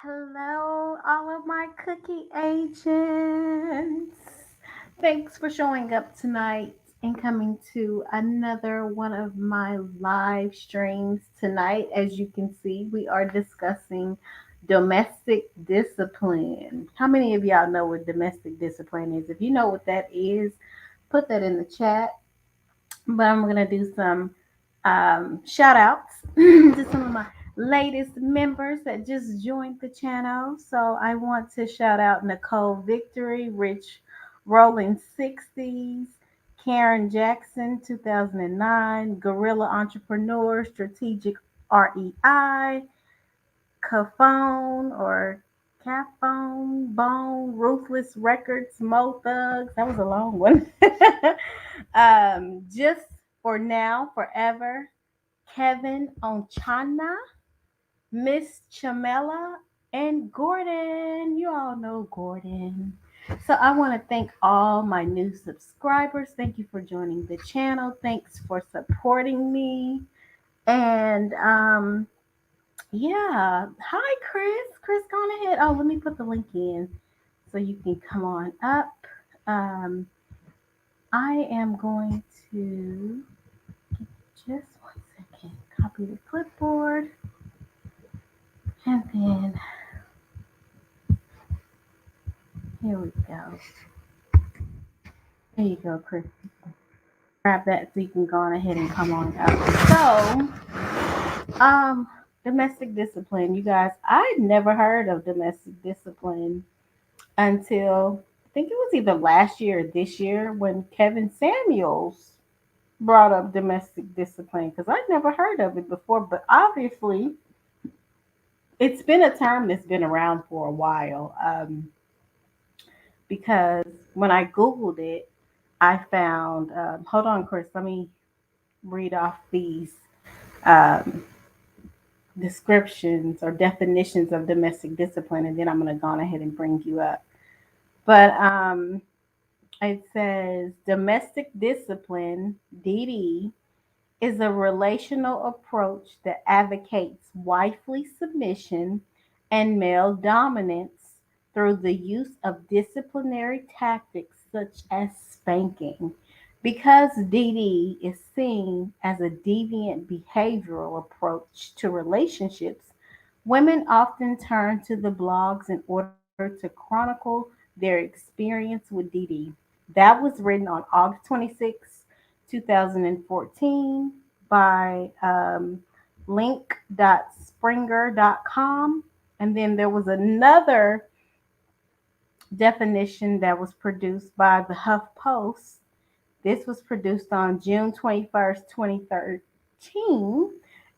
Hello, all of my cookie agents. Thanks for showing up tonight and coming to another one of my live streams tonight. As you can see, we are discussing domestic discipline. How many of y'all know what domestic discipline is? If you know what that is, put that in the chat. But I'm going to do some shout outs to some of my latest members that just joined the channel. So I want to shout out Nicole Victory, Rich Rolling 60s, Karen Jackson 2009, Gorilla Entrepreneur, Strategic REI, Cafone or Cafone, Bone, Ruthless Records, Mo Thugs. That was a long one. Just for now, forever. Kevin Onchana, Miss Chamela, and Gordon. You all know Gordon. So I want to thank all my new subscribers. Thank you for joining the channel. Thanks for supporting me. And yeah. Hi, Chris. Chris, go on ahead. Oh, let me put the link in so you can come on up. Um, I am going to just one second copy the clipboard and then here we go. There you go, Chris. Grab that so you can go on ahead and come on up. So, domestic discipline, you guys. I never heard of domestic discipline until I think it was either last year or this year when Kevin Samuels brought up domestic discipline because I'd never heard of it before. But obviously, it's been a term that's been around for a while because when I Googled it, I found, hold on, Chris, let me read off these um, descriptions or definitions of domestic discipline, and then I'm going to go on ahead and bring you up. But it says domestic discipline, DD, is a relational approach that advocates wifely submission and male dominance through the use of disciplinary tactics such as spanking. Because DD is seen as a deviant behavioral approach to relationships, women often turn to the blogs in order to chronicle their experience with DD. That was written on August 26, 2014 by link.springer.com. And then there was another definition that was produced by the HuffPost. This was produced on June 21st, 2013.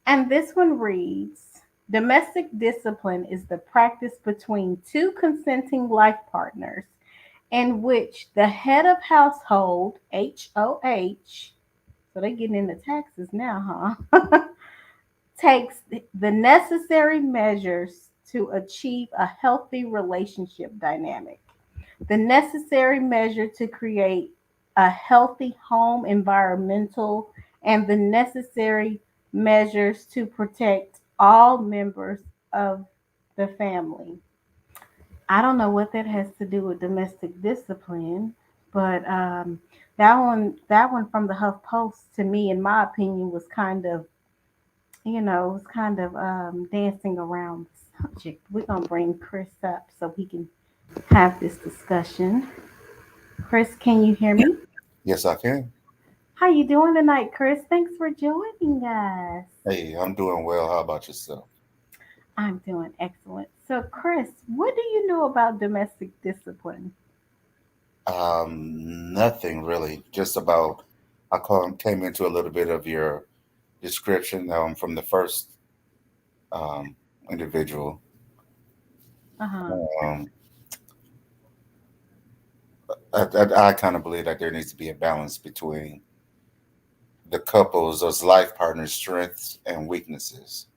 And this one reads domestic discipline is the practice between two consenting life partners in which the head of household, HOH, so they're getting into taxes now, huh? Takes the necessary measures to achieve a healthy relationship dynamic, the necessary measure to create a healthy home environmental, and the necessary measures to protect all members of the family. I don't know what that has to do with domestic discipline, but that one from the Huff Post to me, in my opinion, was kind of was kind of dancing around the subject. We're gonna bring Chris up so he can have this discussion. Chris, can you hear me? Yes, I can. How you doing tonight, Chris? Thanks for joining us. Hey, I'm doing well. How about yourself? I'm doing excellent. So, Chris, what do you know about domestic discipline? Nothing really. Just about. Came into a little bit of your description from the first um, individual. Uh huh. Um, I kind of believe that there needs to be a balance between the couples, those life partners' strengths and weaknesses,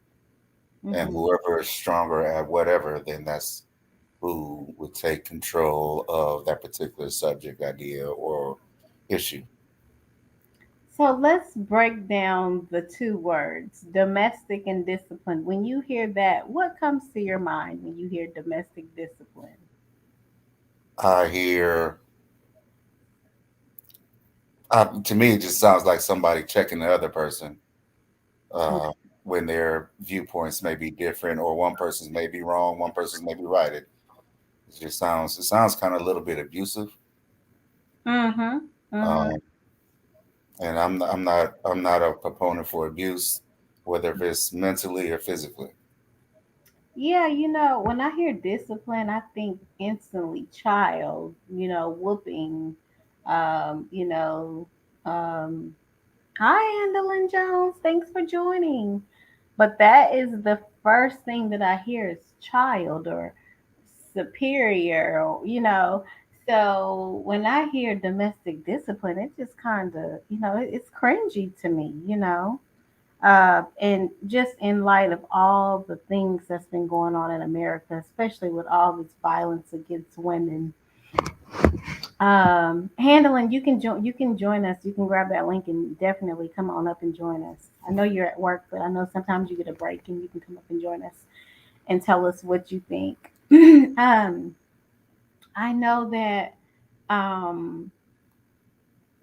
and Mm-hmm. whoever is stronger at whatever, then that's who would take control of that particular subject, idea, or issue. So let's break down the two words, domestic and discipline. When you hear that, what comes to your mind when you hear domestic discipline? I hear, to me, it just sounds like somebody checking the other person uh, when their viewpoints may be different, or one person's may be wrong, one person's may be right. It sounds kind of a little bit abusive, Mm-hmm. Mm-hmm. um, and I'm not a proponent for abuse, whether if it's mentally or physically. Yeah, when I hear discipline, I think instantly child, whooping, um, you know, um, hi, Andolyn Jones. Thanks for joining. But that is the first thing that I hear is child or superior, or. So when I hear domestic discipline, it just kind of, it's cringy to me. And just in light of all the things that's been going on in America, especially with all this violence against women. Handling, you can join us. You can grab that link and definitely come on up and join us. I know you're at work, but I know sometimes you get a break and you can come up and join us and tell us what you think. um, I know that um,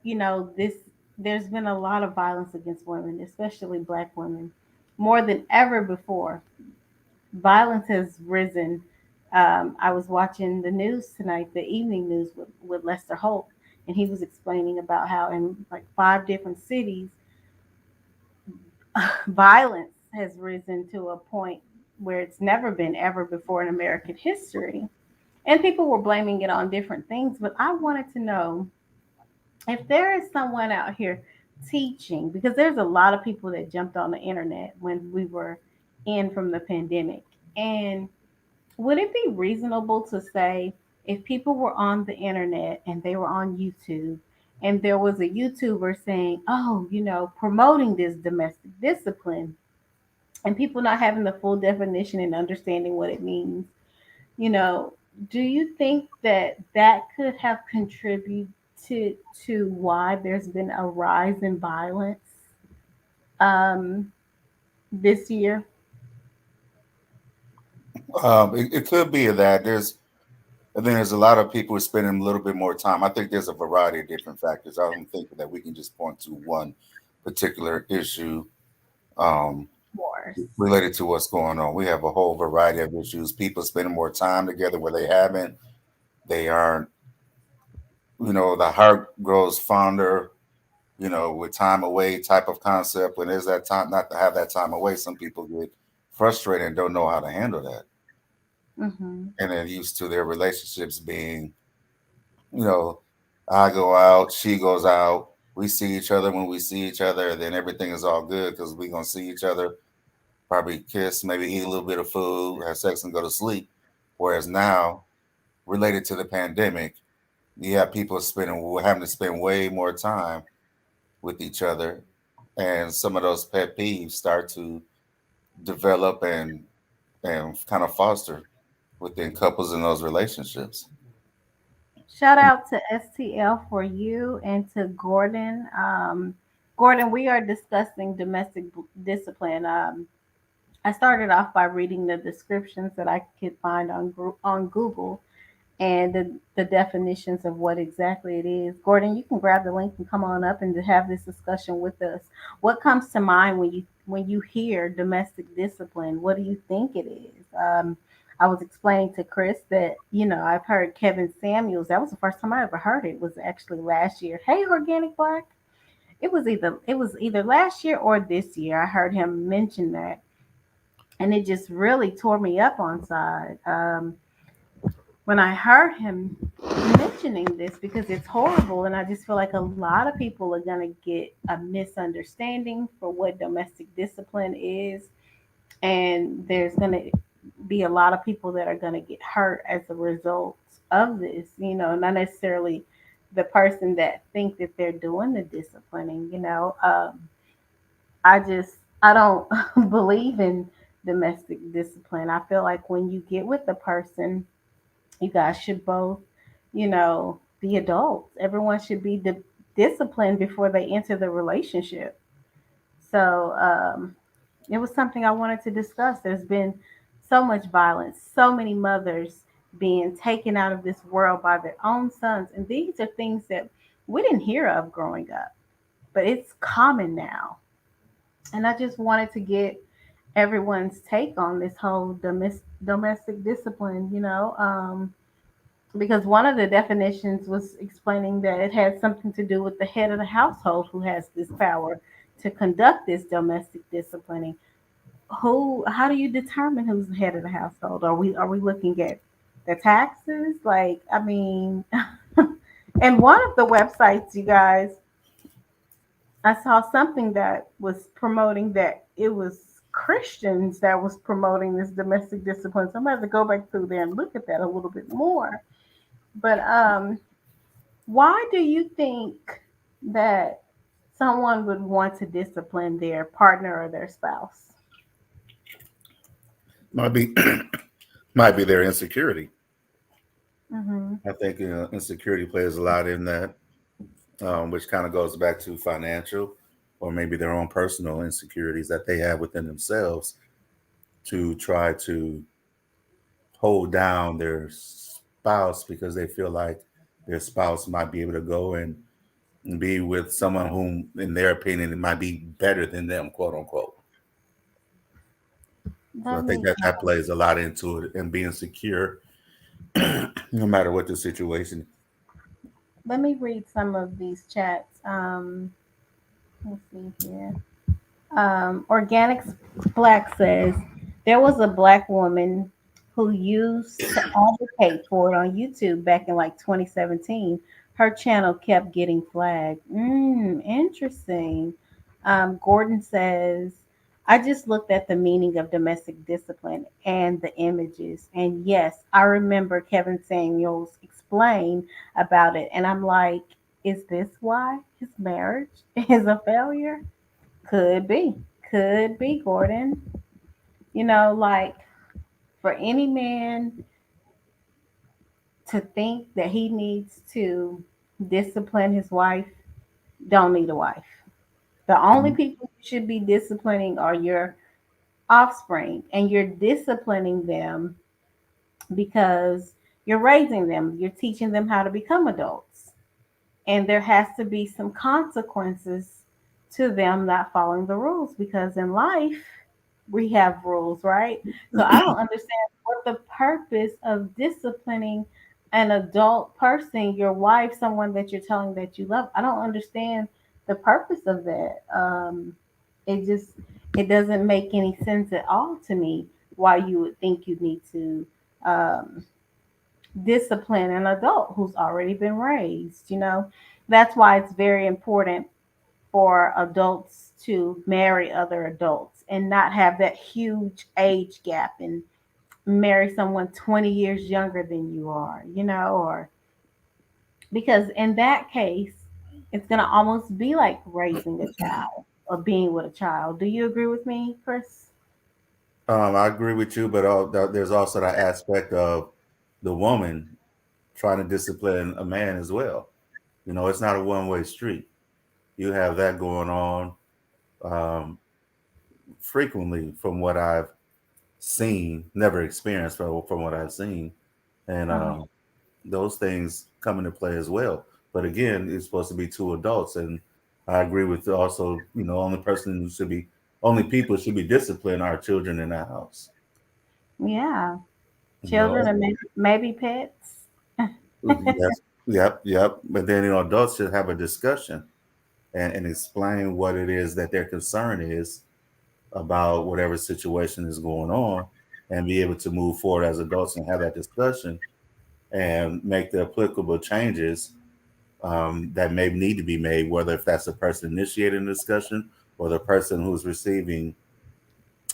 this there's been a lot of violence against women, especially black women, more than ever before. Violence has risen. I was watching the news tonight, the evening news with Lester Holt, and he was explaining about how in like 5 different cities, violence has risen to a point where it's never been ever before in American history. And people were blaming it on different things, but I wanted to know if there is someone out here teaching, because there's a lot of people that jumped on the internet when we were in from the pandemic. And would it be reasonable to say if people were on the internet and they were on YouTube and there was a YouTuber saying, oh, promoting this domestic discipline, and people not having the full definition and understanding what it means, you know, do you think that that could have contributed to why there's been a rise in violence um, this year? It could be that I think there's a lot of people who are spending a little bit more time. I think there's a variety of different factors. I don't think that we can just point to one particular issue um, Of course. related to what's going on. We have a whole variety of issues. People spending more time together where they haven't. They aren't, the heart grows fonder, with time away type of concept. When there's that time not to have that time away, some people get frustrated and don't know how to handle that. Hmm. And they're used to their relationships being, you know, I go out, she goes out, we see each other when we see each other, and then everything is all good because we're gonna see each other, probably kiss, maybe eat a little bit of food, have sex, and go to sleep. Whereas now, related to the pandemic, you have people having to spend way more time with each other, and some of those pet peeves start to develop and kind of foster within couples in those relationships. Shout out to STL for you and to Gordon. Gordon, we are discussing domestic discipline. I started off by reading the descriptions that I could find on Google and the definitions of what exactly it is. Gordon, you can grab the link and come on up and to have this discussion with us. What comes to mind when you hear domestic discipline? What do you think it is? I was explaining to Chris that I've heard Kevin Samuels. That was the first time I ever heard it. It was actually last year. Hey, Organic Black. It was either last year or this year. I heard him mention that, and it just really tore me up on side. When I heard him mentioning this because it's horrible, and I just feel like a lot of people are going to get a misunderstanding for what domestic discipline is, and there's going to be a lot of people that are going to get hurt as a result of this. Not necessarily the person that think that they're doing the disciplining. I don't believe in domestic discipline. I feel like when you get with the person, you guys should both, be adults. Everyone should be discipline before they enter the relationship. So it was something I wanted to discuss. There's been so much violence, so many mothers being taken out of this world by their own sons. And these are things that we didn't hear of growing up, but it's common now. And I just wanted to get everyone's take on this whole domestic discipline, because one of the definitions was explaining that it had something to do with the head of the household who has this power to conduct this domestic disciplining. How do you determine who's the head of the household? Are we looking at the taxes? Like, I mean, and one of the websites, you guys, I saw something that was promoting that it was Christians that was promoting this domestic discipline. So I'm gonna have to go back through there and look at that a little bit more. But why do you think that someone would want to discipline their partner or their spouse? Might be might be their insecurity. Mm-hmm. I think insecurity plays a lot in that, which kind of goes back to financial or maybe their own personal insecurities that they have within themselves to try to hold down their spouse because they feel like their spouse might be able to go and be with someone whom, in their opinion, it might be better than them, quote unquote. So Let I think me that that plays a lot into it and being secure, no matter what the situation. let me read some of these chats. Let's see here. Organic Black says there was a black woman who used to advocate for it on YouTube back in like 2017. Her channel kept getting flagged. Interesting. Gordon says, I just looked at the meaning of domestic discipline and the images. And yes, I remember Kevin Samuels explain about it. And I'm like, is this why his marriage is a failure? Could be. Could be, Gordon. Like for any man to think that he needs to discipline his wife, don't need a wife. The only Mhm. people you should be disciplining are your offspring, and you're disciplining them because you're raising them, you're teaching them how to become adults. And there has to be some consequences to them not following the rules because in life we have rules, right? So I don't understand what the purpose of disciplining an adult person, your wife, someone that you're telling that you love. I don't understand the purpose of that. It just it doesn't make any sense at all to me why you would think you need to um, discipline an adult who's already been raised. That's why it's very important for adults to marry other adults and not have that huge age gap and marry someone 20 years younger than you are, or because in that case, it's going to almost be like raising a child or being with a child. Do you agree with me, Chris? I agree with you, but there's also that aspect of the woman trying to discipline a man as well. It's not a one-way street. You have that going on um, frequently, from what I've seen, never experienced, but from what I've seen, and Uh-huh. those things come into play as well. But again, it's supposed to be two adults, and I agree with also, only people should be disciplined are children in the house. Yeah. You know, Children and maybe pets. yes, yep, yep. But then adults should have a discussion and explain what it is that their concern is about whatever situation is going on, and be able to move forward as adults and have that discussion and make the applicable changes that may need to be made, whether if that's the person initiating the discussion or the person who's receiving,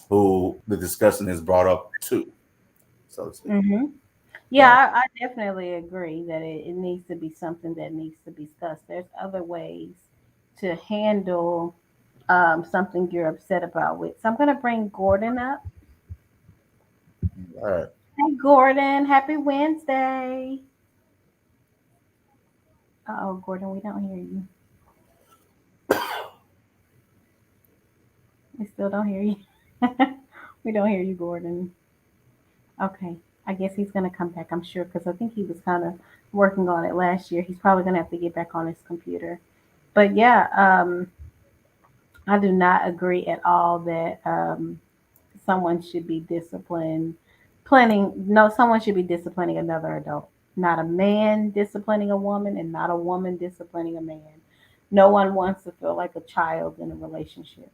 who the discussion is brought up to, so to speak. Hmm. Yeah, So, I definitely agree that it needs to be something that needs to be discussed. There's other ways to handle something you're upset about with. So I'm going to bring Gordon up. all right. Hey, Gordon, happy Wednesday. Oh, Gordon, we don't hear you. We still don't hear you. We don't hear you, Gordon. Okay. I guess he's gonna come back, I'm sure, because I think he was kind of working on it last year. He's probably gonna have to get back on his computer. But yeah, I do not agree at all that someone should be disciplined. No, someone should be disciplining another adult. Not a man disciplining a woman, and not a woman disciplining a man. No one wants to feel like a child in a relationship,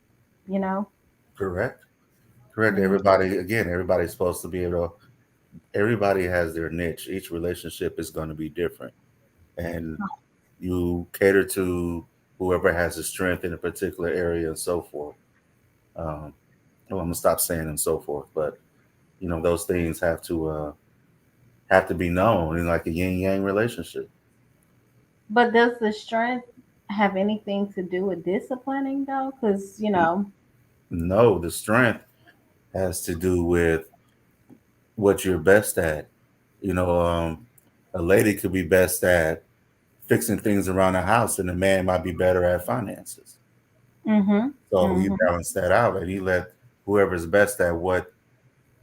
you know? Correct. Correct. Mm. Everybody, again, everybody's supposed to be able to, everybody has their niche. Each relationship is going to be different. And you cater to whoever has a strength in a particular area and so forth. Um, well, I'm gonna stop saying and so forth, but those things have to be known in like a yin yang relationship. But does the strength have anything to do with disciplining, though? Because, No, the strength has to do with what you're best at. You know, a lady could be best at fixing things around the house, and a man might be better at finances. mm-hmm, So you mm-hmm. balance that out, and you let whoever's best at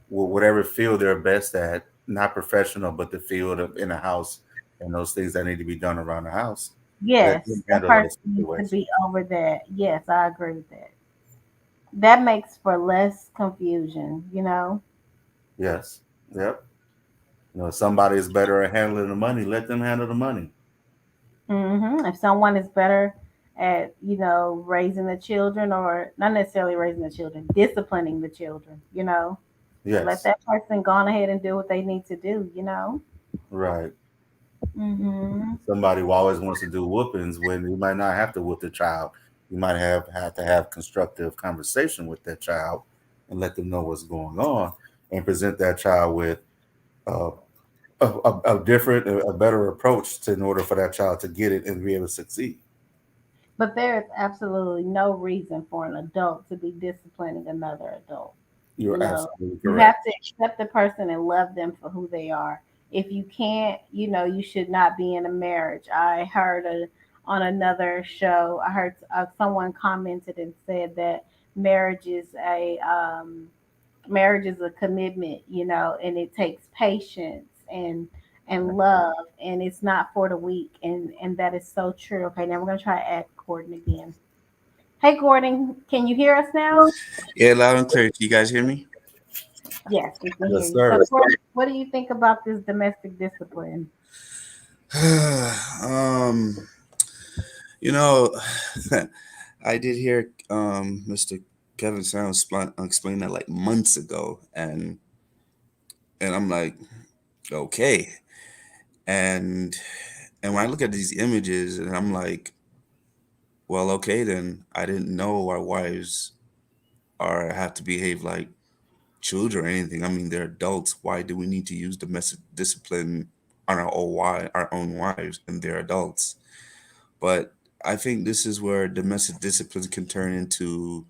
whatever field they're best at, not professional, but the field of in the house and those things that need to be done around the house. Let Yes, them that handle person those needs to situations. be over that. Yes, I agree with that. That makes for less confusion. Yes. Yep. Somebody is better at handling the money. Let them handle the money. If someone is better at, raising the children, or not necessarily raising the children, disciplining the children, let Yes. that person go on ahead and do what they need to do. Right. Hmm. Somebody who always wants to do whoopings when you might not have to whoop the child. You might have to have constructive conversation with that child and let them know what's going on and present that child with uh, a different, a better approach in order for that child to get it and be able to succeed. But there is absolutely no reason for an adult to be disciplining another adult. You You're know, absolutely you have correct. to accept the person and love them for who they are. If you can't, you should not be in a marriage. I heard on another show, I heard someone commented and said that marriage is a marriage is a commitment, and it takes patience and love, and it's not for the weak, and that is so true. Okay, now we're gonna try to add Gordon again. Hey, Gordon, can you hear us now? Yeah, loud and clear. Can you guys hear me? Yes, we can hear Yes, you. So, sir. Gordon, what do you think about this domestic discipline? um, you know, I did hear Mr. Kevin Sounds explain that like months ago, and I'm like, okay, and and when I look at these images, and I'm like, well, okay, then I didn't know our wives are have to behave like children or anything. I mean, they're adults. Why do we need to use domestic discipline on our own wives, and they're adults? But I think this is where domestic disciplines can turn into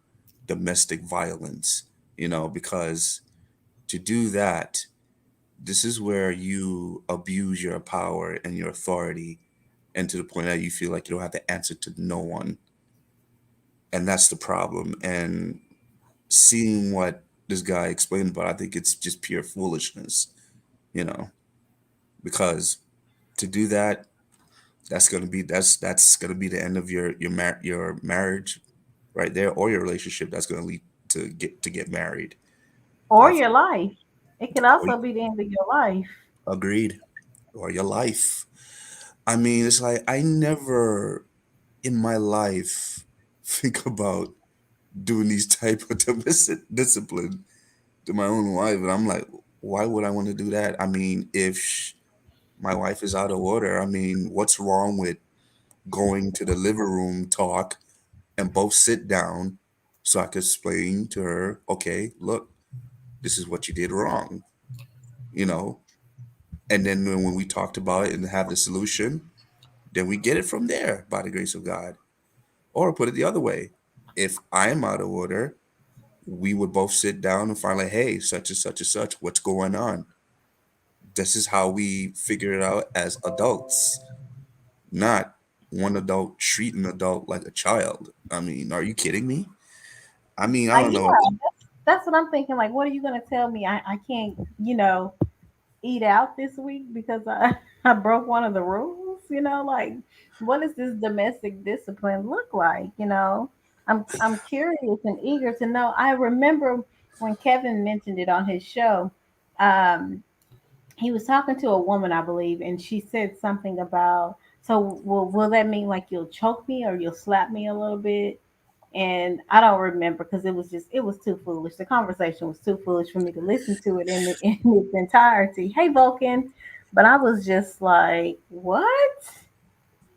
domestic violence, because to do that, this is where you abuse your power and your authority, and to the point that you feel like you don't have to answer to no one. And that's the problem. And seeing what this guy explained about, I think it's just pure foolishness, you know, because to do that, that's gonna be the end of your marriage right there, or your relationship that's gonna lead to get married. Or That's your life? It could or, also be the end of your life. agreed, or your life. I mean, it's like I never in my life think about doing these type of domestic discipline to my own wife, and I'm like, why would I want to do that? I mean, if my wife is out of order, I mean, what's wrong with going to the living room, talk, and both sit down so I could explain to her, okay, look, this is what you did wrong, you know? And then when we talked about it and have the solution, then we get it from there by the grace of God. Or put it the other way, if I am out of order, we would both sit down and find like, hey, such and such and such, what's going on? This is how we figure it out as adults, not one adult treat an adult like a child. I mean, are you kidding me? I mean, I don't Yeah, know. that's what I'm thinking. Like, what are you gonna tell me? I can't, eat out this week because I I broke one of the rules. Like, what does this domestic discipline look like? I'm curious and eager to know. I remember when Kevin mentioned it on his show. Um, he was talking to a woman, I believe, and she said something about, so will that mean like you'll choke me or you'll slap me a little bit? And I don't remember because it was too foolish. The conversation was too foolish for me to listen to it in its entirety. Hey, Vulcan, but I was just like, what?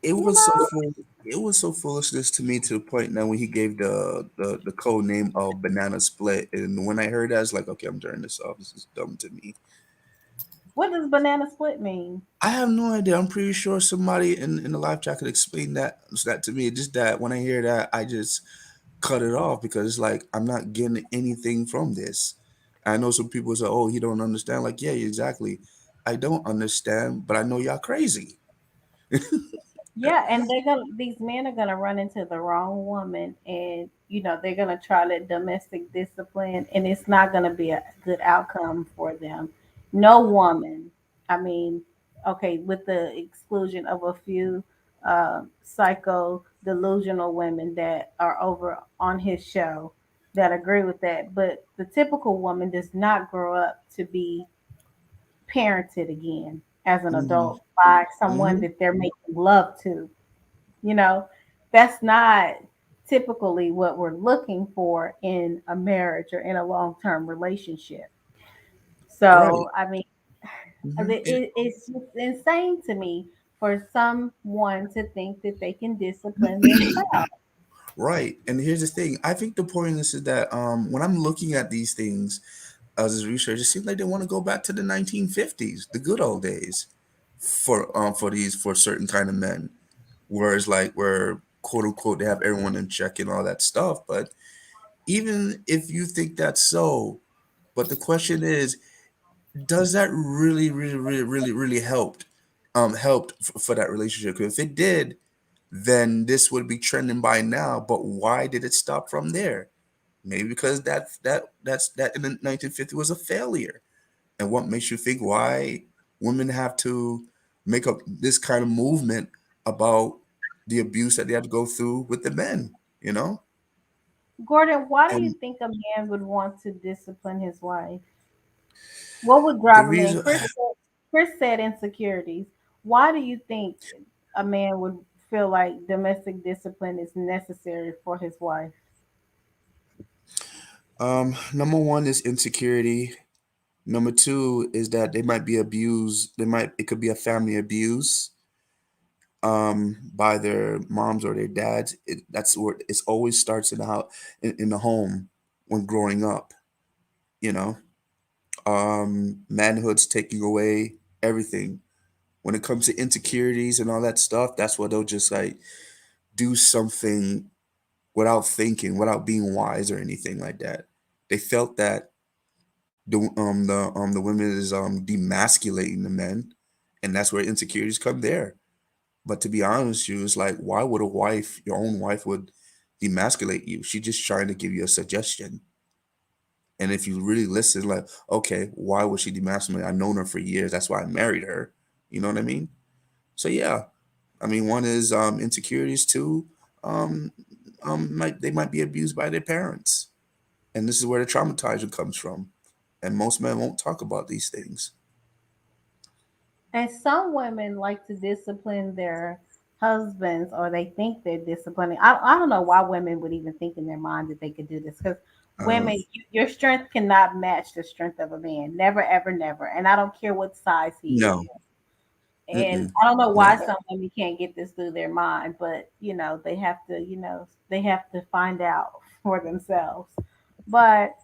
It You was so know, full. It was so foolishness to me to the point now when he gave the code name of banana split, and when I heard that, I was like, okay, I'm turning this off. This is dumb to me. what does banana split mean? I have no idea. I'm pretty sure somebody in the live chat could explain that to me. It's just that when I hear that, I just cut it off because it's like I'm not getting anything from this. I know some people say, "Oh, you don't understand." Like, yeah, exactly. I don't understand, but I know y'all crazy. Yeah, and these men are gonna run into the wrong woman, and they're gonna try that domestic discipline, and it's not gonna be a good outcome for them. No woman, I mean, okay, with the exclusion of a few psycho delusional women that are over on his show that agree with that, but the typical woman does not grow up to be parented again as an Hmm. adult by someone Hmm. that they're making love to. you know, that's not typically what we're looking for in a marriage or in a long term relationship. Right. So, I mean, Hmm. it's just insane to me for someone to think that they can discipline their spouse. Right. And here's the thing. I think the point is that when I'm looking at these things as a researcher, it seems like they want to go back to the 1950s, the good old days, for certain kind of men. Whereas like where quote unquote they have everyone in check and all that stuff. But even if you think that's so, but the question is, does that really helped for that relationship? 'Cause if it did, then this would be trending by now. But why did it stop from there? Maybe because that in the 1950s was a failure. And what makes you think why women have to make up this kind of movement about the abuse that they had to go through with the men, you know? Gordon, why do you And think a man would want to discipline his wife? What would the drive a man? reason, Chris said insecurities. Why do you think a man would feel like domestic discipline is necessary for his wife? number one is insecurity. Number two is that they might be abused. It could be a family abuse by their moms or their dads. That's where it always starts in the house, in the home when growing up, you know. Manhood's taking away everything. When it comes to insecurities and all that stuff, that's what they'll just like do something without thinking, without being wise or anything like that. They felt that the women is demasculating the men, and that's where insecurities come there. But to be honest, you it's like, why would a wife, your own wife, would demasculate you? She's just trying to give you a suggestion. And if you really listen, like, okay, why would she demasculate? I've known her for years. That's why I married her. You know what I mean? So yeah, I mean, one is insecurities. Two, um, they might be abused by their parents, and this is where the traumatizing comes from. And most men won't talk about these things. And some women like to discipline their husbands, or they think they're disciplining. I don't know why women would even think in their mind that they could do this, because Uh, your strength cannot match the strength of a man. Never, ever, never. And I don't care what size he no, is. And mm-mm, I don't know why no. some women can't get this through their mind, but they have to find out for themselves. But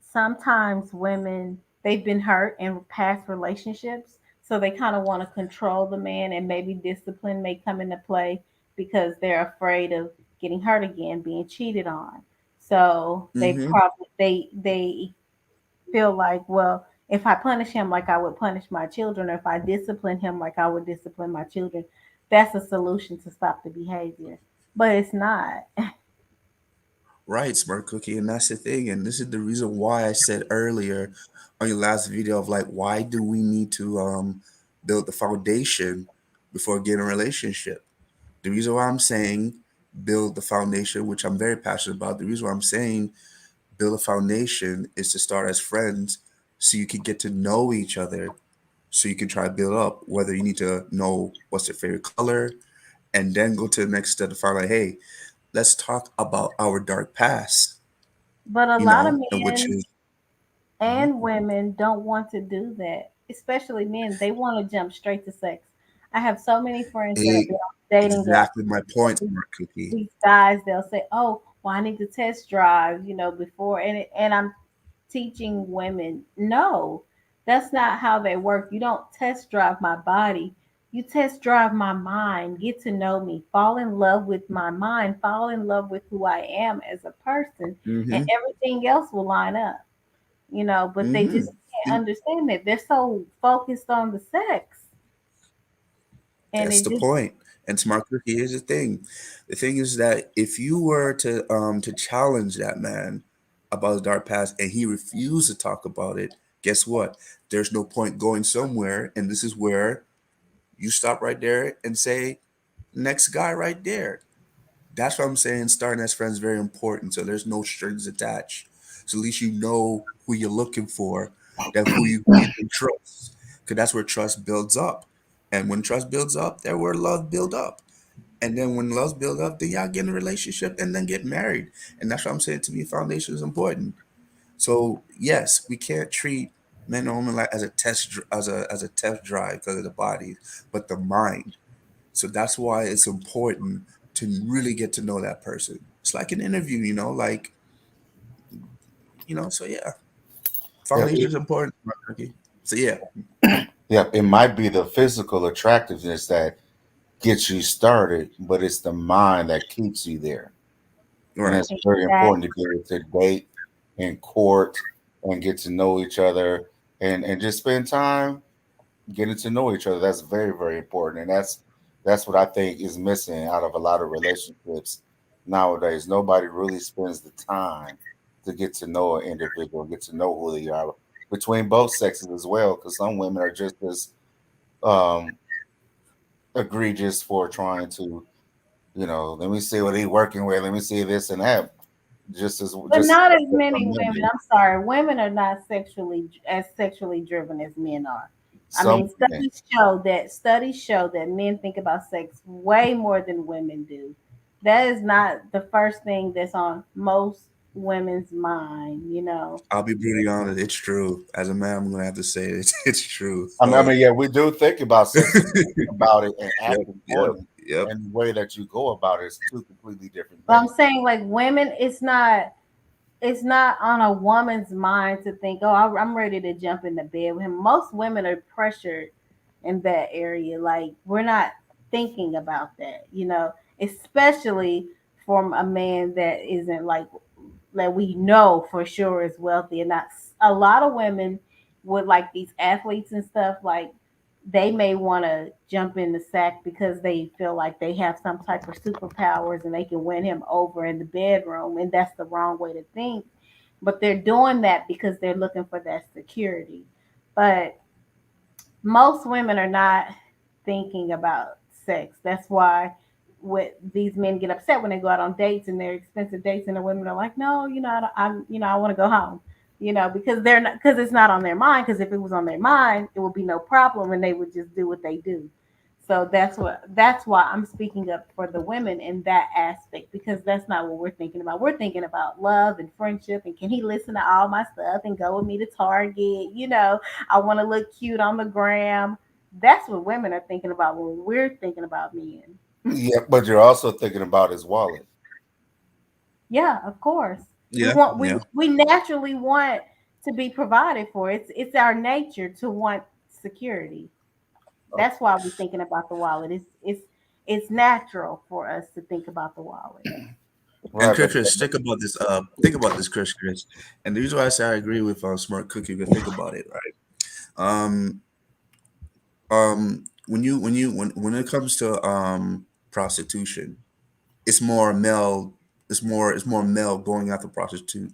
sometimes women, they've been hurt in past relationships, so they kind of want to control the man, and maybe discipline may come into play because they're afraid of getting hurt again, being cheated on. So Mm-hmm. they feel like, well, if I punish him like I would punish my children, or if I discipline him like I would discipline my children, that's a solution to stop the behavior. But it's not. Right, smart cookie, and that's the thing. And this is the reason why I said earlier on your last video of like, why do we need to build the foundation before getting a relationship? The reason why I'm saying build the foundation, which I'm very passionate about, the reason why I'm saying build a foundation is to start as friends so you can get to know each other, so you can try to build up, whether you need to know what's their favorite color, and then go to the next step to find out, hey, let's talk about our dark past, But a you lot of know, and which men is mhm, and women don't want to do that, especially men. They want to jump straight to sex. I have so many friends that have e- been on dating apps. exactly my point, Smart Cookie. These guys, they'll say, "Oh, well, I need to test drive, before." And I'm teaching women, no, that's not how they work. You don't test drive my body. You test drive my mind. Get to know me. Fall in love with my mind. Fall in love with who I am as a person, and Mm-hmm. everything else will line up. But they Mm-hmm. just can't understand that. They're so focused on the sex, and That's it the just point. And Smart Cookie, here's the thing. The thing is that if you were to challenge that man about his dark past and he refused to talk about it, guess what? There's no point going somewhere, and this is where you stop right there and say, next guy right there. That's what I'm saying. Starting as friends is very important. So there's no strings attached. So at least you know who you're looking for, that who you can trust. Because that's where trust builds up. And when trust builds up, that's where love build up. And then when love build up, then y'all get in a relationship and then get married. And that's what I'm saying, to me, foundation is important. So yes, we can't treat men and women like as a as a test drive because of the body, but the mind. So that's why it's important to really get to know that person. It's like an interview, like, so yeah, Yeah, foundation is important. Okay. So yeah, yeah, it might be the physical attractiveness that gets you started, but it's the mind that keeps you there. And right. it's very important to exactly. be able to date and court and get to know each other and just spend time getting to know each other. That's very, very important. And that's what I think is missing out of a lot of relationships nowadays. Nobody really spends the time to get to know an individual, get to know who they are between both sexes as well, because some women are just as um egregious for trying to, let me see what he working with, let me see this and that, just as But just not as as many some men women. do. I'm sorry, women are not sexually driven as men are. I Some mean, men. studies show that men think about sex way more than women do. That is not the first thing that's on most women's mind. I'll be brutally honest. It's true. As a man, I'm gonna have to say it. It's true. I mean, yeah, we do think about sex and think about it and Yep. act Yep. according, Yep. and the way that you go about it is two completely different But I'm things. saying like women, it's not on a woman's mind to think, oh, I'm ready to jump in the bed with him. Most women are pressured in that area. Like we're not thinking about that, especially from a man that isn't like that we know for sure is wealthy and not. A lot of women with like these athletes and stuff, like they may want to jump in the sack because they feel like they have some type of superpowers and they can win him over in the bedroom, and that's the wrong way to think. But they're doing that because they're looking for that security. But most women are not thinking about sex. That's why what these men get upset when they go out on dates and they're expensive dates, and the women are like, no, I want to go home, because they're not, because it's not on their mind. Because if it was on their mind, it would be no problem, and they would just do what they do. So that's why I'm speaking up for the women in that aspect, because that's not what we're thinking about. We're thinking about love and friendship, and can he listen to all my stuff and go with me to Target. I want to look cute on the gram. That's what women are thinking about when we're thinking about men. Yeah, but you're also thinking about his wallet. Yeah, of course. We Yeah. want we Yeah. we naturally want to be provided for. It's our nature to want security. That's why we're thinking about the wallet. It's natural for us to think about the wallet. And Right, but Chris, think about this. Think about this, Chris. And the reason why I say I agree with Smart Cookie, but think about it, right? Um, when it comes to prostitution, it's more male. It's more male going after prostitute,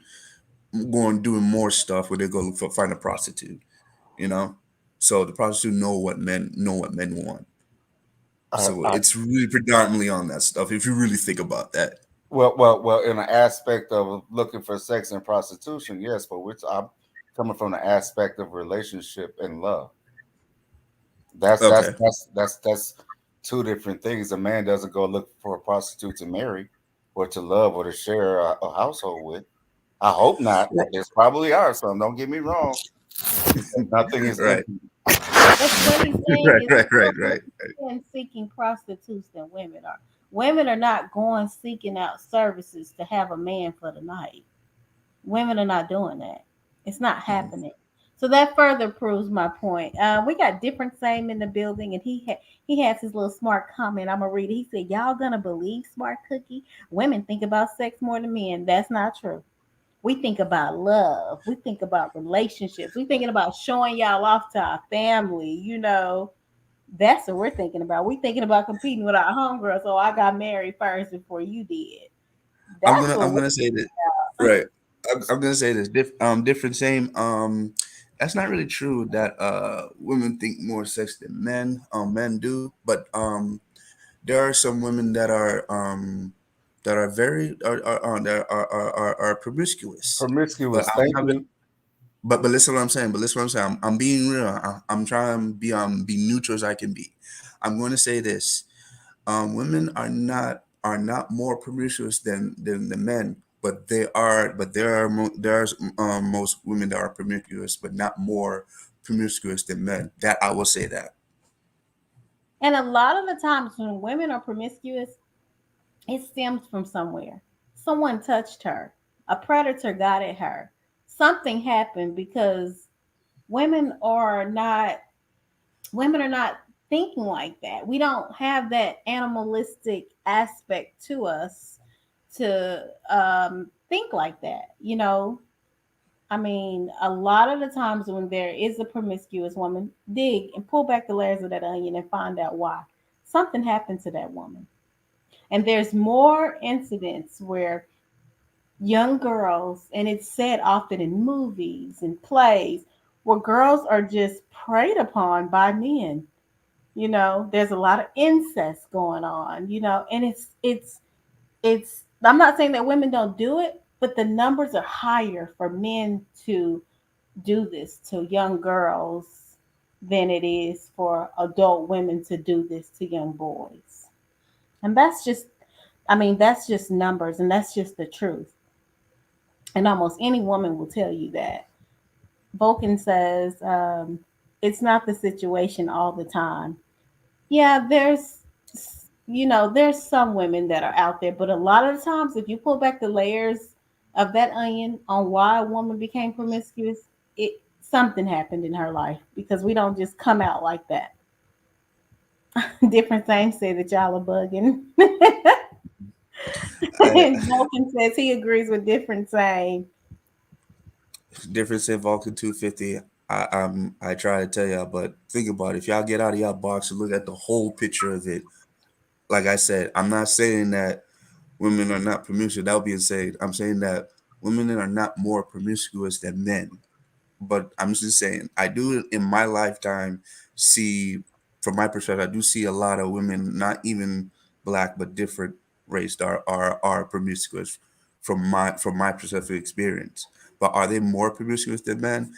going doing more stuff where they go find a prostitute. You know, so the prostitute know what men want. I, So I, it's really predominantly on that stuff. If you really think about that, well, in an aspect of looking for sex and prostitution, yes, but which I'm coming from the aspect of relationship and love. That's that's okay. that's that's that's two different things. A man doesn't go look for a prostitute to marry or to love or to share a household with. I hope not. There's probably are some. Don't get me wrong. Nothing is Right, infinite. But what he's saying right, is right, right, more right. men seeking prostitutes than women are. Women are not going seeking out services to have a man for the night. Women are not doing that. It's not Mhm. happening. So that further proves my point. We got different same in the building, and he has his little smart comment. I'm gonna read it. He said, "Y'all gonna believe Smart Cookie? Women think about sex more than men. That's not true. We think about love. We think about relationships. We thinking about showing y'all off to our family. That's what we're thinking about. We thinking about competing with our homegirls. So I got married first before you did. I'm That's gonna what I'm we're gonna say this. about." Right. I'm gonna say this. Different same. That's not really true that women think more sex than men. Men do, but there are some women that are very are promiscuous. But Promiscuous. I'm Thank not. you. But listen what I'm saying. But listen what I'm saying. I'm being real. I'm trying to be neutral as I can be. I'm going to say this. Women are not more promiscuous than the men, but there's most women that are promiscuous, but not more promiscuous than men. That I will say that. And a lot of the times when women are promiscuous, it stems from somewhere. Someone touched her. A predator got at her. Something happened because women are not women are not thinking like that. We don't have that animalistic aspect to us to think like that. I mean, a lot of the times when there is a promiscuous woman, dig and pull back the layers of that onion and find out why. Something happened to that woman. And there's more incidents where young girls, and it's said often in movies and plays, where girls are just preyed upon by men. There's a lot of incest going on, and it's I'm not saying that women don't do it, but the numbers are higher for men to do this to young girls than it is for adult women to do this to young boys. And that's just numbers, and that's just the truth. And almost any woman will tell you that. Vulcan says it's not the situation all the time. Yeah, there's some women that are out there, but a lot of the times, if you pull back the layers of that onion on why a woman became promiscuous, it something happened in her life because we don't just come out like that. Different things say that y'all are bugging. I, And Vulcan says he agrees with different saying. difference in Vulcan 250. I try to tell y'all, but think about it. If y'all get out of y'all box and look at the whole picture of it, like I said, I'm not saying that women are not promiscuous. That would be insane. I'm saying that women are not more promiscuous than men. But I'm just saying, I do in my lifetime see, from my perspective, I do see a lot of women, not even black but different race, that are promiscuous from my perspective experience. But are they more promiscuous than men?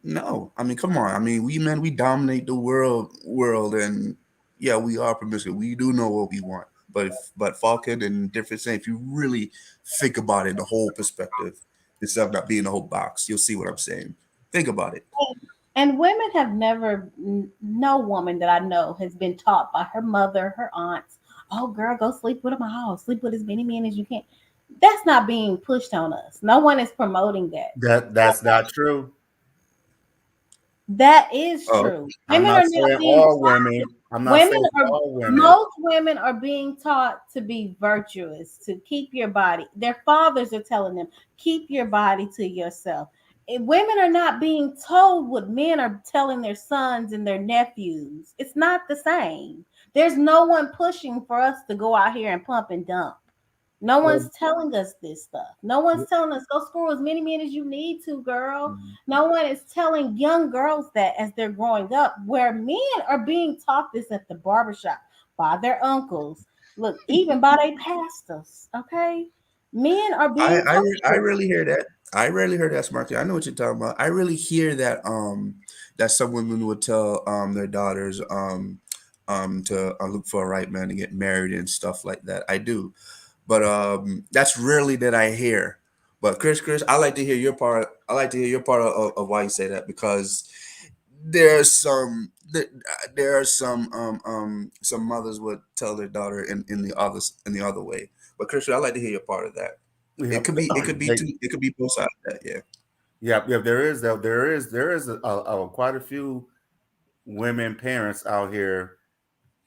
No. I mean, come on. I mean, we men, we dominate the world, and yeah, we are promiscuous. We do know what we want. But Falcon and different saying, if you really think about it, the whole perspective, instead of not being the whole box, you'll see what I'm saying. Think about it. And women have never, no woman that I know has been taught by her mother, her aunts, oh, girl, go sleep with him at house, sleep with as many men as you can. That's not being pushed on us. No one is promoting that. That's not true. That is Oh, true. I'm Women not are not saying being all taught women. I'm not women saying are all women. most women are being taught to be virtuous, to keep your body. Their fathers are telling them, keep your body to yourself. Women are not being told what men are telling their sons and their nephews. It's not the same. There's no one pushing for us to go out here and pump and dump. No Well, one's telling us this stuff. No one's telling us go screw as many men as you need to, girl. mhm. No one is telling young girls that as they're growing up, where men are being taught this at the barbershop by their uncles. Look, even by their pastors, okay? Men are I being I, taught re- I this. really hear that. I rarely heard that, Smarky. I know what you're talking about. I really hear that that some women would tell their daughters to look for a right man to get married and stuff like that. I do, but that's rarely that I hear. But Chris, I like to hear your part. I like to hear your part of why you say that, because there's there are some mothers would tell their daughter in the other way. But Chris, I like to hear your part of that. Yeah, It could be they, two, it could be both sides of that. Yeah. yeah, yeah. There is quite a few women parents out here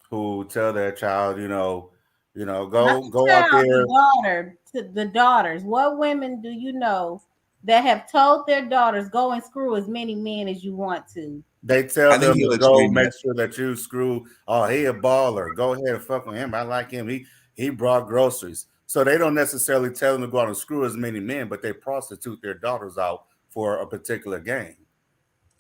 who tell their child, Not go the out child, the there. daughter, to the daughters. What women do you know that have told their daughters go and screw as many men as you want to? They tell I think them he'll to go explain make that. sure that you screw. Oh, he a baller. Go ahead and fuck with him. I like him. He brought groceries. So they don't necessarily tell them to go out and screw as many men, but they prostitute their daughters out for a particular game.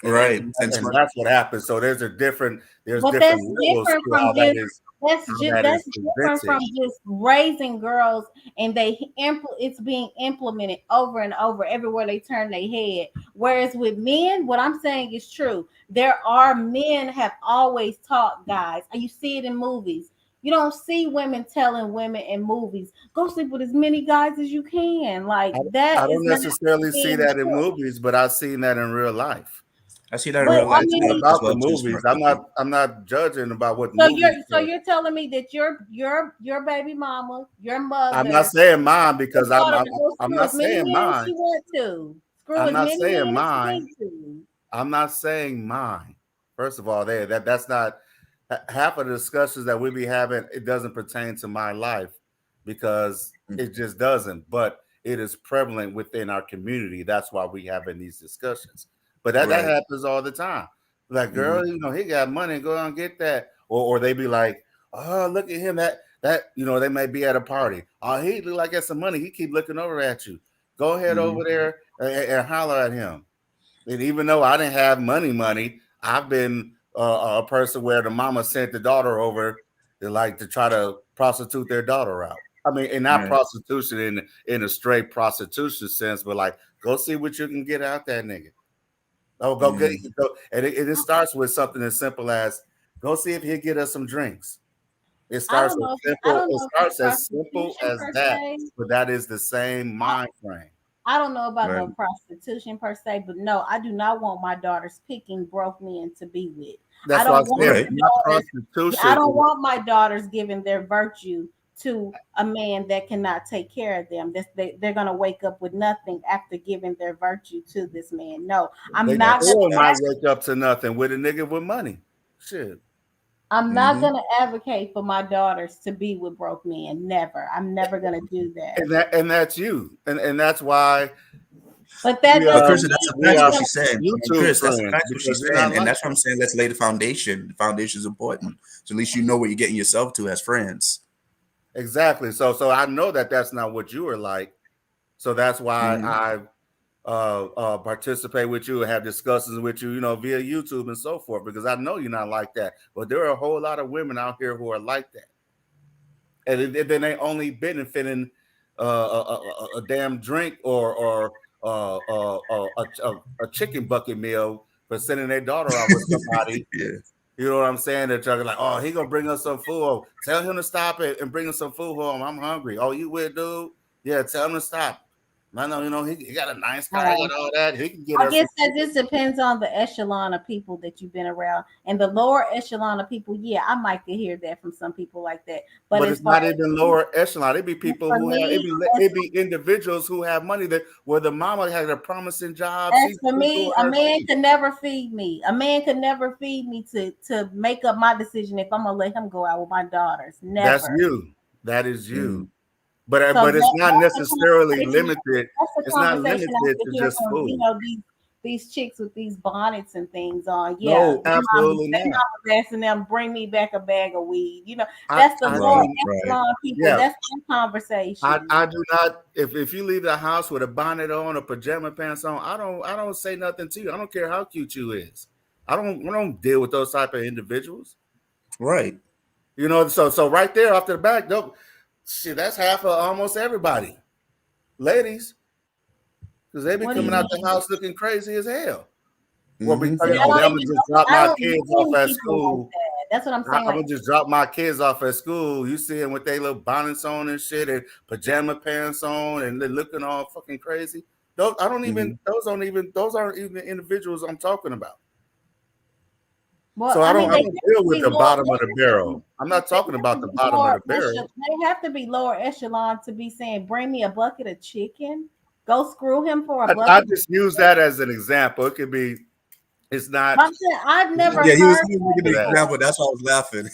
and and, Right. and And and smart. that's what happens. So there's But that's different levels different to from just how that that's is different from presented. just raising girls and it's being implemented over and over everywhere they turn their head. Whereas with men, what I'm saying is true. There are men have always taught guys, and you see it in movies. You don't see women telling women in movies, go sleep with as many guys as you can. Like I, that I is don't not necessarily see being that in taught. movies, but I've seen that in real life. I see that in But real I life It's too not mean, as about the well too, movies. Smart I'm not Cookie. I'm not judging about what so movies. you're telling me that your baby mama, your I'm not mother, saying mine your because daughter to go I'm screw not as many saying men as mine. she want to. Screw I'm as not many saying men as she mine. need to. I'm not saying mine. First of all, that's not half of the discussions that we be having. It doesn't pertain to my life because it just doesn't. But it is prevalent within our community. That's why we having these discussions. But that Right. happens all the time. Like, Hmm. girl, he got money. Go out and get that. Or they be like, oh, look at him. They may be at a party. Oh, he look like he got some money. He keep looking over at you. Go ahead over Hmm. there and holler at him. And even though I didn't have money, I've been a person where the mama sent the daughter over to try to prostitute their daughter out. I mean, and not Right. prostitution in a straight prostitution sense, but like go see what you can get out that nigga. Oh, go get Mm. go, and it starts with something as simple as go see if he'll get us some drinks. It I starts don't as know. I simple. don't It know if it's starts as simple prostitution as per that, se. but that is the same I, mind frame. I don't know about Right. no prostitution per se, but no, I do not want my daughters picking broke men to be with. I That's why I don't want said my Right. not daughters. Yeah, I prostitution. don't want my daughters giving their virtue to a man that cannot take care of them. They're gonna wake up with nothing after giving their virtue to this man. No, I'm They not gonna That's still might that's. wake up to nothing with a nigga with money. Shit. I'm not Hmm. gonna advocate for my daughters to be with broke men. Never. I'm never gonna do that. And that's you. And that's why But we that But are doesn't Chris, that's a we fact mean are what she's saying. YouTube Chris, that's a friends fact what because she's you're not saying, and like that's what I'm that. saying. Let's lay the foundation. The foundation is important, so at least you know what you're getting yourself to as friends. Exactly. So I know that that's not what you are like. So that's why Hmm. I participate with you and have discussions with you, via YouTube and so forth, because I know you're not like that. But there are a whole lot of women out here who are like that. And then they only benefiting a damn drink or a chicken bucket meal for sending their daughter out with somebody. Yeah. You know what I'm saying? They're talking like, oh, he gonna bring us some food. Oh, tell him to stop it and bring us some food home. I'm hungry. Oh, you with dude? Yeah, tell him to stop. I know, he got a nice car, he got all that. He can get I us guess some that food. just depends on the echelon of people that you've been around. And the lower echelon of people, yeah, I might could hear that from some people like that. But But as it's far not as even lower echelon. It be people for who have me, it be individuals who have money that where the mama had a promising job. as She's for doing me, a her man thing. could never feed me. A man could never feed me to make up my decision if I'm gonna let him go out with my daughters. That's Never. you. That is you. Hmm. But So but it's not that's a necessarily conversation. limited. That's a It's not conversation I limited could to hear just from food. these chicks with these bonnets and things on. Yeah, No, absolutely they not. mama asking them, bring me back a bag of weed. I That's the I lower Right, do. right. echelon people. Yeah, That's their conversation. I do not. If you leave the house with a bonnet on or pajama pants on, I don't say nothing to you. I don't care how cute you is. I don't deal with those type of individuals. Right. So right there off the back, don't shit. That's half of almost everybody, ladies, because they be What do you coming Mm-hmm. out the mean? house looking crazy as hell. Or Mm-hmm. because See, Yeah. I don't I'm gonna even just drop I my don't kids know off at people like school. that. That's what I'm saying. I'm Like, gonna just drop my kids off at school. You see them with their little bonnets on and shit, and pajama pants on, and they're looking all fucking crazy. Those I don't Mm-hmm. even. Those don't even. Those aren't even the individuals I'm talking about. well, So I I don't. mean, I they have don't deal to with be the lower. bottom of the barrel. I'm not They talking have to about the be bottom of lower the barrel. echelon. They have to be lower echelon to be saying, "Bring me a bucket of chicken." Go screw him for a I bucket. just use that as an example. It could be. It's not. I'm saying I've It's not never Yeah, heard he was that making the that. example. before. That's why I was laughing.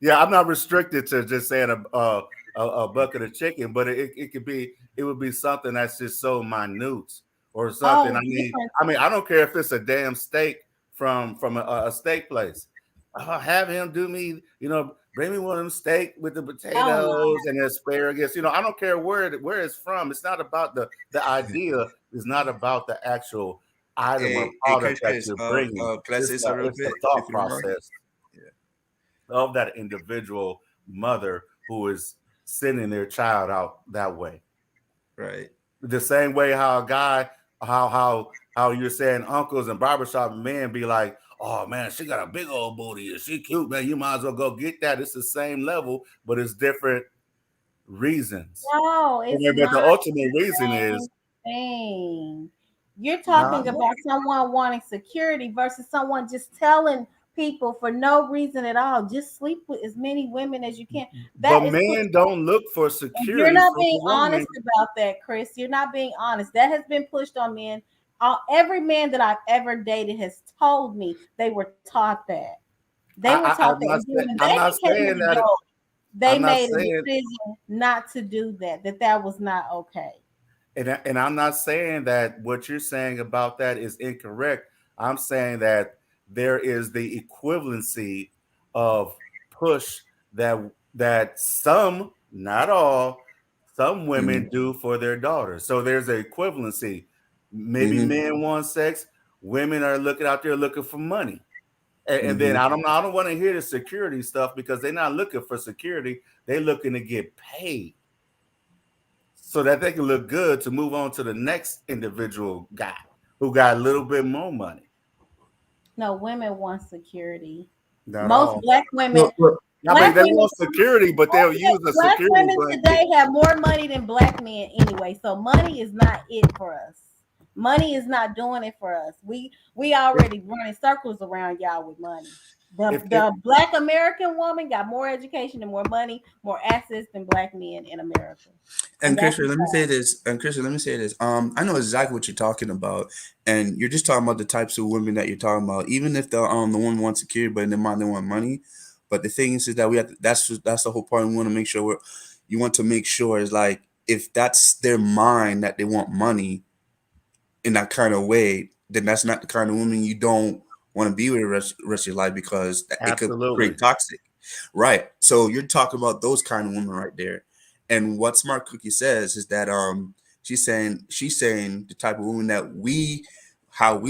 Yeah, I'm not restricted to just saying a bucket of chicken, but it could be it would be something that's just so minute or something. Oh, I mean, different. I don't care if it's a damn steak from a steak place. I'll have him do me, bring me one of them steak with the Oh no, potatoes and the asparagus. I don't care where it's from. It's not about the idea. It's not about the actual item or Hey, product Chris, that Chris, you're bringing. can I say something real It's the quick, if thought you don't mind? process of that individual mother who is sending their child out that way. Right. The same way how a guy, how you're saying uncles and barbershop men be like, oh man, she got a big old booty. Is she cute, man? You might as well go get that. It's the same level, but it's different reasons. no, it's But the not ultimate the reason same is, thing. You're huh? talking about someone wanting security versus someone just telling people for no reason at all, just sleep with as many women as you can. That But is men pushed. don't look for And you're security not from being a woman. honest about that, Chris. You're not being honest. That has been pushed on men. Every man that I've ever dated has told me they were taught that. They were taught that. And then when they I'm not became saying an that. adult, they I'm not made a saying decision not to do that, that was not okay. And I'm not saying that what you're saying about that is incorrect. I'm saying that there is the equivalency of push that some, not all, some Mm-hmm. women do for their daughters. So there's an equivalency. Maybe Mm-hmm. men want sex, women are looking out there looking for money. And then Mm-hmm. I don't want to hear the security stuff because they're not looking for security. They're looking to get paid so that they can look good to move on to the next individual guy who got a little bit more money. No, women want security. Not Most all. black women, Look, look. I mean, black they women want security, but they'll use a Black security women blanket. today have more money than black men anyway. So money is not it for us. Money is not doing it for us. We If already running circles around y'all with money. The if the black American woman got more education and more money, more access than black men in America. And And that's Christian, let me say this. And Christian, let me say this. I know exactly what you're talking about, and you're just talking about the types of women that you're talking about. Even if the woman wants security, but in their mind they want money. But the thing is that we have to, that's the whole point. We want to make sure you want to make sure is like if that's their mind that they want money, in that kind of way, then that's not the kind of woman you don't want to be with the rest of your life because it could absolutely, create toxic. Right. So you're talking about those kind of women right there. And what Smart Cookie says is that she's saying the type of woman that we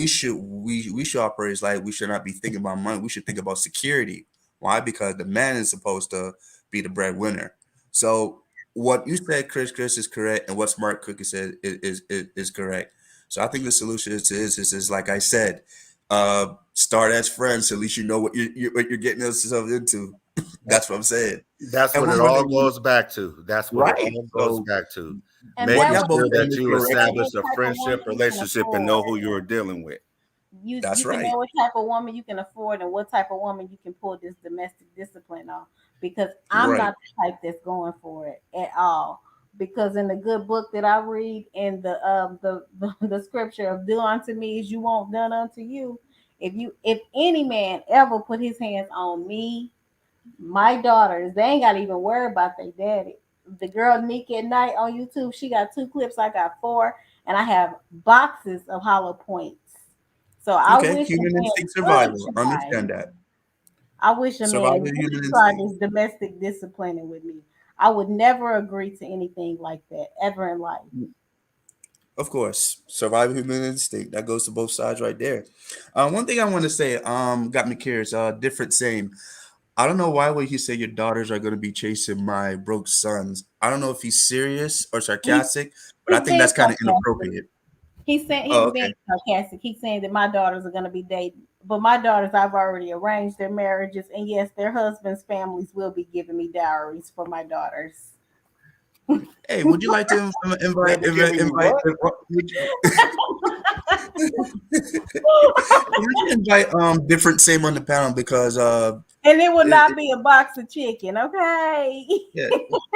should operate is like we should not be thinking about money. We should think about security. Why? Because the man is supposed to be the breadwinner. So what you said, Chris, is correct, and what Smart Cookie said is correct. So I think the solution is like I said, start as friends. So at least you know what you're getting yourself into. That's what I'm saying. that's And what it remember all that we goes back to. That's what it right. all goes So back to. and what that Making y'all way both sure you that saying is you correct. know what establish a type of woman friendship you can relationship and afford. know who you're dealing with. You That's can right. know what type of woman you can afford and what type of woman you can pull this domestic discipline on. Because I'm Right. not the type that's going for it at all. Because in the good book that I read in the scripture of do unto me as you want done unto you, if any man ever put his hands on me, my daughters, they ain't gotta even worry about their daddy. The girl Nikki at Night on YouTube, she got 2 clips, I got 4, and I have boxes of hollow points So I Okay, wish a human man instinct would survival. try. Understand that. I wish a man Survival would human try instinct. this domestic disciplining with me. I would never agree to anything like that ever in life. Of course, survival human instinct. That goes to both sides right there. One thing I want to say, got me curious. Different same. I don't know why would he say your daughters are going to be chasing my broke sons. I don't know if he's serious or He's sarcastic, but I he's think being that's kind of sarcastic. inappropriate. He's saying Oh, he's being okay. sarcastic. He's saying that my daughters are gonna be dating. But my daughters, I've already arranged their marriages, and yes, their husbands' families will be giving me dowries for my daughters. Hey, would you like to They'll be giving you what? would you, would you invite different same on the panel because And it will it, not be a box of chicken, okay? yeah.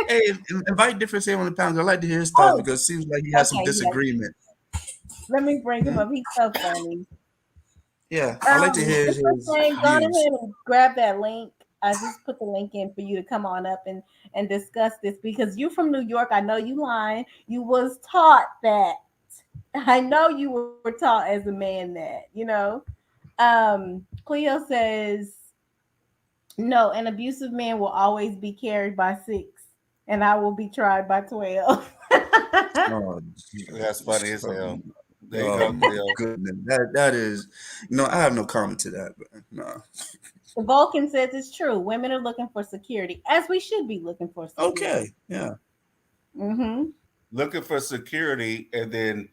Hey, invite different Sam on the pounds. I like to hear his thoughts Oh, because it seems like he has some okay, yes. disagreement. Let me bring him Mhm. up. He's so funny. Yeah, I like to hear Different his thing. Go views. ahead and grab that link. I just put the link in for you to come on up and discuss this because you from New York. I know you lying. You was taught that. I know you were taught as a man that, Cleo says, no, an abusive man will always be carried by six, and I will be tried by 12. Oh That's funny Jesus! as hell. There you Oh go, my Cleo. goodness! That is, I have no comment to that. But no. Vulcan says it's true. Women are looking for security, as we should be looking for security. Okay, yeah. Mm-hmm. Looking for security and then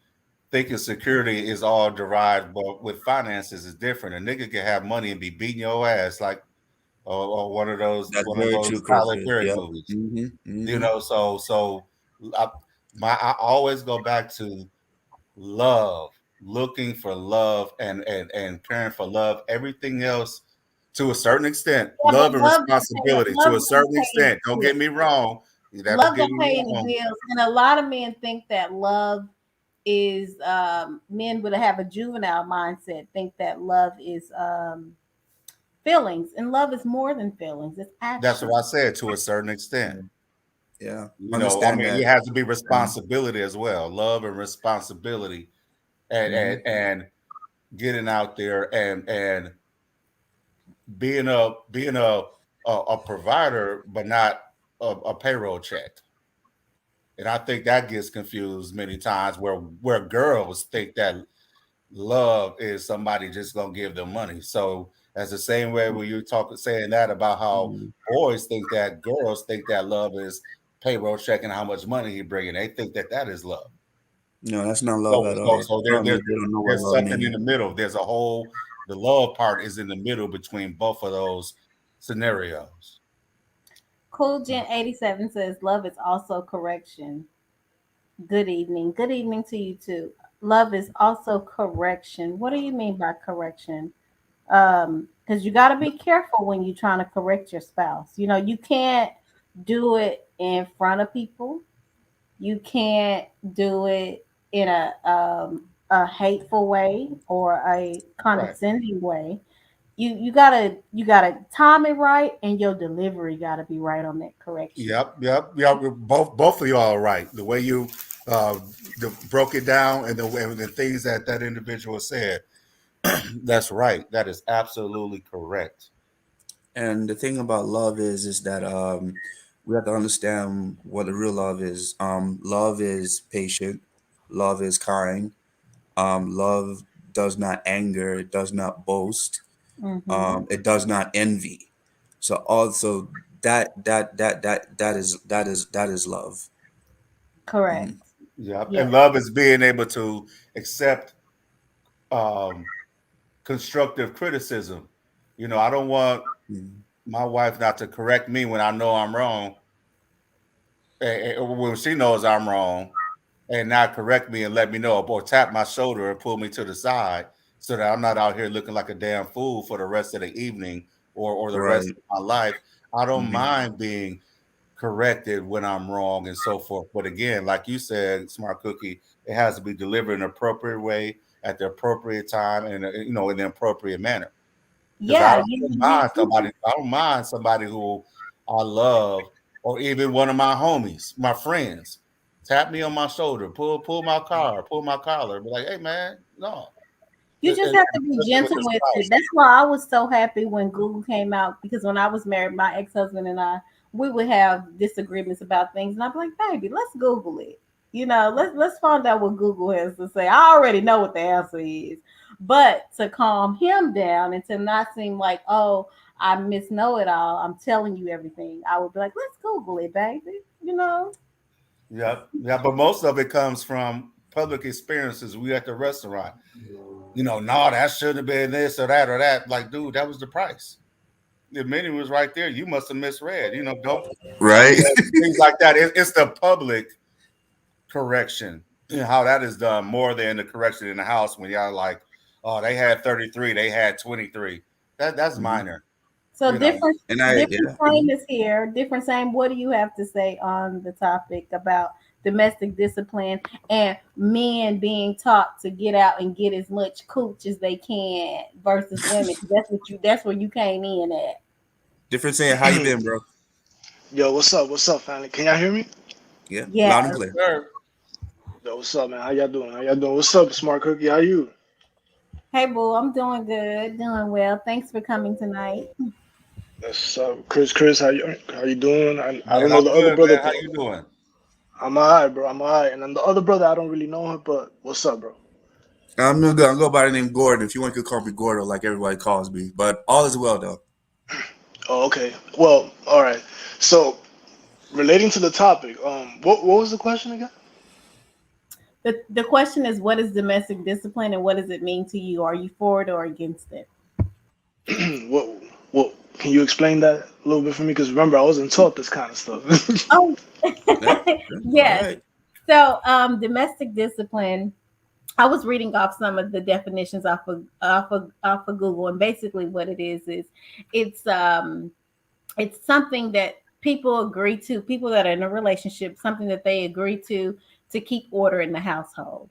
thinking security is all derived, but with finances is different. A nigga can have money and be beating your ass like or That's one of very those true, Tyler Christopher. Perry Yep. movies. Mm-hmm. You Mm-hmm. know, I, I always go back to love, looking for love and caring for love. Everything else, to a certain extent, Yeah, but love and responsibility. To love a don't certain pay any extent, don't get bills. me wrong. You never Love get don't me pay any wrong. bills, and a lot of men think that love is men would have a juvenile mindset. Think that love is feelings, and love is more than feelings. It's That's action. what I said. To a certain extent, Yeah. Yeah. you know, I Understand mean, that. it has to be Um, responsibility as well. Love and responsibility, mhm. and getting out there and being a provider, but not a payroll check. And I think that gets confused many times where girls think that love is somebody just gonna give them money. So that's the same way when you talk saying that about how Mhm. boys think that girls think that love is payroll checking how much money he bringing. They think that that is love. No, that's not love So at so all. so there, They don't know what there's love something in means. the middle. There's a whole the love part is in the middle between both of those scenarios. Cool Gent 87 says love is also correction. Good evening. Good evening to you too. Love is also correction. What do you mean by correction? Because you got to be careful when you're trying to correct your spouse. You can't do it in front of people. You can't do it in a hateful way or a Right. condescending way. You gotta time it right, and your delivery gotta be right on that correction. Yep. Both of y'all are right. The way you uh, broke it down and the things that that individual said, that's right. That is absolutely correct. And the thing about love is that we have to understand what the real love is. Love is patient. Love is kind. Love does not anger. It does not boast. Hmm. It does not envy. So also that is love. Correct. Mhm. Yep. Yes. And love is being able to accept um, constructive criticism. You know, I don't want Mhm. my wife not to correct me when I know I'm wrong, when she knows I'm wrong, and not correct me and let me know, or tap my shoulder and pull me to the side so that I'm not out here looking like a damn fool for the rest of the evening or the rest Right. of my life. I don't Mhm. mind being corrected when I'm wrong and so forth. But again, like you said, Smart Cookie, it has to be delivered in an appropriate way at the appropriate time and in the appropriate manner. Because Yeah. I don't mind somebody. I don't mind somebody who I love, or even one of my homies, my friends, tap me on my shoulder, pull my collar, be like, "Hey, man, no." You just have to be especially with gentle your with it. spouse. That's why I was so happy when Google came out because when I was married, my ex husband and I, we would have disagreements about things, and I'd be like, "Baby, let's Google it. Let's find out what Google has to say." I already know what the answer is, but to calm him down and to not seem like, "Oh, I know it all," I'm telling you everything. I would be like, "Let's Google it, baby." You know. Yeah, yeah, but most of it comes from public experiences. We at the restaurant. No, that shouldn't have been this or that or that. Like, dude, that was the price. The menu was right there. You must have misread. Don't Right. things like that. It's the public correction. How that is done more than the correction in the house when y'all like, oh, they had 33, they had 23. That's Mhm. minor. So You know. And I, different yeah. same is here. Different same. What do you have to say on the topic about domestic discipline and men being taught to get out and get as much cooch as they can versus women? 'Cause that's what you. That's where you came in at. Different saying, how you been, bro? Yo, what's up? What's up, family? Can y'all hear me? Yeah, Yeah. loud and Yes, clear. sir. Yo, what's up, man? How y'all doing? How y'all doing? What's up, Smart Cookie? How you? Hey, boo. I'm doing good. Doing well. Thanks for coming tonight. What's up, Chris? How you doing? I Man, don't know I'm the other good, brother, man. How but you doing? I'm alright, bro. I'm alright. And then the other brother, I don't really know him, but what's up, bro? I'm no good. I'm go by the name Gordon. If you want, you could call me Gordo, like everybody calls me. But all is well, though. Oh, okay. Well, all right. So, relating to the topic, what was the question again? The question is, what is domestic discipline and what does it mean to you? Are you for it or against it? what what can you explain that a little bit for me? Because remember, I wasn't taught this kind of stuff. Oh, Yeah. Yeah. All yes. right. So, domestic discipline. I was reading off some of the definitions off of Google, and basically what it is it's um it's something that people agree to, people that are in a relationship, something that they agree to keep order in the household.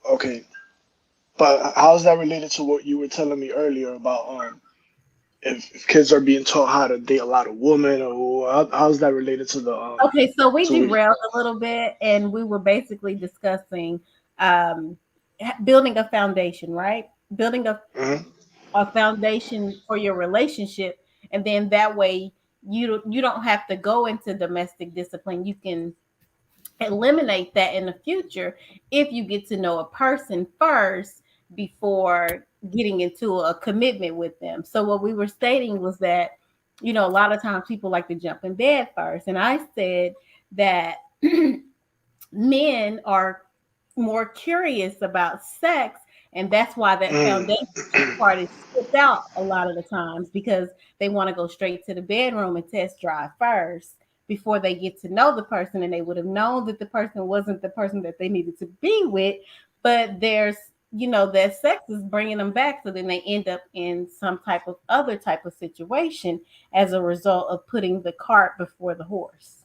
Okay, but how's that related to what you were telling me earlier about if kids are being taught how to date a lot of women, or how's that related to the Okay, so we to what? derailed a little bit, and we were basically discussing um, building a foundation, right? Building Mhm. a foundation for your relationship, and then that way you don't have to go into domestic discipline. You can eliminate that in the future if you get to know a person first before getting into a commitment with them. So what we were stating was that a lot of times people like to jump in bed first, and I said that men are more curious about sex, and that's why that Mm. foundation part is skipped out a lot of the times because they want to go straight to the bedroom and test drive first before they get to know the person, and they would have known that the person wasn't the person that they needed to be with, but there's that sex is bringing them back, so then they end up in some type of other type of situation as a result of putting the cart before the horse.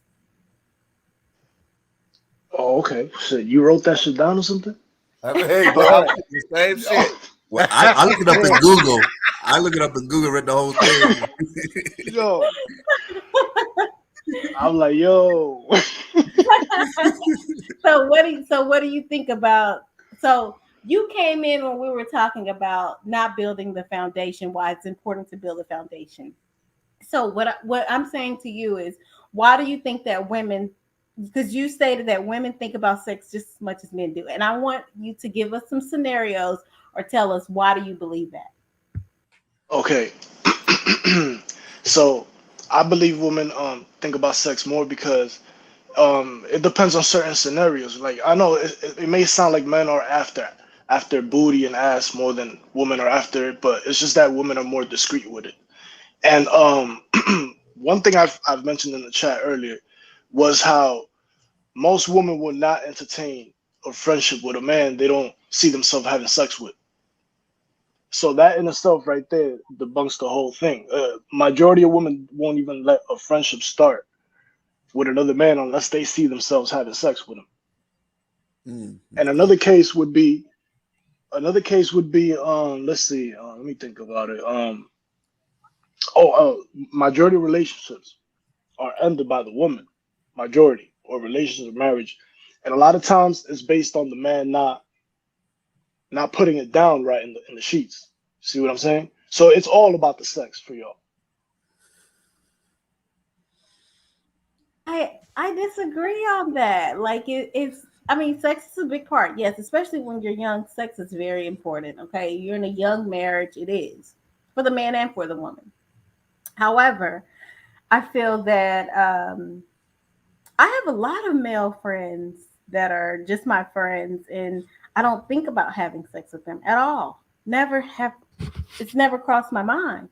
Oh, okay. So you wrote that shit down or something? Hey, bro, But I all was thinking the same right. shit. Well, I look it up in Google. I look it up in Google, read the whole thing. Yo, I'm like, yo. So what do you think about, so you came in when we were talking about not building the foundation, why it's important to build a foundation. So what I'm saying to you is, why do you think that women, because you stated that women think about sex just as much as men do, and I want you to give us some scenarios or tell us why do you believe that. Okay. So I believe women think about sex more because it depends on certain scenarios. Like I know it may sound like men are after booty and ass more than women are after it, but it's just that women are more discreet with it. And one thing I've mentioned in the chat earlier was how most women would not entertain a friendship with a man they don't see themselves having sex with. So that in itself, right there, debunks the whole thing. Majority of women won't even let a friendship start with another man unless they see themselves having sex with him. Mm, And okay. let's see, let me think about it. Majority of relationships are ended by the woman, majority, or relationship or marriage, and a lot of times it's based on the man not not putting it down right in the sheets. See what I'm saying? So it's all about the sex for y'all. I disagree on that. Like it's I mean, sex is a big part. Yes, especially when you're young, sex is very important. Okay, you're in a young marriage, it is for the man and for the woman. However, I feel that I have a lot of male friends that are just my friends, and I don't think about having sex with them at all. Never have. It's never crossed my mind.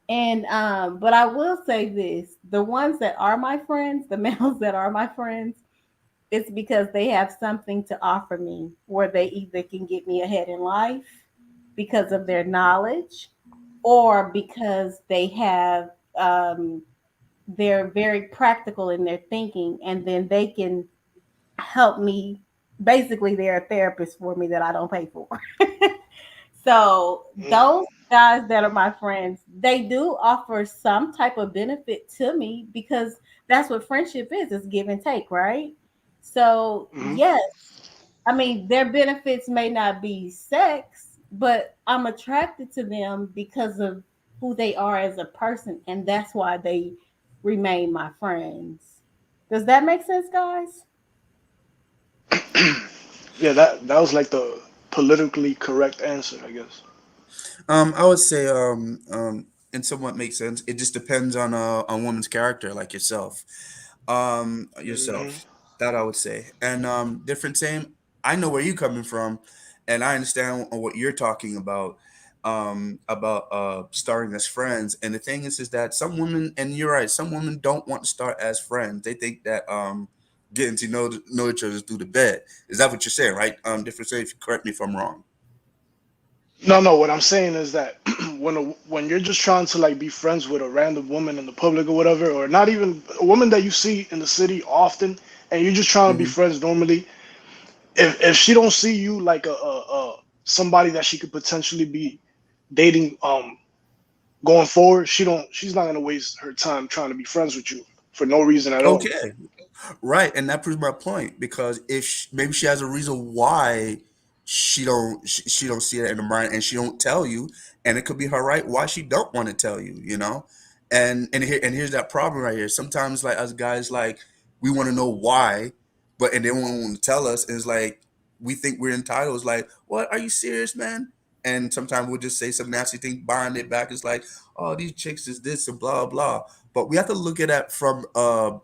And but I will say this: the ones that are my friends, the males that are my friends, it's because they have something to offer me, where they either can get me ahead in life because of their knowledge, or because they have they're very practical in their thinking, and then they can help me. Basically, they're a therapist for me that I don't pay for. So those guys that are my friends, they do offer some type of benefit to me because that's what friendship is. It's give and take, right? So Mm-hmm. yes, I mean their benefits may not be sex, but I'm attracted to them because of who they are as a person, and that's why they remain my friends. Does that make sense, guys? Yeah, that was like the politically correct answer, I guess. I would say, and somewhat makes sense. It just depends on a woman's character, like yourself. Hmm. Yourself. That I would say. And different same. I know where you're coming from, and I understand what you're talking about. About starting as friends. And the thing is that some women, and you're right, some women don't want to start as friends. They think that getting to know each other through the bed. Is that what you're saying, right? Different same. Correct me if I'm wrong. No, no. What I'm saying is that when you're just trying to like be friends with a random woman in the public or whatever, or not even a woman that you see in the city often, and you're just trying to be Hmm. friends normally, if she don't see you like a somebody that she could potentially be dating going forward, she's not gonna waste her time trying to be friends with you for no reason at all. Okay. Right, and that proves my point because if maybe she has a reason why she don't see it in the mind and she don't tell you, and it could be her right why she don't want to tell you, you know, and here's that problem right here. Sometimes like us guys like we want to know why, but and they won't want to tell us. And it's like we think we're entitled. It's like, what? Are you serious, man? And sometimes we'll just say some nasty thing behind it back. It's like, oh, these chicks is this and blah blah. But we have to look at that from the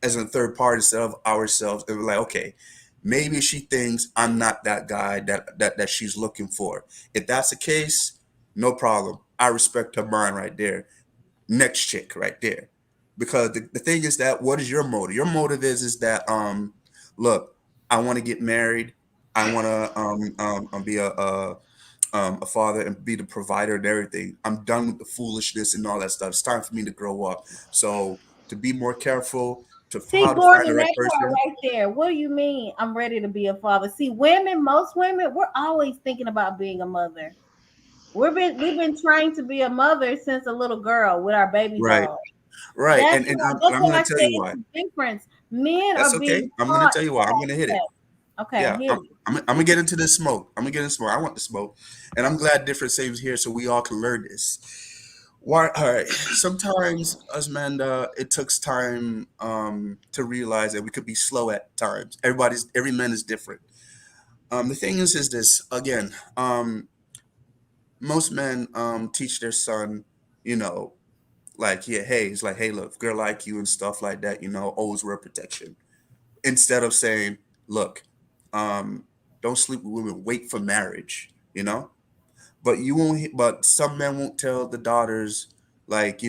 as a third party instead of ourselves, and we're like, okay, maybe she thinks I'm not that guy that she's looking for. If that's the case, no problem. I respect her mind right there. Next chick right there. Because the thing is that what is your motive? Your motive is that look, I want to get married. I want to be a father and be the provider and everything. I'm done with the foolishness and all that stuff. It's time for me to grow up. So to be more careful to See, how to find the Gordon, right that part person. right there. What do you mean? I'm ready to be a father. See, women, most women, we're always thinking about being a mother. We've been trying to be a mother since a little girl with our babies Right, on. right, That's and why, that's I'm why gonna I tell say you it's why. a difference. Men are That's okay. being I'm gonna taught tell you why. I'm gonna hit it. that. Okay, Yeah, hit it. I'm gonna get into this smoke. I'm gonna get into smoke. I want the smoke, and I'm glad different saves here so we all can learn this. Why? All right. Sometimes, us man, it takes time to realize that we could be slow at times. Every man is different. The thing is this again. Most men teach their son, you know, like yeah, hey, it's like hey, look, girl like you and stuff like that. Always wear protection instead of saying, look, um, don't sleep with women. Wait for marriage. But you won't. But some men won't tell the daughters, like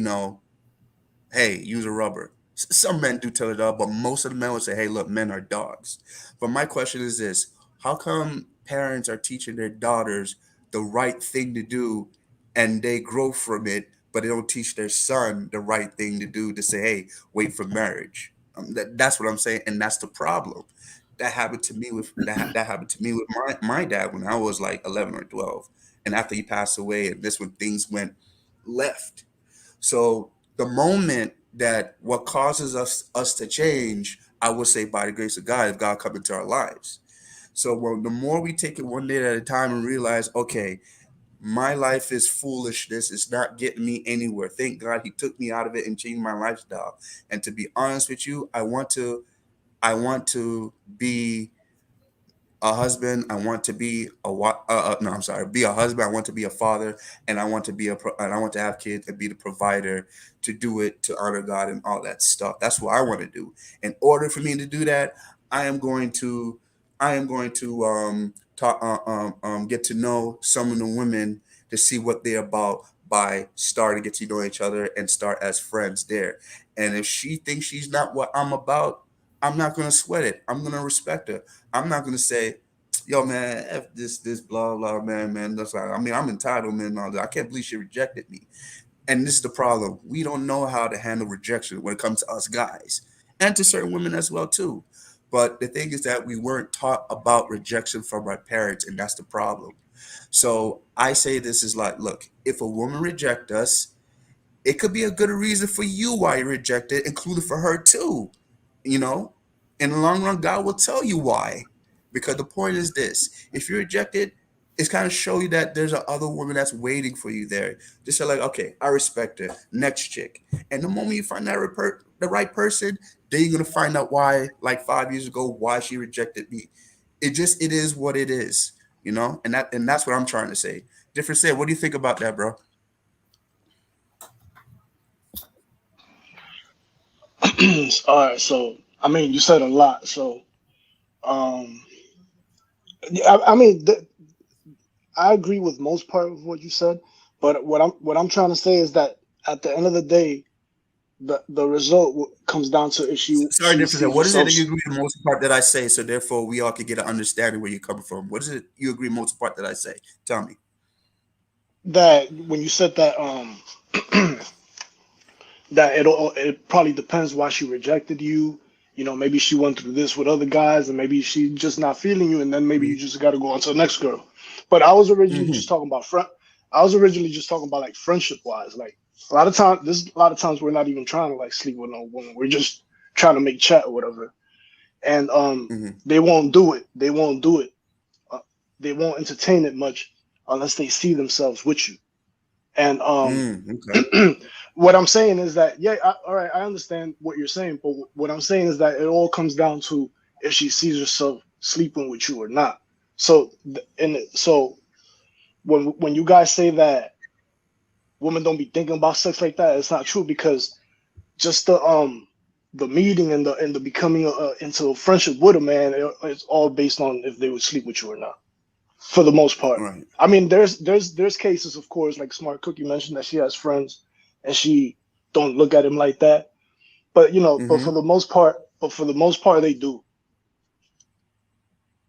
hey, use a rubber. Some men do tell it up, but most of the men would say, hey, look, men are dogs. But my question is this: how come parents are teaching their daughters the right thing to do and they grow from it, but they don't teach their son the right thing to do to say, hey, wait for marriage? That's what I'm saying, and that's the problem. That happened to me with my dad when I was like 11 or 12, and after he passed away, and this when things went left. So the moment that what causes us to change, I would say by the grace of God, if God come into our lives. So well, the more we take it one day at a time and realize, okay, my life is foolishness. It's not getting me anywhere. Thank God he took me out of it and changed my lifestyle. And to be honest with you, I want to be a husband. I want to be no, I'm sorry, be a husband. I want to be a father, and I want to and I want to have kids and be the provider to do it to honor God and all that stuff. That's what I want to do. In order for me to do that, I am going to I am going to talk get to know some of the women to see what they're about by starting to get to know each other and start as friends there. And if she thinks she's not what I'm about, I'm not gonna sweat it. I'm gonna respect her. I'm not gonna say, "Yo, man, f this blah blah man." That's like, I mean, I'm entitled, man. And all that. I can't believe she rejected me. And this is the problem. We don't know how to handle rejection when it comes to us guys, and to certain women as well too. But the thing is that we weren't taught about rejection from our parents, and that's the problem. So I say this is like, look, if a woman reject us, it could be a good reason for you why you rejected, including for her too. You know, in the long run, God will tell you why. Because the point is this: if you're rejected, it's kind of show you that there's a other woman that's waiting for you there. Just say like, okay, I respect her. Next chick, and the moment you find that the right person, then you're gonna find out why. Like 5 years ago, why she rejected me. It is what it is. You know, and that's what I'm trying to say. Different say. What do you think about that, bro? All right, so I mean, you said a lot. So, um, yeah, I mean, I agree with most part of what you said, but what I'm trying to say is that at the end of the day, the result comes down to if Sorry, she different. sees What is it herself. that you agree the most part that I say? So therefore, we all can get an understanding where you're coming from. What is it you agree most part that I say? Tell me. That when you said that that it probably depends why she rejected you. You know, maybe she went through this with other guys, and maybe she just not feeling you, and then maybe you just got to go on to the next girl. But I was originally Mm-hmm. just talking about friend. I was originally just talking about like friendship wise. Like a lot of times we're not even trying to like sleep with no woman. We're just trying to make chat or whatever, and Mm-hmm. they won't do it. They won't do it. Uh, they won't entertain it much unless they see themselves with you. And Okay. what I'm saying is that, yeah, all right, I understand what you're saying, but what I'm saying is that it all comes down to if she sees herself sleeping with you or not. So, so when you guys say that women don't be thinking about sex like that, it's not true because just the meeting and the becoming into a friendship with a man, it's all based on if they would sleep with you or not for the most part. Right. I mean, there's cases, of course, like Smart Cookie mentioned that she has friends and she don't look at him like that. But Mm-hmm. but for the most part, they do.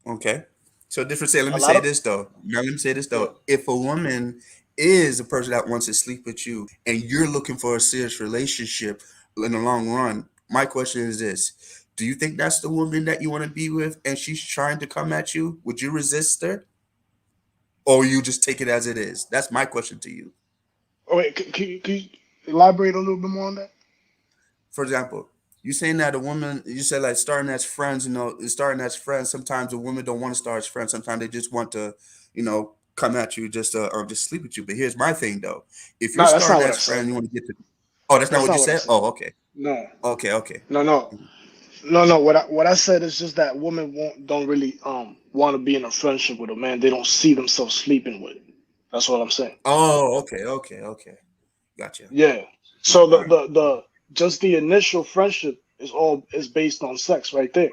Okay. So different say, let A me lot say of this though. Now let me say this yeah. though. If a woman is a person that wants to sleep with you and you're looking for a serious relationship in the long run, my question is this. Do you think that's the woman that you want to be with and she's trying to come at you? Would you resist her? Or you just take it as it is? That's my question to you. Oh wait, can you elaborate a little bit more on that? For example, you saying that a woman, you said like starting as friends, starting as friends. Sometimes a woman don't want to start as friends. Sometimes they just want to, come at you just or just sleep with you. But here's my thing though: if you're No, that's not starting what I as said. friends, you want to get to. Oh, that's not That's what you not what I said. said. Oh, okay, No, okay. no, no, no. What I said is just that women don't really want to be in a friendship with a man they don't see themselves sleeping with. That's what I'm saying. Oh, okay. Gotcha. Yeah. So All right. the just the initial friendship is based on sex right there.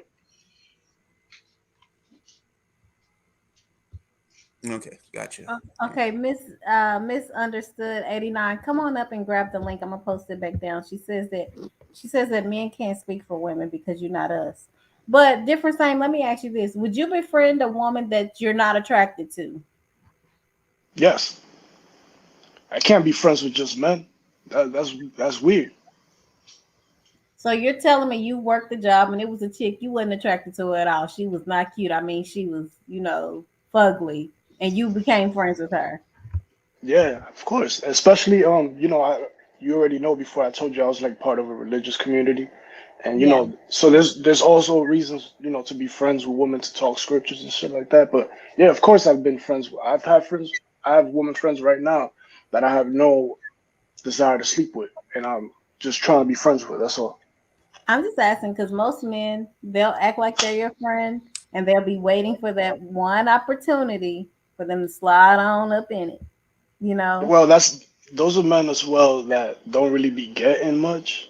Okay, gotcha. All right. Okay, Misunderstood 89. Come on up and grab the link. I'm gonna post it back down. She says that men can't speak for women because you're not us. But different thing, let me ask you this. Would you befriend a woman that you're not attracted to? Yes. I can't be friends with just men. That's weird. So you're telling me you worked the job and it was a chick you wasn't attracted to at all. She was not cute. I mean, she was, fugly, and you became friends with her. Yeah, of course. Especially you already know before I told you I was like part of a religious community, And Yeah. so there's also reasons, to be friends with women to talk scriptures and shit like that. But yeah, of course I've been friends with I've had friends I have women friends right now that I have no desire to sleep with, and I'm just trying to be friends with. That's all. I'm just asking because most men, they'll act like they're your friend and they'll be waiting for that one opportunity for them to slide on up in it, you know? Well, that's those are men as well that don't really be getting much.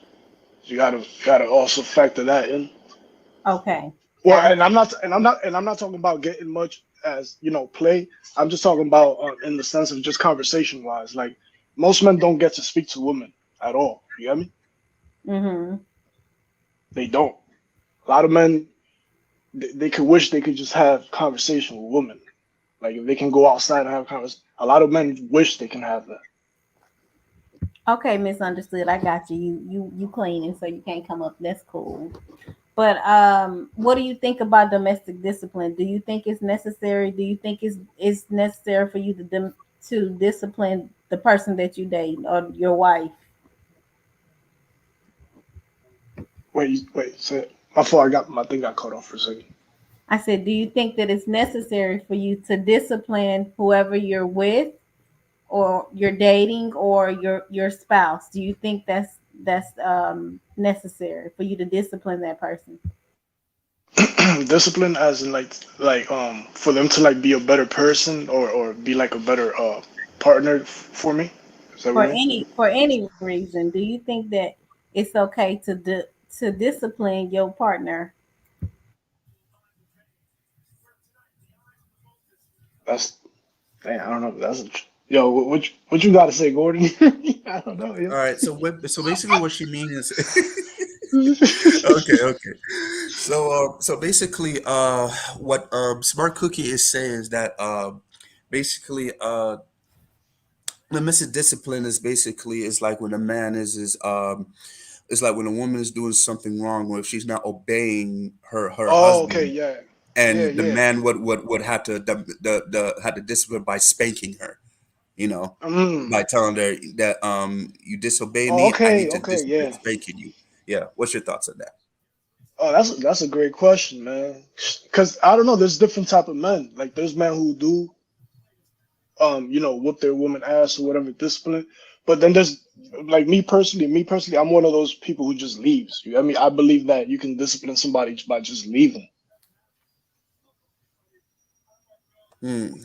You gotta also factor that in. Okay. Well, Got and I'm not talking about getting much as play. I'm just talking about in the sense of just conversation wise. Like most men don't get to speak to women at all. You get me? you. Mm-hmm. They don't. A lot of men they could wish they could just have conversation with women. Like if they can go outside and have conversation. A lot of men wish they can have that. Okay, misunderstood. I got you. You cleaning, so you can't come up. That's cool. But what do you think about domestic discipline? Do you think it's necessary? Do you think it's necessary for you to discipline the person that you date or your wife? Wait. Say it. My fault. My thing got cut off for a second. I said, do you think that it's necessary for you to discipline whoever you're with or you're dating or your spouse? Do you think that's necessary for you to discipline that person? Discipline as in like for them to like be a better person or be like a better partner for me. Is that what you mean? For any reason, do you think that it's okay to discipline your partner? That's dang, I don't know. Yo. What you got to say, Gordon? I don't know, All yo. right. So basically, what she means is, okay, okay. So basically, what Smart Cookie is saying is that basically, the missing discipline is basically is like when a man is it's like when a woman is doing something wrong, or if she's not obeying her Oh, okay, husband, yeah, yeah, and the yeah. man would have to the had to discipline by spanking her, you know, Mm. by telling her that you disobey Oh, me, I okay, need to okay, discipline yeah. spanking you. Yeah, what's your thoughts on that? Oh, that's a great question, man. Cause I don't know. There's different type of men. Like there's men who do whoop their woman ass or whatever discipline. But then there's like me personally, I'm one of those people who just leaves. I mean, I believe that you can discipline somebody by just leaving.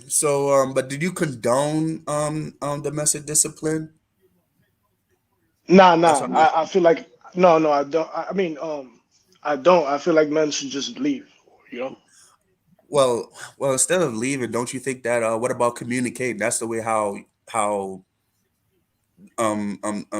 So but did you condone domestic discipline? Nah, That's nah. what I'm I asking. feel like no, I don't. I mean, I don't. I feel like men should just leave. You know? Well, instead of leaving, don't you think that what about communicating? That's the way how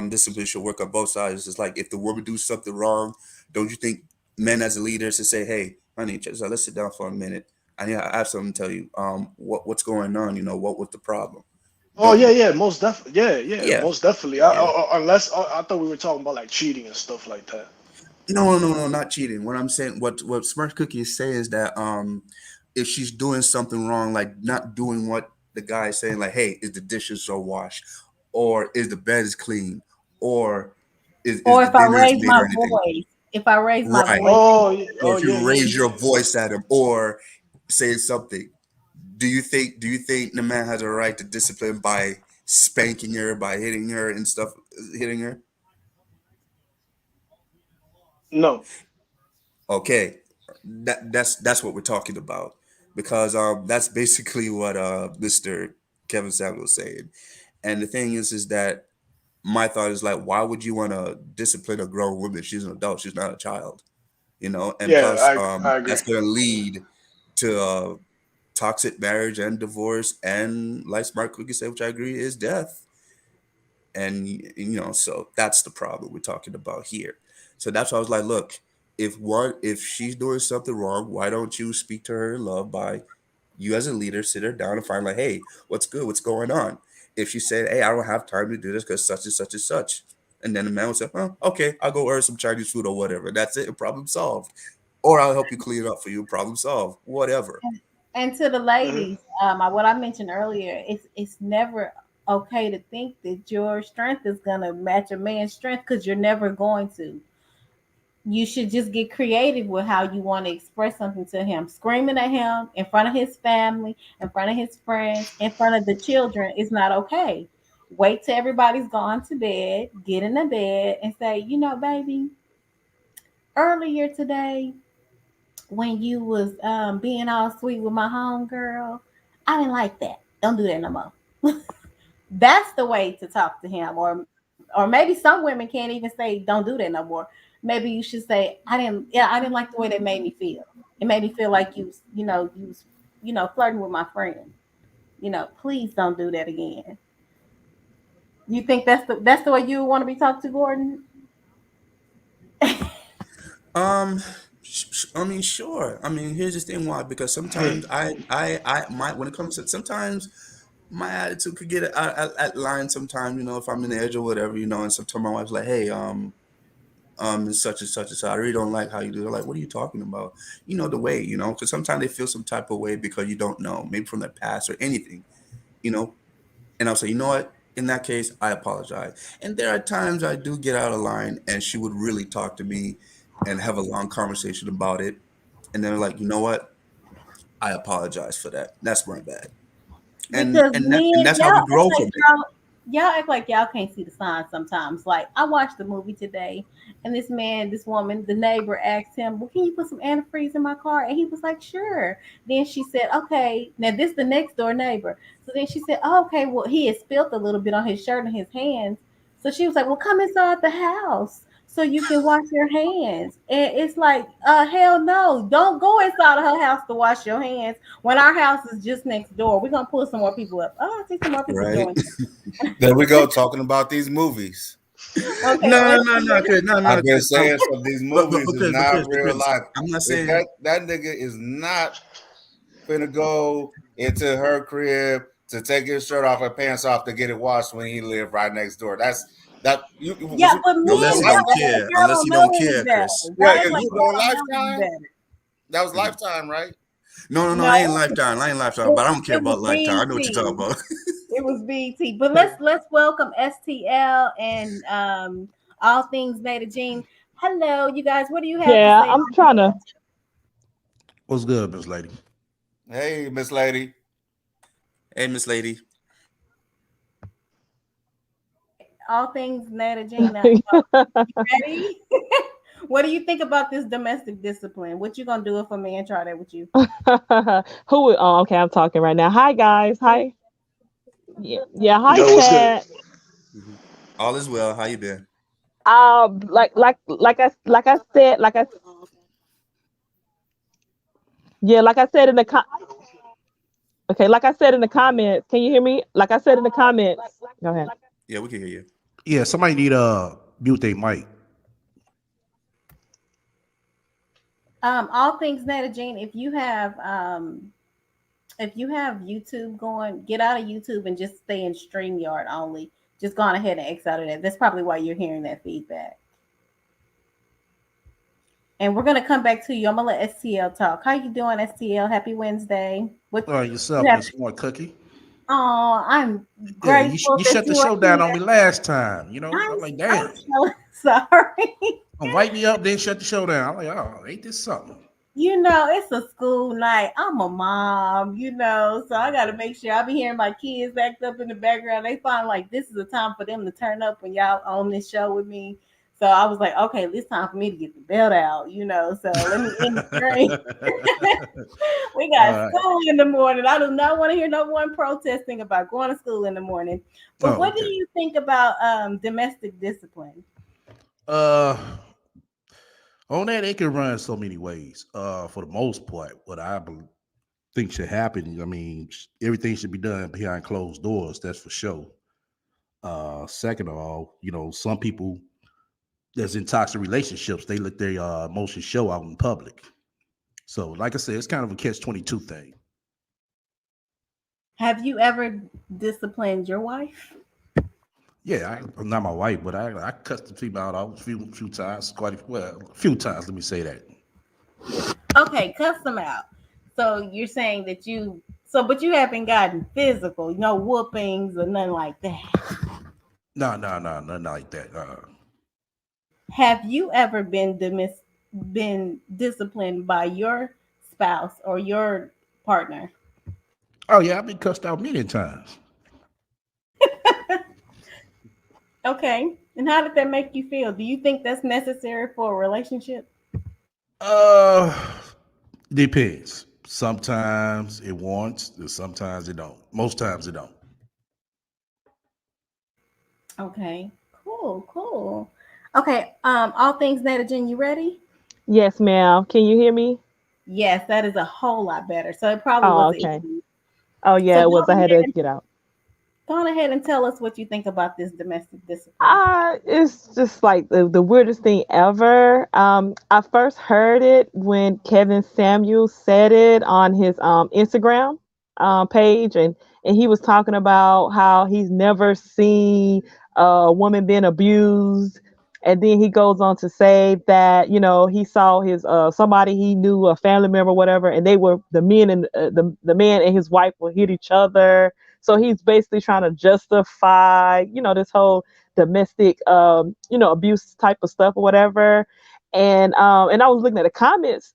discipline should work on both sides. It's like if the woman do something wrong, don't you think men as a leader should say, "Hey, honey, just let's sit down for a minute. I have something to tell you. What's going on? You know, what was the problem? Oh Don't yeah, you? yeah, most definitely. Yeah, yeah, Yeah, most definitely. yeah. Unless I thought we were talking about like cheating and stuff like that. No, no, no, not cheating. What I'm saying, what Smart Cookie is saying is that if she's doing something wrong, like not doing what the guy is saying, like, hey, is the dishes are washed, or is the bed is clean, or is Or the if I dinner is raise made my or anything? voice, if I raise my Right. voice, Or Oh if yeah, you yeah, raise your yeah. voice at him, or say something, do you think the man has a right to discipline by spanking her, by hitting her and stuff, hitting her? No. Okay, that's what we're talking about because that's basically what Mr. Kevin Samuel was saying, and the thing is that my thought is like, why would you want to discipline a grown woman? She's an adult. She's not a child, you know. And Yeah, plus, I agree. that's going to lead to toxic marriage and divorce, and like Smart Cookie said, which I agree, is death. And you know, so that's the problem we're talking about here. So that's why I was like, look, if she's doing something wrong, why don't you speak to her in love by you as a leader sit her down and find like, hey, what's good, what's going on? If she said, hey, I don't have time to do this because such and such and such, and then the man would say, oh, okay, I'll go order some Chinese food or whatever, that's it, problem solved. Or I'll help you clean it up for you, problem solved, whatever. and to the Hmm. ladies, what I mentioned earlier, it's never okay to think that your strength is gonna match a man's strength because you're never going to. you should just get creative with how you want to express something to him. Screaming at him in front of his family, in front of his friends, in front of the children is not okay. Wait till everybody's gone to bed, get in the bed and say, you know, baby, earlier today when you was being all sweet with my homegirl, I didn't like that. Don't do that no more. That's the way to talk to him. Or maybe some women can't even say don't do that no more. Maybe you should say I didn't like the way that made me feel. It made me feel like you was flirting with my friend. Please don't do that again. You think that's the way you want to be talked to, Gordon? I mean, sure. I mean, here's the thing why, because sometimes when it comes to, sometimes my attitude could get at line sometimes, if I'm in the edge or whatever, and sometimes my wife's like, hey, it's such and such and such. I really don't like how you do it. They're like, what are you talking about? The way, because sometimes they feel some type of way because you don't know, maybe from their past or anything, you know, and I'll say, you know what? In that case, I apologize. And there are times I do get out of line, and she would really talk to me and have a long conversation about it. And then like, you know what? I apologize for that. That's my bad. And Because and that and men, that's how we grow from it. y'all act like y'all can't see the signs sometimes. Like I watched the movie today, and this woman, the neighbor asked him, "Well, can you put some antifreeze in my car?" And he was like, "Sure." Then she said, "Okay." Now this the next door neighbor. So then she said, oh, "Okay." Well, he had spilt a little bit on his shirt and his hands. So she was like, "Well, come inside the house so you can wash your hands." And it's like, hell no! Don't go inside of her house to wash your hands when our house is just next door. We're gonna pull some more people up. Oh, I see some more people Right? joining. There we go, talking about these movies. Okay, No, no, let's no, see. no, Chris, no, no, I've been Chris. saying so. These movies is But not Chris, real life. I'm not If saying. that nigga is not finna go into her crib to take his shirt off, her pants off to get it washed when he lived right next door. That's that you Yeah, was you, but you was Unless men, on you y'all don't act Lifetime. like care. y'all Unless don't you know don't any care, better. Chris. Yeah, Y'all act yeah, like you was y'all on don't know any Lifetime. better. That was Mhm. Lifetime, right? No, no, No, I ain't lifetime. I ain't lifetime, but I don't care it was about lifetime. I know what you're talking BT. about. It was BT. But let's welcome STL and all things Nada Jean. Hello, you guys. What do you have to Yeah, say I'm on trying to. What's good, Miss Lady? Hey, Miss Lady. Hey, Miss Lady. all things Nada Jean? Ready? What do you think about this domestic discipline? What you gonna do if a man try that with you? Who? Oh, okay. I'm talking right now. Hi, guys. Hi. Yeah, yeah. Hi, Yo, what's good? chat. Mhm. All is well. How you been? Like I said, yeah, like I said in the okay, like I said in the comments. Can you hear me? Like I said in the comments. Go ahead. Yeah, we can hear you. Yeah, somebody need mute their mic. All things Nada Jean. If you have YouTube going, get out of YouTube and just stay in StreamYard only. Just go on ahead and X out of that. That's probably why you're hearing that feedback. And we're gonna come back to you. I'm gonna let STL talk. How you doing, STL? Happy Wednesday. What you Yourself, have? Miss Smart Cookie. Oh, I'm Yeah, grateful you that shut the you are show down on here. me last time. I'm like, I'm damn. so sorry. Invite me up, then shut the show down. I'm like, oh, ain't this something? It's a school night. I'm a mom, so I got to make sure I be hearing my kids act up in the background. They find like this is a time for them to turn up when y'all on this show with me. So I was like, okay, it's time for me to get the belt out. So let me end the stream. We All got right. school in the morning. I do not want to hear no one protesting about going to school in the morning. But Oh, what do okay. you think about domestic discipline? Uh, on that, it can run so many ways. For the most part, what think should happen. I mean, everything should be done behind closed doors. That's for sure. Second of all, some people that's in toxic relationships, they let their emotions show out in public. So, like I said, it's kind of a catch-22 thing. Have you ever disciplined your wife? Yeah, I'm not my wife, but I cussed the female out a few times, a few times. Let me say that. Okay, cuss them out. So you're saying that but you haven't gotten physical, no whoopings or nothing like that. No, nothing like that. Have you ever been disciplined by your spouse or your partner? Oh yeah, I've been cussed out many times. Okay. And how did that make you feel? Do you think that's necessary for a relationship? Uh, depends. Sometimes it wants, and sometimes it don't. Most times it don't. Okay. Cool, cool. Okay, all things Natagen, you ready? Yes, ma'am. Can you hear me? Yes, that is a whole lot better. So it probably Oh, wasn't okay. easy. Oh, So yeah, it was. I had to get out. go on ahead and tell us what you think about this domestic discipline. It's just like the weirdest thing ever. I first heard it when Kevin Samuels said it on his Instagram page, and he was talking about how he's never seen a woman being abused. And then he goes on to say that he saw his somebody he knew, a family member, whatever, and they were the men and the man and his wife will hit each other. So he's basically trying to justify this whole domestic abuse type of stuff or whatever. And I was looking at the comments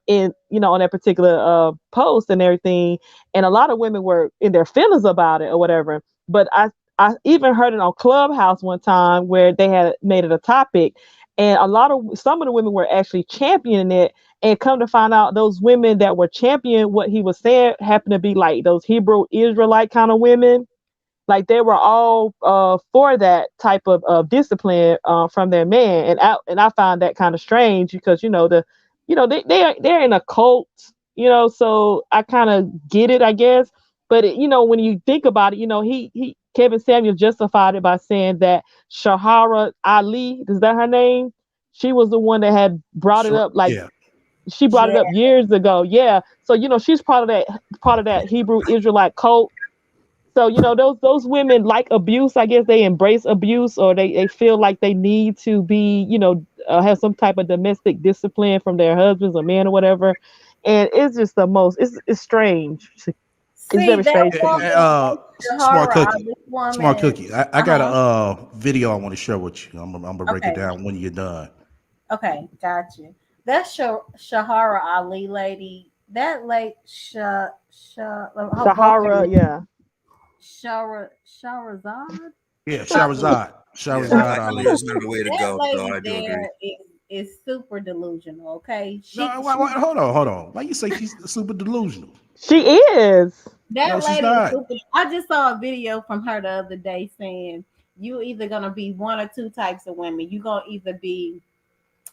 in on that particular post and everything, and a lot of women were in their feelings about it or whatever. But I even heard it on Clubhouse one time where they had made it a topic, and some of the women were actually championing it. And come to find out, those women that were championing what he was saying happened to be like those Hebrew Israelite kind of women. Like they were all for that type of discipline from their man, and I found that kind of strange because they're in a cult, so I kind of get it, I guess. But when you think about it, he Kevin Samuel justified it by saying that Shahara Ali, is that her name? She was the one that had brought it Sure. up, like Yeah. she brought it Yeah. up years ago. Yeah, so she's part of that Hebrew Israelite cult. So those women like abuse. I guess they embrace abuse, or they feel like they need to be have some type of domestic discipline from their husbands or men or whatever. And it's just it's strange. It's See, very that strange to me. woman, that Smart Shahara, cookie. this Smart woman, cookie. I got a uh-huh. video I want to share with you. I'm gonna break it Okay. down when you're done. Okay, got you. That Shahara Ali lady, that late her both her Sahara, names, yeah. Shahrazad Yeah, Ali. Shahrazad. Yeah, Shahrazad Ali Ali. is not the way to That go. So lady I do agree. there is super delusional. Okay, No, hold on, hold on. Why you say she's super delusional? She is. No, that she's lady is not. super. I just saw a video from her the other day saying you either gonna be one or two types of women. You gonna either be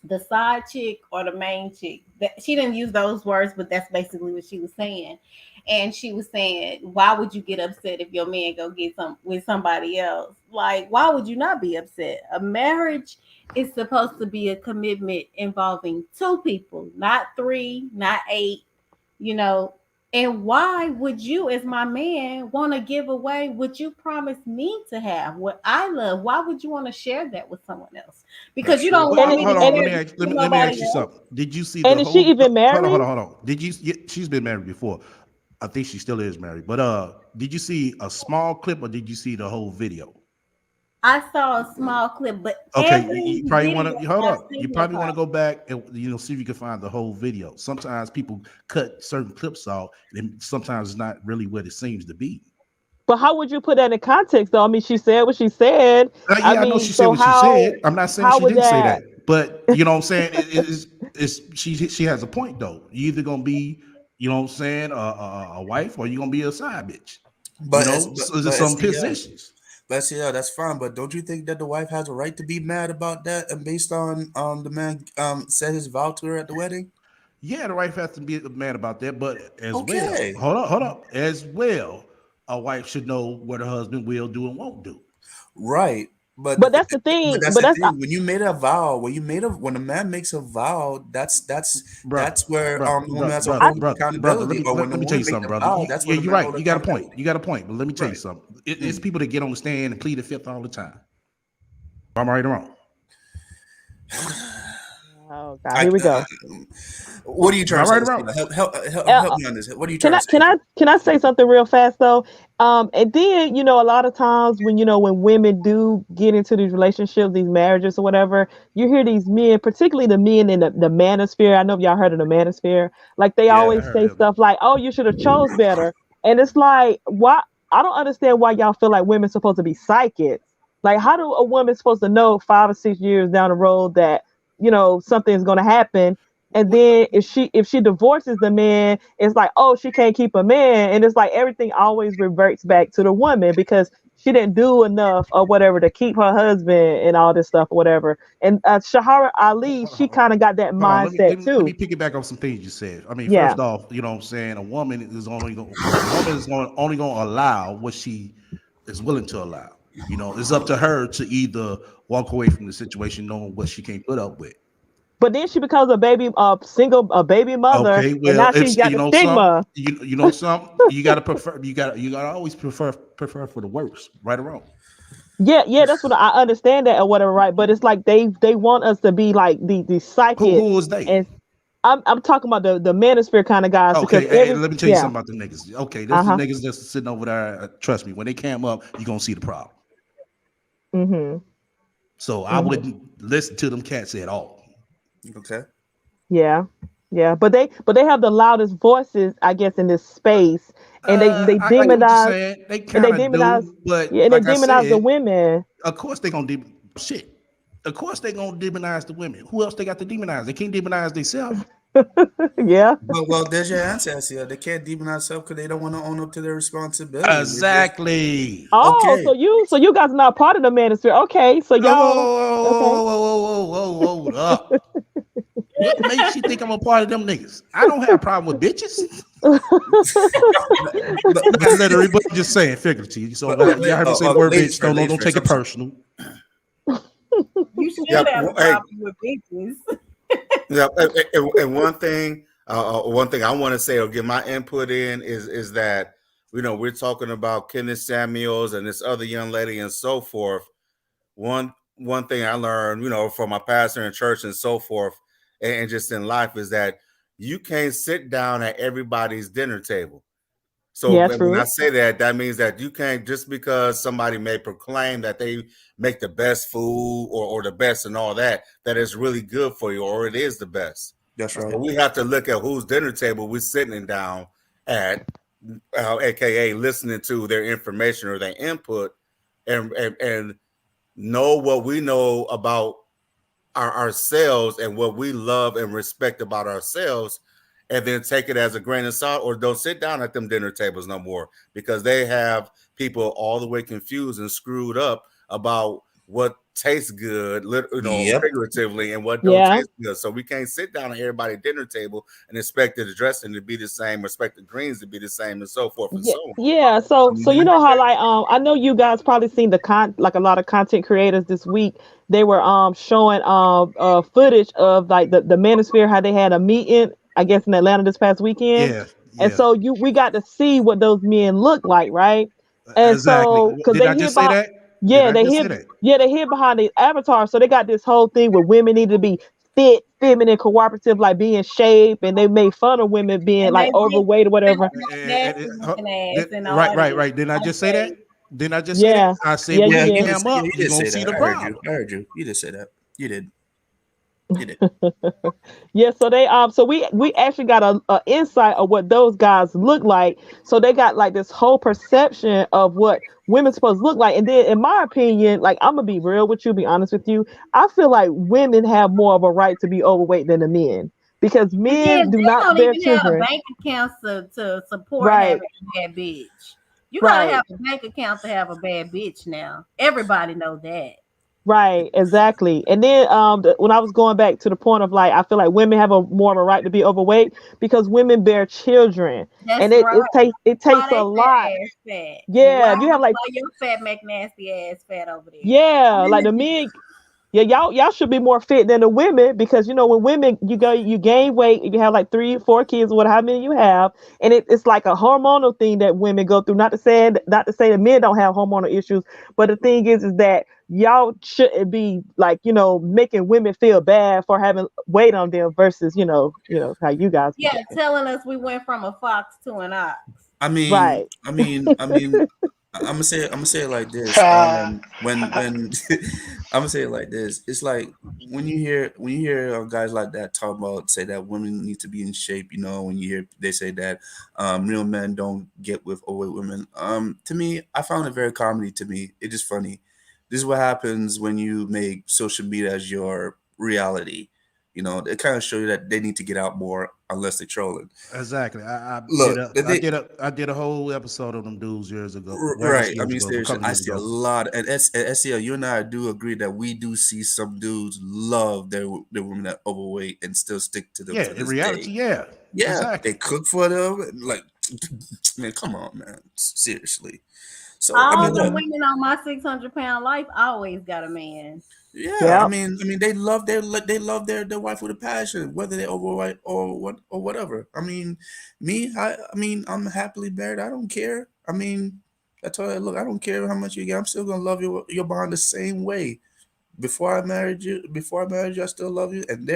the side chick or the main chick. That she didn't use those words, but that's basically what she was saying. And she was saying, why would you get upset if your man go get some with somebody else? Like, why would you not be upset? A marriage is supposed to be a commitment involving two people, not three, not eight, you know. And why would you, as my man, want to give away what you promised me to have, what I love? Why would you want to share that with someone else? Because That's you true. don't And want it, me Hold to on. share Let and me this ask. with Let me nobody ask you else. something. Did you see the and is she whole? even Hold on. Hold married? on. Hold on. Did you? Yeah, she's been married before. I think she still is married. But did you see a small clip or did you see the whole video? I saw a small clip, but Okay, every you probably want video to hold I've up. You seen of probably want her, to go back and see if you can find the whole video. Sometimes people cut certain clips out, and sometimes it's not really what it seems to be. But how would you put that in context, though? I mean, she said what she said. I Yeah, I know mean, she said so what she how said. I'm not saying how she would didn't say that? that, but you know what I'm saying. It's she has a point though. You either gonna be, you know what I'm saying, a wife or you gonna be a side bitch. You But it's know, so there's but some SCL, positions. but SCL, that's fine. But don't you think that the wife has a right to be mad about that? And based on the man said his vow to her at the wedding. Yeah, the wife has to be mad about that, but as well, Okay, hold up, as well, a wife should know what her husband will do and won't do. right. But But that's the but thing. that's But the that's thing. When you made a vow, when a man makes a vow, Brother, that's where brother, the woman brother, has a brother, I, full brother, brother. accountability. But when the Let me tell woman you makes something, a brother. vow, that's Yeah, where the you're man right. holds You got a point. accountability. You got a point. But let me tell you Right. something. It's Mm. people that get on the stand and plead the fifth all the time. I'm right or wrong. oh God, I, here we go. What are you Am trying I to say, right or wrong? Sheila? Help Uh, me on this. What are you Can trying to I say? say something real fast though? And then a lot of times when when women do get into these relationships, these marriages or whatever, you hear these men, particularly the men in the manosphere. I know if y'all heard of the manosphere. Like they Yeah, I always heard say him. stuff like, "Oh, you should have chose better," and it's like, why? I don't understand why y'all feel like women's supposed to be psychics. Like, how do a woman supposed to know 5 or 6 years down the road that something's going to happen? And What, then if she divorces the man, it's like, oh, she can't keep a man, and it's like everything always reverts back to the woman because she didn't do enough or whatever to keep her husband and all this stuff or whatever. And Shahara Ali, hold on, she hold on. kind of got that Hold on, mindset let me too. piggyback on some things you said. I mean, Yeah, first off, you know what I'm saying, a woman is only going to allow what she is willing to allow. You know, it's up to her to either walk away from the situation knowing what she can't put up with. but then she becomes a baby mother, Okay, and well, now she it's got you the know some stigma. you know some you gotta always prefer for the worst, right or wrong. Yeah, yeah, that's what I understand that or whatever, right? But it's like they want us to be like the Who psychics, was they? and I'm talking about the manosphere kind of guys because Okay, hey, every let me tell you yeah, something about them niggas. Okay, this the uh-huh, niggas that's sitting over there. Trust me, when they came up, you gonna see the problem. mhm, So I mhm, wouldn't listen to them cats at all. Okay. yeah, yeah, but they have the loudest voices, I guess, in this space, and I get what you're saying. They kind of do, yeah, but and they like I demonize the said, women. of course they gonna shit. Of course they gonna demonize the women. Who else they got to demonize? They can't demonize themselves. Yeah. Well, there's your answer, Asia. They can't demonize themselves because they don't want to own up to their responsibility. They just Exactly. Oh, okay. so you guys are not part of the manosphere. Okay, so Whoa, whoa, y'all okay. whoa, whoa, whoa, whoa, whoa, hold up. What makes you think I'm a part of them niggas? I don't have a problem with bitches. But Not see, literally, but just saying figuratively. So y'all heard me say the word ladies bitch. first, ladies Don't first. take it personal. You should Yep. have a problem with bitches. Yep. And one thing I want to say or get my input in is that we're talking about Kenneth Samuels and this other young lady and so forth. One thing I learned, from my pastor in church and so forth, and just in life is that you can't sit down at everybody's dinner table. So Yeah, when I true. say that, that means that you can't just because somebody may proclaim that they make the best food or the best and all that, that it's really good for you or it is the best. That's So right. we have to look at whose dinner table we're sitting down at, aka listening to their information or their input, and know what we know about ourselves and what we love and respect about ourselves, and then take it as a grain of salt, or don't sit down at them dinner tables no more because they have people all the way confused and screwed up about what tastes good, Yep. figuratively, and what don't Yeah. taste good. So we can't sit down at everybody's dinner table and expect the dressing to be the same, expect the greens to be the same, and so forth and Yeah, so on. yeah. So you Mhm. know how like I know you guys probably seen the like a lot of content creators this week. They were showing footage of like the manosphere how they had a meeting I guess in Atlanta this past weekend, Yeah, and yeah, so we got to see what those men look like, right? And exactly. so because Did they I hid just say behind that? Did yeah I just say that? they hid behind the avatar, so they got this whole thing where women need to be fit, feminine, cooperative, like being shape, and they made fun of women being And like they did overweight or they whatever. look nasty looking ass in the Right, right, audience. right. Didn't I just say that? Okay. Didn't I just say that? Yeah, I said yeah, when you Yeah, we you did. did. came You up, you're did gonna say see that. the I heard you. problem. I heard you. You did say that. You did. You did. Yeah, so they so we actually got a insight of what those guys look like. So they got like this whole perception of what women supposed to look like. And then in my opinion, like I'm gonna be real with you, be honest with you, I feel like women have more of a right to be overweight than the men because Well, yeah, men do they not don't bear even have a children. bank account to support Right, having a bad bitch. You gotta right. have a bank account to have a bad bitch now. Everybody know that. Right, exactly. And then when I was going back to the point of like, I feel like women have a more of a right to be overweight because women bear children, That's and right. it Why takes a they lot. fat ass fat? But Yeah, if you have like why your fat McNasty ass fat over there? yeah, like Women the do. men. Yeah, y'all should be more fit than the women because when women you gain weight, you have like 3 4 kids, what how many you have, and it's like a hormonal thing that women go through. Not to say that men don't have hormonal issues, but the thing is that y'all shouldn't be like making women feel bad for having weight on them versus how you guys be Yeah, looking. telling us we went from a fox to an ox. Right. I'm gonna say it like this. Ha. When I'm gonna say it like this, it's like when you hear guys like that talk about say that women need to be in shape. You know, when you hear they say that real men don't get with overweight women. To me, I found it very comedy. To me, it is funny. This is what happens when you make social media as your reality. You know, it kind of show you that they need to get out more unless they're trolling. Exactly. Look, the thing, I did a whole episode of them dudes years ago. Well, not Right. I years mean, ago, but a seriously, couple I years see a ago. lot, and SEL, you and I do agree that we do see some dudes love their women that overweight and still stick to them Yeah, to in this day. reality, yeah, Yeah, they exactly. cook for them, and like, man, come on, man, seriously. So, I mean, All the look, Mhm. women on my 600 pound life always got a man. yeah, Yep. they love their wife with a passion, whether they're overweight or what or whatever. I mean, I'm happily married. I don't care. I mean, I told her, look, I don't care how much you get. I'm still gonna love your bond the same way. Before I married you, I still love you, and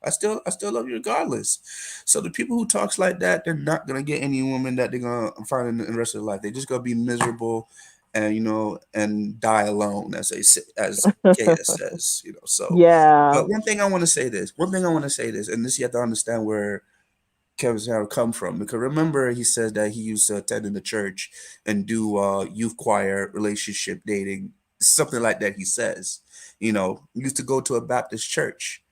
I still love you regardless. So the people who talks like that, they're not gonna get any woman that they're gonna find in the rest of their life. They're just gonna be miserable, and and die alone, as KS says. So. Yeah. But one thing I want to say this. One thing I want to say this, and this you have to understand where Kevin's how come from, because remember he said that he used to attend in the church and do youth choir, relationship dating, something like that. He says, used to go to a Baptist church,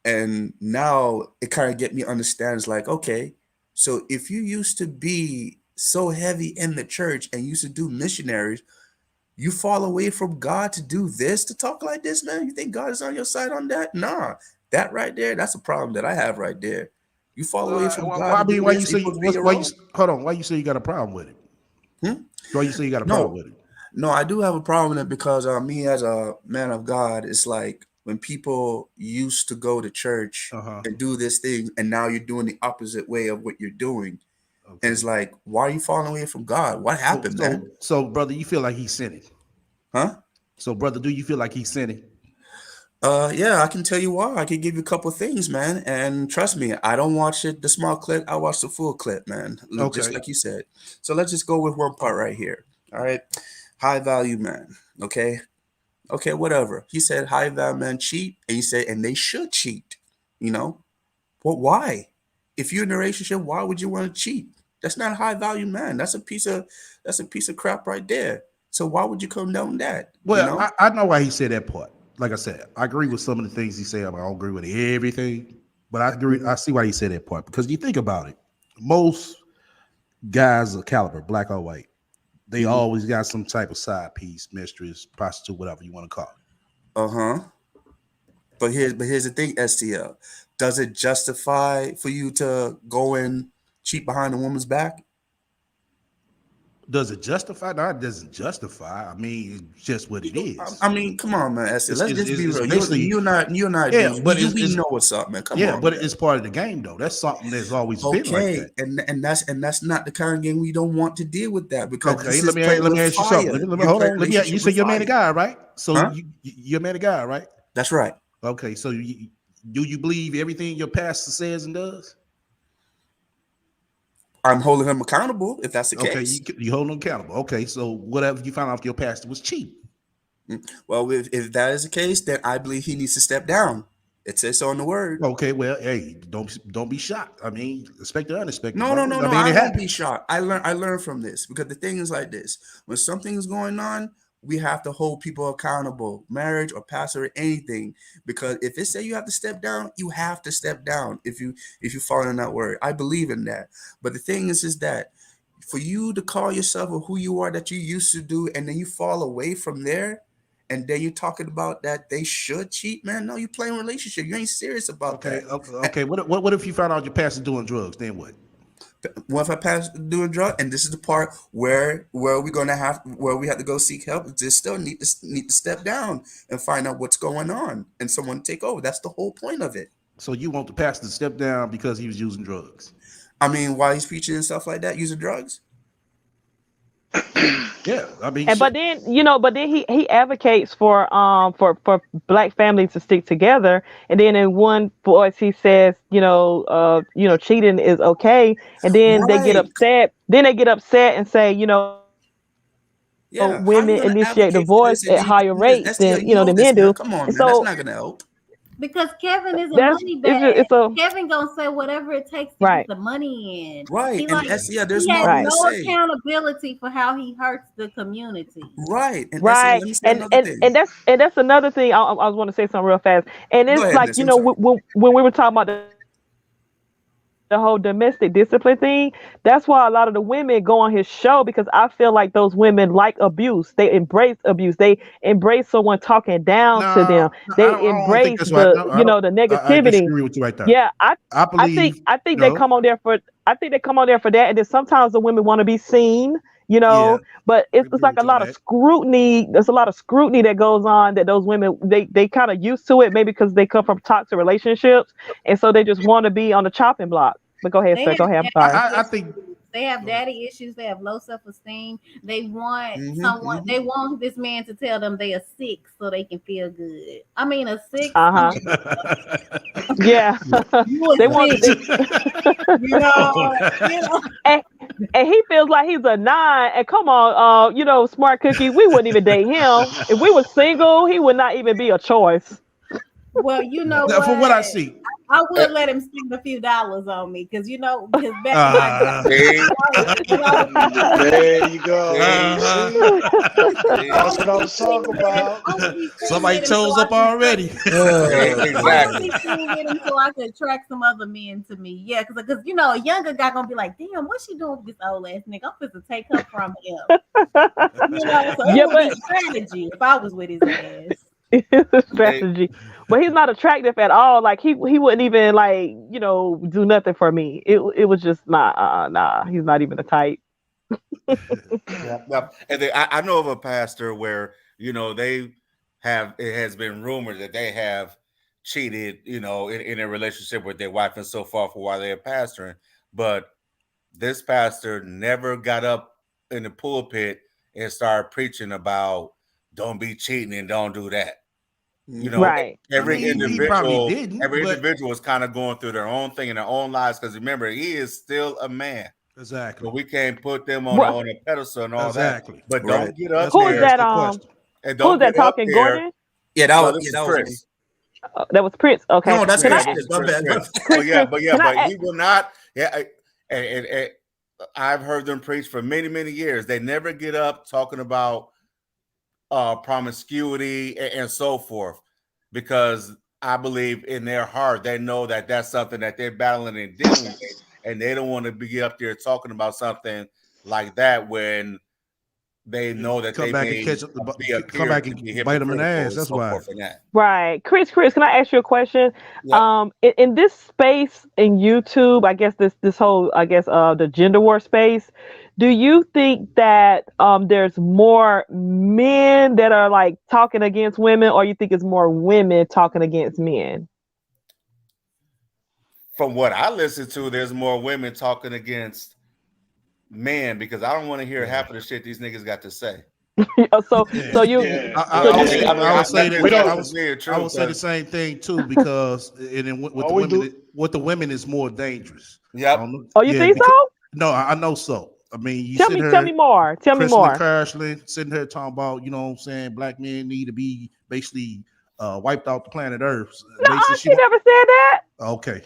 and now it kind of get me understand. It's like, okay, so if you used to be so heavy in the church and used to do missionaries, you fall away from God to do this, to talk like this, man. You think God is on your side on that? Nah, that right there, that's a problem that I have right there. You fall away from God I to do mean, why you this, you say supposed to be your why you own. hold on? Why you say you got a problem with it? Hmm? Why you say you got a problem No, with it? no, I do have a problem with it because me as a man of God, it's like when people used to go to church Uh huh. and do this thing, and now you're doing the opposite way of what you're doing, and it's Okay. like, why are you falling away from God? What happened, man? Brother, you feel like he's sinning? Huh? So, brother, do you feel like he's sinning? Yeah, I can tell you why. I can give you a couple things, man. And trust me, I don't watch it the small clip. I watch the full clip, man. Just Okay. like you said. So let's just go with one part right here. All right. High value man. Okay. Okay, whatever. He said high value men cheat, and he said, and they should cheat. You know? Well, why? If you're in a relationship, why would you want to cheat? That's not a high value man. That's a piece of crap right there. So why would you condone that? You Well, know? I know why he said that part. Like I said, I agree with some of the things he said. I don't agree with everything, but I agree. Mhm. I see why he said that part because you think about it. Most guys of caliber, black or white, they Mhm. always got some type of side piece, mistress, prostitute, whatever you want to call it. Uh-huh. But here's the thing, STL. Does it justify for you to go and cheat behind a woman's back? Does it justify? No, it doesn't justify. I mean, it's just what it I is. mean, come on, man, STL. Let's just be It's real. basically You and I yeah, dudes. but We know what's up, man. Come yeah, on, but man. it's part of the game though. That's something that's always been like Okay, that. and that's not the kind of game we don't want to deal with that because Okay, this is playing let with me ask you something. fire. Let me You're hold playing on. You relationship say with you're a man of fire, God, right? So huh? you're a man of God, right? That's right. Okay, so do you believe everything your pastor says and does? I'm holding him accountable if that's the Okay, case. you hold them accountable. Okay, so whatever you found out your pastor was cheap. Mm. Well, if that is the case, then I believe he needs to step down. It says so in the word. Okay, well, hey, don't be shocked. I mean, expect the unexpected, No, no, brother. no, I no. mean, I it won't be happens. shocked. I learned from this because the thing is like this. When something's going on, we have to hold people accountable, marriage or pastor or anything. Because if it say you have to step down, you have to step down if you follow in that word. I believe in that. But the thing is that for you to call yourself or who you are that you used to do, and then you fall away from there, and then you're talking about that they should cheat, man. No, you playing relationship. You ain't serious about Okay, that. okay. What if you found out your pastor doing drugs? Then what? What if I pass doing drug? And this is the part where we're gonna have where we have to go seek help. Just still need to step down and find out what's going on, and someone take over. That's the whole point of it. So you want the pastor to step down because he was using drugs? I mean, while he's preaching and stuff like that, using drugs. Yeah, I mean, And but shit. then but then he advocates for black families to stick together. And then in one voice he says, cheating is okay. And then they get Right. upset. Then they get upset and say, women Yeah. initiate How you gonna divorce at advocate for higher this and rates then you than doing this? the STL, men you know do. this, man. And Come on, man. so That's not gonna help. Because Kevin is a that's money it's bag. a Kevin gonna say whatever it takes to get right, the money in. Right. He And like STL, there's he more has I'm gonna right. no say. accountability for how he hurts the community. Right. And STL, Right, let me say and another and thing. and that's another thing. I was want to say something real fast, and Go it's ahead, like Nancy. I'm sorry. when we were talking about the whole domestic discipline thing. That's why a lot of the women go on his show because I feel like those women like abuse. They embrace abuse. They embrace someone talking down to them. They No, embrace no, I don't think that's right. No, the I negativity. disagree with you right there. Yeah, I believe, I think they no, come on there for that, and then sometimes the women want to be seen, yeah, but I it's, agree it's like a with you on lot of that. scrutiny. There's a lot of scrutiny that goes on that those women they kind of used to it, maybe because they come from toxic relationships, and so they just want to be on the chopping block. But go ahead, They sir. Go have ahead. I'm sorry. daddy I think. issues. They have Go ahead. daddy issues. They have low self esteem. They want Mm-hmm. someone. Mm-hmm. They want this man to tell them they are sick so they can feel good. I mean, a six. Uh Come huh. on, Yeah. you a they want six. they, You know. You know. and, and he feels like he's a nine. And come on, smart cookie. We wouldn't even date him if we were single. He would not even be a choice. Well, you know Now, from what? what I see, I Eh, would let him spend a few dollars on me because back in my day, uh, See, when I was There you go. see, See, see, that's what I was talking about. I would be cool somebody with him so chose I up could attract. already. I would exactly. be cool with him so I could attract some other men to me. Yeah, because a younger guy gonna be like, damn, what's she doing with this old ass nigga? I'm supposed to take her from him. So it Yeah, would be but strategy if I was with his ass. it's a Hey, strategy. But he's not attractive at all. Like he wouldn't even like do nothing for me. It was just not nah. He's not even the type. yeah, yeah. And then I know of a pastor where they have it has been rumored that they have cheated, in a relationship with their wife and so forth while they're pastoring, but this pastor never got up in the pulpit and started preaching about don't be cheating and don't do that. You Mm-hmm. know, Right. I every mean, he probably individual, didn't, every but individual is kind of going through their own thing in their own lives. Because remember, he is still a man, so exactly, we can't put them on Well, on a pedestal and all that. exactly. But Right. don't get up That's who why is I there asked that? the question. and Who is don't that get up talking? there. Gordon? No, this is That was me. Chris. That was Prince. Okay. No, that's Can Yeah, I this Christian. is My Chris bad. My Prince. bad. Chris? Chris? Can But I? he will not. Yeah, and I've heard them preach for many, many years. They never get up talking about promiscuity and so forth, because I believe in their heart they know that that's something that they're battling and dealing with, and they don't want to be up there talking about something like that when they know that Come they back and may catch up, be come appear back to and be bite him in the hypocritical ass. and That's so why. forth and that. Right. Chris, can I ask you a question? Yep. In this space in YouTube, I guess this whole the gender war space, do you think that there's more men that are like talking against women, or you think it's more women talking against men? From what I listen to, there's more women talking against men because I don't want to hear Yeah, half of the shit these niggas got to say. so yeah. so you Yeah, so I you mean, yeah. I I mean, would say that's that We just don't. that's just being I true. would say the Because same thing too, because and then with All the we women, do. is more dangerous. I yep, don't know. oh you Yeah, think because so? no, I know so. I mean, you Tell sit me tell me here, more. Tell me Kristen and more. Carsley, sitting here talking about, what I'm saying, black men need to be basically wiped off the planet Earth. Basically, Nuh-uh, she she want. never said that. Okay,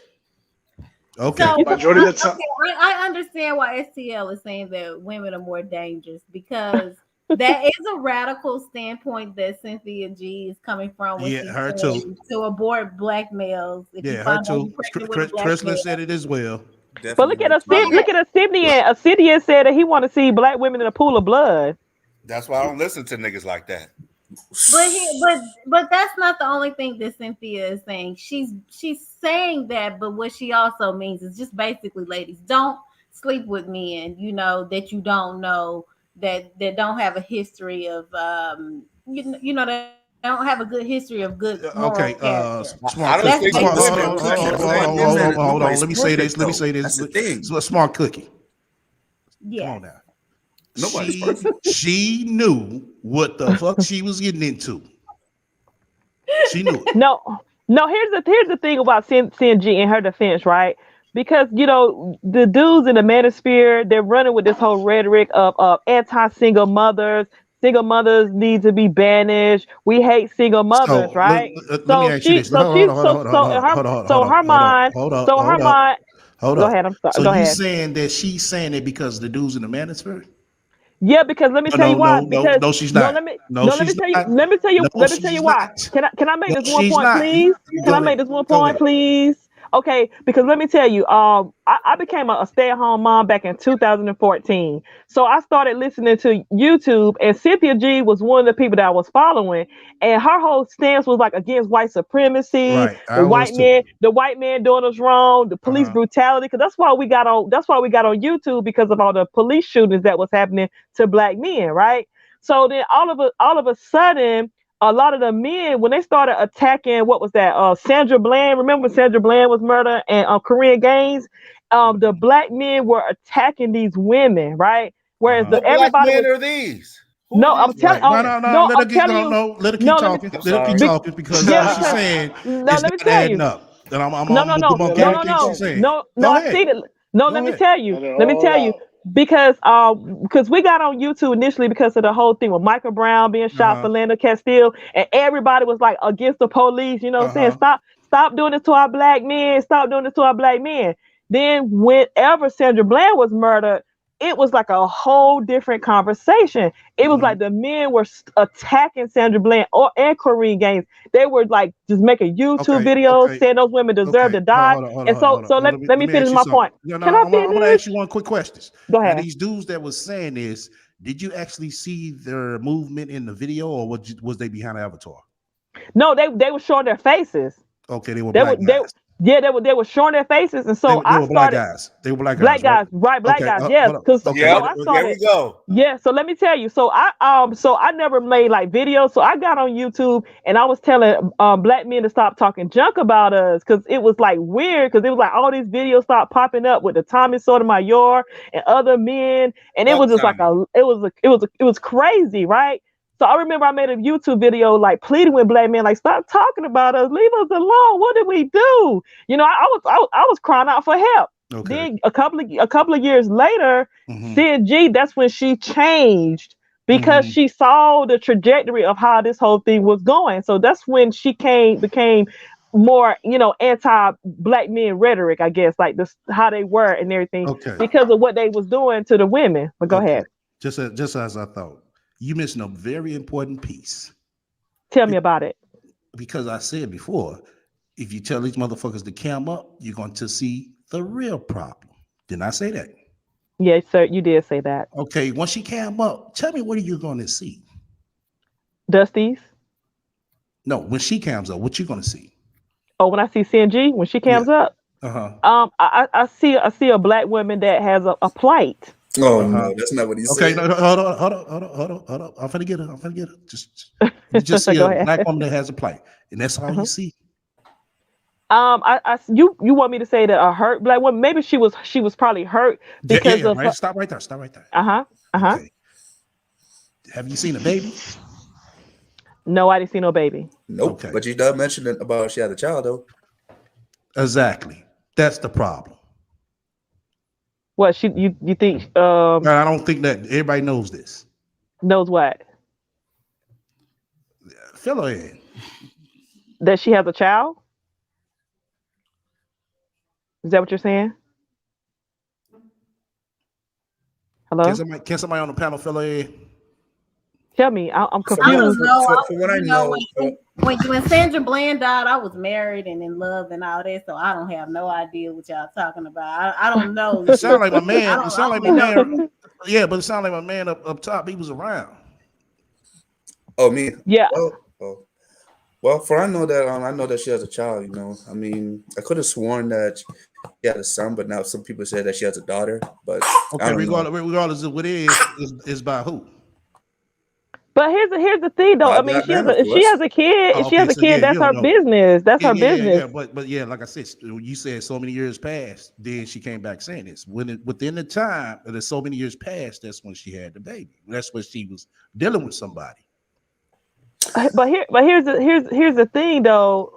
okay. So You talk, Majority of the time. okay, I understand why STL is saying that women are more dangerous because that is a radical standpoint that Cynthia G is coming from when Yeah, she's her too. saying to abort black males if you Yeah, her find out too. you're pregnant with a black Kristen male. said it as well. but Definitely her too. But Look at Obsidian. Obsidian said that he want to see black women in a pool of blood. that's why I don't listen to niggas like that. but that's not the only thing that Cynthia is saying. She's saying that, but what she also means is just basically, ladies, don't sleep with men, that you don't know, that don't have a history of they don't have a good history of good moral Okay, character. smart I That's don't cookie. think basically Smart. what Hold this women on, is hold cookie. on, saying. The hold fact on, is hold that on, it, hold on. nobody's Let me say perfect this. Let me though. say this. That's the thing. So, smart cookie. Come Yes. on now. Nobody's She perfect. she knew what the fuck she was getting into. She knew it. No, no. Here's the thing about Sinji in her defense, right? Because the dudes in the manosphere, they're running with this whole rhetoric of anti-single mothers. Single mothers need to be banished. We hate single mothers, So let, right? let me So ask you she, this. so Hold on, she, hold on, so hold on, hold so in on, her, hold on, so hold in on, her hold on, mind, hold up, so in her hold up, mind. hold Go up. ahead. I'm sorry. So Go you ahead. saying that she's saying it because the dude's in the manosphere? Yeah, because let me No, tell no, you why. no, no, Because no, she's no, not. let me No, no, let me she's tell you. not. Let me tell you. No, Let me tell you she's why. not. Can I make No, this one she's point, not. please? Can I Go make ahead. this one Go point, ahead. please? Okay, because let me tell you. I became a stay-at-home mom back in 2014. So I started listening to YouTube, and Cynthia G was one of the people that I was following, and her whole stance was like against white supremacy, Right. I was too. the white man doing us wrong, the police Uh-huh. brutality. Because that's why we got on. That's why we got on YouTube because of all the police shootings that was happening to black men, right? So then all of a sudden, a lot of the men when they started attacking, what was that? Sandra Bland. Remember when Sandra Bland was murdered and Korean Gaines? The black men were attacking these women, right? Whereas Uh-huh. the What black everybody men was are these? Who are no. I'm these telling. black Right. No, Oh men? no, no. no. Let her I'm keep telling going. you. No, let her keep No. Let me. talking. I'm Let her keep sorry. Be, talking because yeah. what she's Because saying no. is Let me not tell adding you. up. And No, I'm no, gonna no, Let debunk her no, no, everything no, she's talk. saying. no, no. Go I ahead. see that. No, Go let me ahead. tell you. Let it Let me all tell you out. because we got on YouTube initially because of the whole thing with Michael Brown being shot, Uh-huh. Philando Castile, and everybody was like against the police. You know, saying Uh-huh. stop doing this to our black men, stop doing this to our black men. Then whenever Sandra Bland was murdered, it was like a whole different conversation. It was Hmm. like the men were attacking Sandra Bland and Corrine Gaines. They were like just making YouTube Okay. videos Okay. saying those women deserve Okay. to die. Hold on. Hold on. And Hold on. so Hold on. so Now, let, let me let let me me finish ask you my something. point. No, no, Can I I'm gonna finish? ask you one quick question. Go Now, ahead. these dudes that was saying this, did you actually see their movement in the video, or was they behind the avatar? No, they were showing their faces. Okay, they were They were black they guys. yeah they were showing their faces, and so They I were black started guys. They were black guys, black right? guys, right? Black Okay. guys, yes. Hold up. Cause Okay. so Yep. I There started we go. yeah. So let me tell you. So I never made like videos. So I got on YouTube and I was telling black men to stop talking junk about us because it was like weird because it was like all these videos start popping up with the Tommy Sotomayor and other men, and it Fuck was just like Tommy. it was crazy, right? So I remember I made a YouTube video like pleading with black men, like stop talking about us, leave us alone. What did we do? I was crying out for help. Okay. Then a couple of years later, Mm-hmm. CNG, that's when she changed because Mm-hmm. she saw the trajectory of how this whole thing was going. So that's when she became more, anti-black men rhetoric, I guess, like this how they were and everything Okay. because of what they was doing to the women. But go Okay. ahead, Just as I thought, you missing a very important piece. tell me Be- about it. Because I said before, if you tell these motherfuckers to cam up, you're going to see the real problem. Didn't I say that? Yes, sir, you did say that. Okay. Once you cam up, tell me what are you going to see? Dusties. No, when she cams up, what you going to see? Oh, when I see CNG when she Yeah. comes up, Uh huh. I see a black woman that has a plight. Oh Uh huh. no, that's not what he Okay, said. no, no, hold on. I'm finna get her. I'm finna get her. You just see Go a ahead. black woman that has a plight, and that's all you Uh-huh. see. You want me to say that a hurt black woman? Maybe she was probably hurt Yeah, yeah, because yeah. of Right. her. Stop right there. Stop right there. Uh huh. Uh huh. Okay. Have you seen a baby? No, I didn't see no baby. Nope. Okay. But you done mentioning about she had a child though. Exactly. That's the problem. What you think And I don't think that everybody knows this. knows what Fill her in. that she has a child? Is that what you're saying? Can Hello? somebody can somebody on the panel fill her in? Tell me. I'm For I what don't confused. know. for what I know, When Sandra Bland died, I was married and in love and all that, so I don't have no idea what y'all talking about. I don't know. It sounded like my I man. It don't. I sounded like my only know man. this. Yeah, but it sounded like my man up top. He was around. oh me. Yeah. Oh, oh. Well, for I know that she has a child. You know, I mean, I could have sworn that she had a son, but now some people say that she has a daughter. But I Okay, don't know. regardless of what it is by who? But here's the thing though. By I a mean, black man, of if she course. has a kid, Oh, okay, so yeah, you that's don't her know. business. That's her Yeah. business. But yeah, like I said, you said so many years passed, then she came back saying this. Within the time that so many years passed, that's when she had the baby. That's when she was dealing with somebody. But here's the thing though.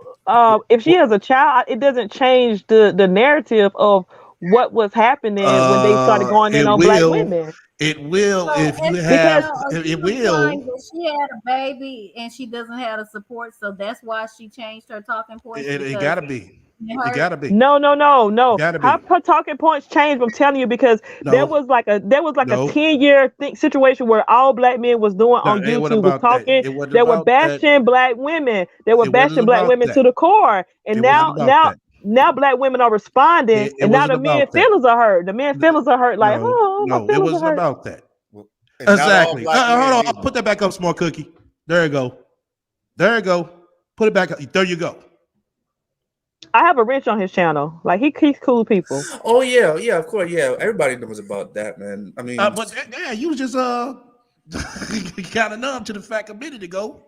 If she Well, has a child, it doesn't change the narrative of what was happening when they started going in it on black will, women. if you Because have, Are it you implying will, that she had a baby and she doesn't have the support, so that's why she changed her talking points it because gotta be, it it hurt? gotta be, no. gotta How be. her talking points changed? I'm telling you because No, there was like a no, 10-year situation where all black men was doing no. on It wasn't YouTube was about that. talking. It wasn't They were about that. bashing black women. They were It wasn't bashing black about women that. to the core. And It wasn't about that. now black women are responding, It and now wasn't the men about that. feelings are hurt. The men feelings are hurt. Like, No, oh, my no, it feelings are wasn't hurt. about that. Well, and not all Exactly. black Hold men on. either. Put that back up, small cookie. There you go. There you go. Put it back up. There you go. I have a Rich on his channel. Like he's cool people. Oh yeah, yeah, of course, yeah. Everybody knows about that, man. I mean, But yeah, you was just kind of numb to the fact a minute ago.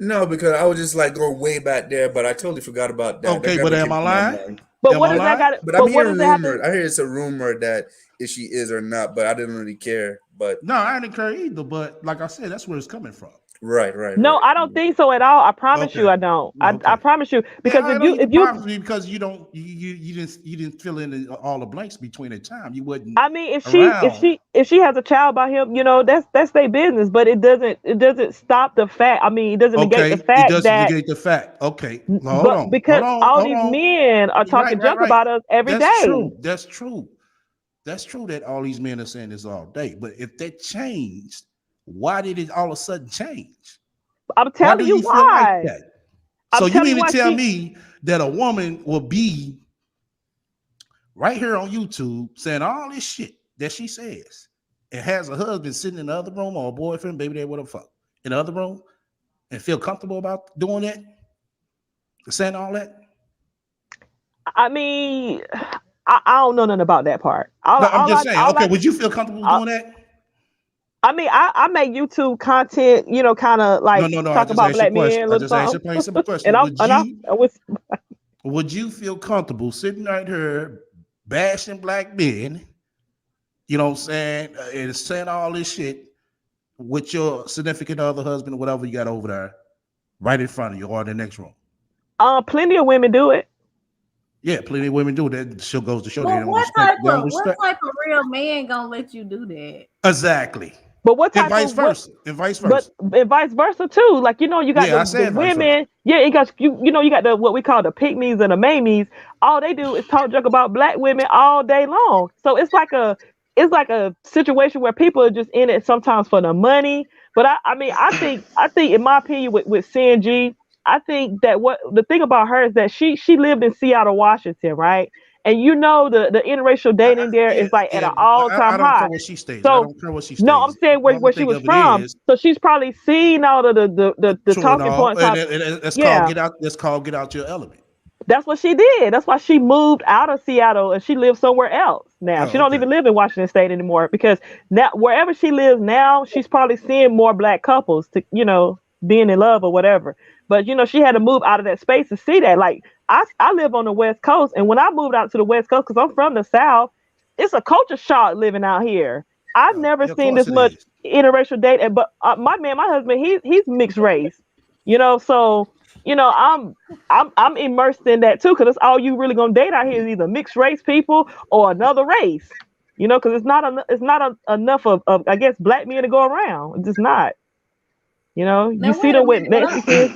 no, because I was just like going way back there, but I totally forgot about that. That Okay, never but am came I to my lying? mind. But Am what I does that lying? got? But I'm But what does hearing that have to? rumors. I hear it's a rumor that if she is or not, but I didn't really care. But No, I didn't care either. But like I said, that's where it's coming from. No, I don't think so at all. I promise you, Okay. I don't. I Okay. promise you Yeah, because I know you if can you promise me because you don't you didn't fill in all the blanks between the time you wasn't I mean, around. if she has a child by him, that's their business. But it doesn't stop the fact. I mean, it doesn't negate the Okay, it fact does that negate the fact. Okay, now hold but on, because all hold these on. men are talking junk Right. about us every That's day. true. That's true. That's true that all these men are saying this all day. But if that changed, why did it all of a sudden change? I'm Why do telling you you feel like why. that? So I'm you telling mean you to why tell me that a woman will be right here on YouTube saying all this shit that she says and has a husband sitting in the other room or a boyfriend, baby, they whatever fuck in the other room and feel comfortable about doing that, saying all that? I mean, I don't know nothing about that part. No, I'm just saying. Okay, would you feel comfortable All, doing that? I mean, I make YouTube content, kind of like No. I talk just about asked you a black question. men, a I little just asked you a something. plain simple and question. I'm and I was Would you feel comfortable sitting right here bashing black men? You know what I'm saying? And saying all this shit with your significant other, husband, or whatever you got over there, right in front of you or in the next room. plenty of women do it. Yeah, plenty of women do that. Show goes to show they But don't respect. They don't what respect. type of real man gonna let you do that? Exactly. But what And type vice of what? versa. And vice But versa. and vice versa too. Like you got Yeah, I the said vice versa. women. Yeah, you got the what we call the pygmies and the mamies. All they do is talk junk about black women all day long. So it's like a situation where people are just in it sometimes for the money. But I mean I think in my opinion with CNG, I think that what the thing about her is that she lived in Seattle, Washington, right? And the interracial dating there Yeah, is like at yeah. an all I time don't care high. what she stays. I So don't care what she no, I'm stays. saying The only where she thing was of it from. is So she's probably seen all of the true and talking all, points. and How, that's called yeah, get out. That's called get out your element. that's what she did. That's why she moved out of Seattle and she lives somewhere else now. She Oh, don't okay. even live in Washington State anymore because now wherever she lives now, she's probably seeing more black couples to being in love or whatever. But she had to move out of that space to see that. Like I live on the West Coast, and when I moved out to the West Coast because I'm from the South, it's a culture shock living out here. I've never Yeah, of seen course this it much is. interracial dating. But my husband, he's mixed race. So I'm immersed in that too, because that's all you really gonna date out here is either mixed race people or another race. Because it's not enough of I guess black men to go around. It's just not. You Now see wait a them with minute. Mexicans,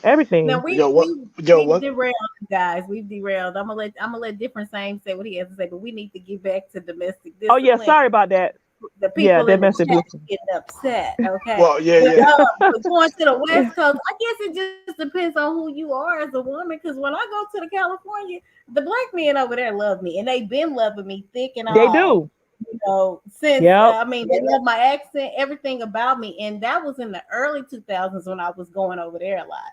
Now everything. Yo, what? Yo, we've what? derailed, guys. We've derailed. I'm gonna let different Same say what he has to say, but we need to get back to domestic Oh yeah, discipline. sorry about that. The Yeah, people that in the messed chat up. getting upset. Okay, Well, yeah, yeah. but going to the West Coast, I guess it just depends on who you are as a woman. Because when I go to the California, the black men over there love me, and they've been loving me thick and They all. do. Since Yep. I mean, they love my accent, everything about me, and that was in the early 2000s when I was going over there a lot.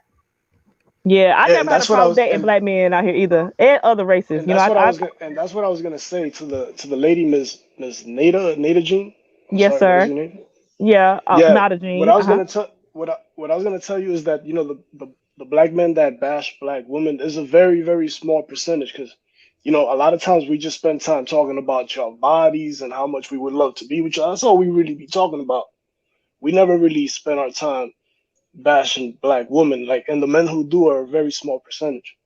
Yeah, I never And had a that's what I problem was, dating black men out here either, and other races. and You know, that's what I I was gonna, and that's what I was gonna say to the lady, Miss Nada Jean. I'm yes, sorry, what is sir. your name? Yeah, Yeah, not a what gene. I was Uh-huh. gonna tell what I was gonna tell you is that the black men that bash black women is a very small percentage because a lot of times we just spend time talking about your bodies and how much we would love to be with you. That's all we really be talking about. We never really spend our time bashing black women, like, and the men who do are a very small percentage.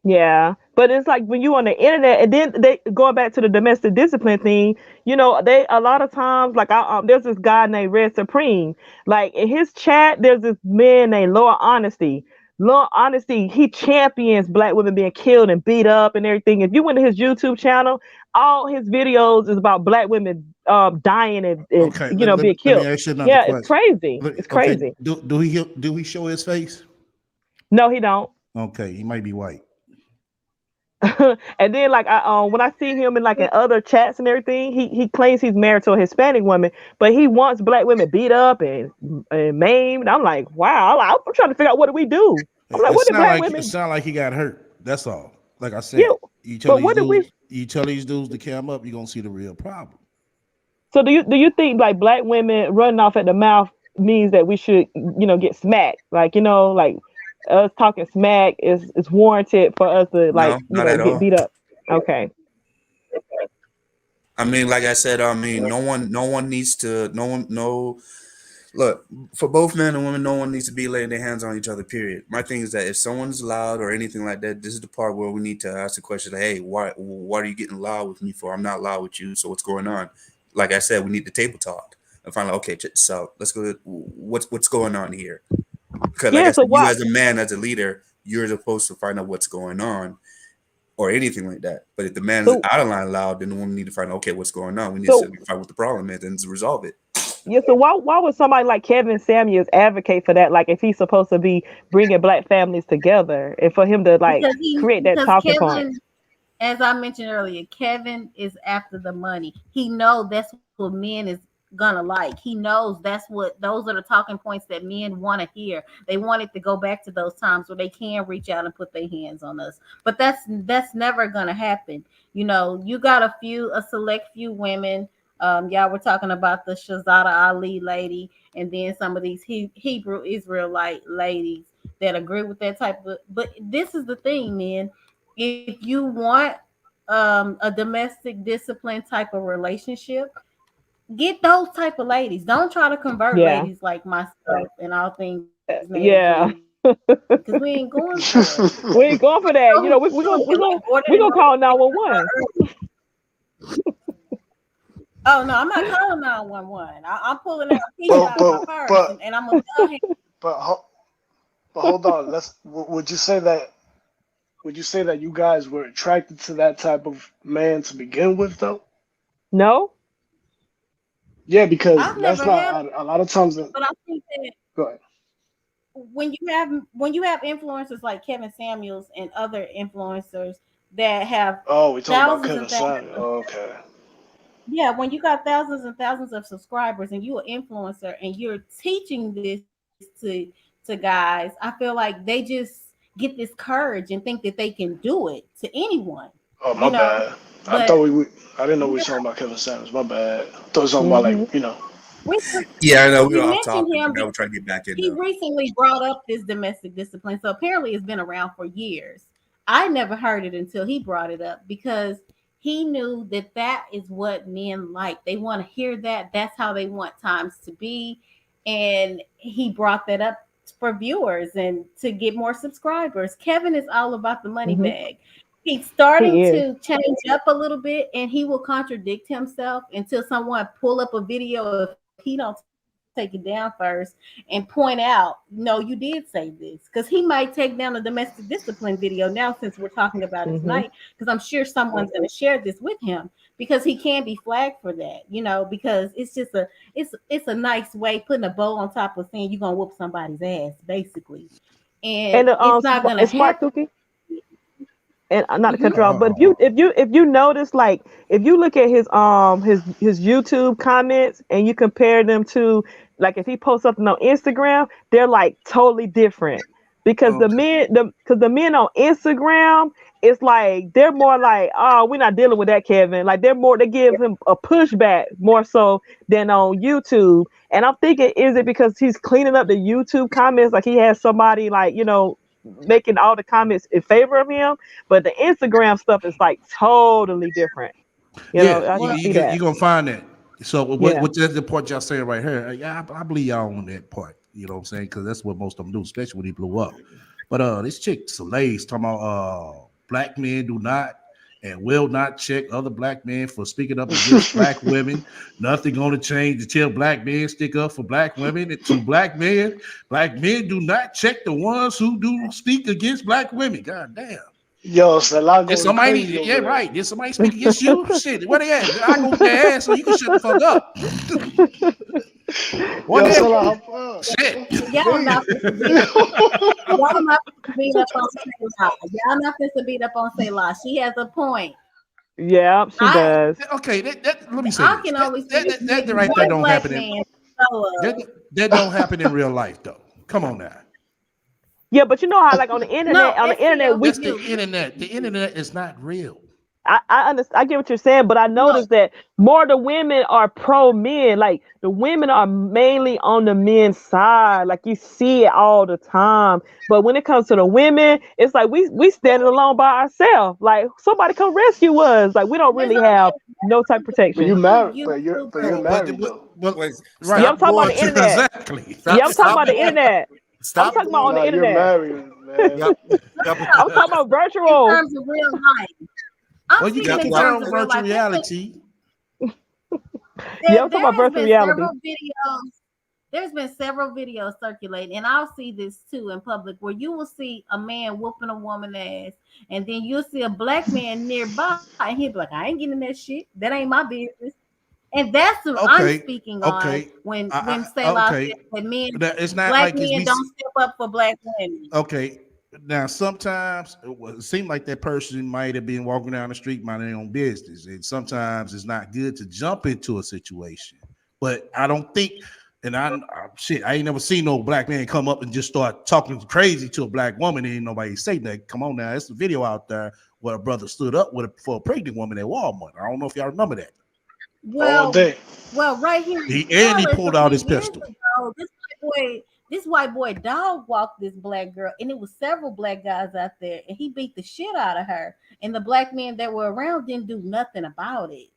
Yeah, but it's like when you on the internet, and then they going back to the domestic discipline thing. They a lot of times, like there's this guy named Red Supreme. Like in his chat, there's this man named Lord Honesty. Lord Honesty, he champions black women being killed and beat up and everything. If you went to his YouTube channel, all his videos is about black women dying and Okay, being let me killed. ask you another Yeah, it's question. crazy. It's Okay, crazy. do he show his face? No, he don't. Okay, he might be white. And then like when I see him in like in other chats and everything, he claims he's married to a Hispanic woman, but he wants black women beat up and maimed. I'm like, wow. I'm trying to figure out what do we do. I'm like, It what did sound black like women? he got hurt. That's all. Like I Yeah, said, but what did we? you tell these dudes to cam up, you're gonna see the real problem. So do you think like black women running off at the mouth means that we should get smacked? Like like us talking smack is warranted for us to like No, not at get all. beat up. Okay. I mean, like I said, I mean, no one needs to, no one, no. Look, for both men and women, no one needs to be laying their hands on each other. Period. My thing is that if someone's loud or anything like that, this is the part where we need to ask the question: like, hey, why are you getting loud with me for? I'm not loud with you. So what's going on? Like I said, we need the table talk and find out. Okay, so let's go. What's going on here? Because like Yeah. I So said, you what? as a man, as a leader, you're supposed to find out what's going on or anything like that. But if the man's So out of line loud, then we need to find out, okay, what's going on. We need to so find what the problem is and resolve it. Yeah, so why would somebody like Kevin Samuels advocate for that? Like, if he's supposed to be bringing black families together, and for him to like create that because talking point. Kevin, as I mentioned earlier, Kevin is after the money. He knows that's what men is gonna like. He knows those are the talking points that men want to hear. They want it to go back to those times where they can reach out and put their hands on us. But that's never gonna happen. You got a select few women. Y'all were talking about the Shazada Ali lady, and then some of these Hebrew Israelite ladies that agree with that type of. But this is the thing, man. If you want a domestic discipline type of relationship, get those type of ladies. Don't try to convert Yeah, ladies like myself and all things Nada Jean, yeah. because we ain't going for it. We ain't going for that. Know who We you we gonna and we like gonna order we and gonna know call what 911. early. Oh no, I'm not calling 911. I'm pulling out a key but out of my but purse but and I'm gonna tell him. but but hold on. Would you say that? Would you say that you guys were attracted to that type of man to begin with, though? No. Yeah, because I've that's never had, not a lot of times. but I think that Go ahead. when you have influencers like Kevin Samuels and other influencers that have Oh, we talking about thousands and Kevin thousands Samuel. of, Okay. yeah, when you got thousands and thousands of subscribers and you're an influencer and you're teaching this to guys, I feel like they just get this courage and think that they can do it to anyone, Oh, you my know. bad. I But thought I didn't know we were yeah, talking about Kevin Samuels. My bad. I thought we were talking about, Hmm. like. we Yeah, I know we we were off mentioned topic, but him now because we're trying to get back in he though. recently brought up this domestic discipline. So apparently it's been around for years. I never heard it until he brought it up because he knew that that is what men like. They want to hear that. That's how they want times to be. And he brought that up for viewers and to get more subscribers. Kevin is all about the money Hmm. bag. He's starting He is. to change up a little bit and he will contradict himself until someone pull up a video if he don't take it down first and point out, no, you did say this. Because he might take down a domestic discipline video now since we're talking about it tonight. Hmm. Because I'm sure someone's going to share this with him because he can be flagged for that, because it's a nice way putting a bow on top of saying you're gonna whoop somebody's ass, basically. And And it's not gonna Smart happen. Cookie. And not to cut you off, but if you Oh, if you if you notice, like if you look at his YouTube comments and you compare them to like if he posts something on Instagram, they're like totally different. because the Okay. men the men on Instagram, it's like they're more like, oh, we're not dealing with that, Kevin. Like they give him a pushback more so than on YouTube. And I'm thinking, is it because he's cleaning up the YouTube comments, like he has somebody like, making all the comments in favor of him, but the Instagram stuff is like totally different. Yeah, I you can Well, see that. you gonna find that. So Yeah. what that's the part y'all saying right here? Yeah, I believe y'all on that part. You know what I'm saying? Because that's what most of them do, especially when he blew up. But this chick Soleil's talking about black men do not and will not check other black men for speaking up against black women. Nothing gonna change until black men stick up for black women. And to black men, black men do not check the ones who do speak against black women. God damn. Yo, Salah Did going somebody, crazy yeah, over there. right. Did somebody speak against you? Shit, where they at? I go with their ass so you can shut the fuck up. What Yo, the hell? Salah, have fun. Shit. y'all not supposed to beat up. Y'all not supposed to beat up on Sayla. Y'all not supposed to beat up on Sayla. She has a point. Yeah, she I does. Okay, let me say I this. can That, only see that, this that, that maybe right there one don't black happen man show that, up. that don't happen in real life though. Come on now. Yeah, but you know how like No, on the it's internet we That's the TLC. internet. The internet is not real. I understand. I get what you're saying, but I No, noticed that more the women are pro men. Like the women are mainly on the men's side. Like you see it all the time. But when it comes to the women, it's like we standing alone by ourselves. Like somebody come rescue us. Like we don't there's really only have no type of But you protection. married, but you're YouTubers. married though. But Wait, Yeah, right. I'm stop talking about going the to internet. Exactly. Yeah, stop I'm talking stop about the going internet. I'm stop talking about on going. the Nah, you're internet. married, man. Yep. Yep. I'm talking about In virtual. terms of real life, I'm Well, you speaking Yep. can't in Yep. terms compare of real virtual life. reality. Yeah, I'm talking There about has virtual been reality. several videos. There's been several videos circulating, and I'll see this too in public, where you will see a man whooping a woman ass, and then you'll see a black man nearby, and he'll be like, "I ain't getting in that shit. That ain't my business." And that's what I'm Okay. speaking on Okay. when Selah says Okay. that men, It's not black like it's men me. don't step up for black women. Okay. Now, sometimes it seemed like that person might have been walking down the street minding their own business. And sometimes it's not good to jump into a situation. But I don't think, and shit, I ain't never seen no black man come up and just start talking crazy to a black woman. And ain't nobody say that. Come on now. It's a video out there where a brother stood up for a pregnant woman at Walmart. I don't know if y'all remember that. All Well, day. right here in He Dallas a pulled out few his years pistol. ago, this white boy dog walked this black girl, and it was several black guys out there, and he beat the shit out of her. And the black men that were around didn't do nothing about it.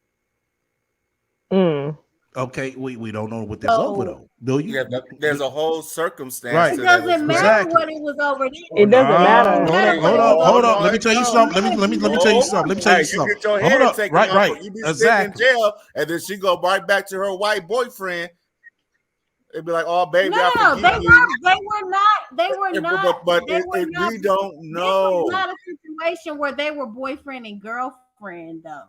Mm. Okay, we don't know what that's over So though. Do you? Yeah, there's a whole circumstance Right. it to that as doesn't matter well. what Exactly. it was over Oh there. It no! doesn't It doesn't matter. Hold matter up! what Hold it up! was Oh Hold over up! no, Let there. me it tell you A don't. something. man Let me beat tell you up something. Oh, Let me a tell hey, you woman. you something. get your Hold head up! taken Right, off, right. or you be sitting in Exactly. jail, and then she go right back to her white boyfriend. It'd be like, "Oh, No, baby, I no, no. forgive you." They were not. They were not. But They were not. we don't This was know. not a situation where they were boyfriend and girlfriend, though.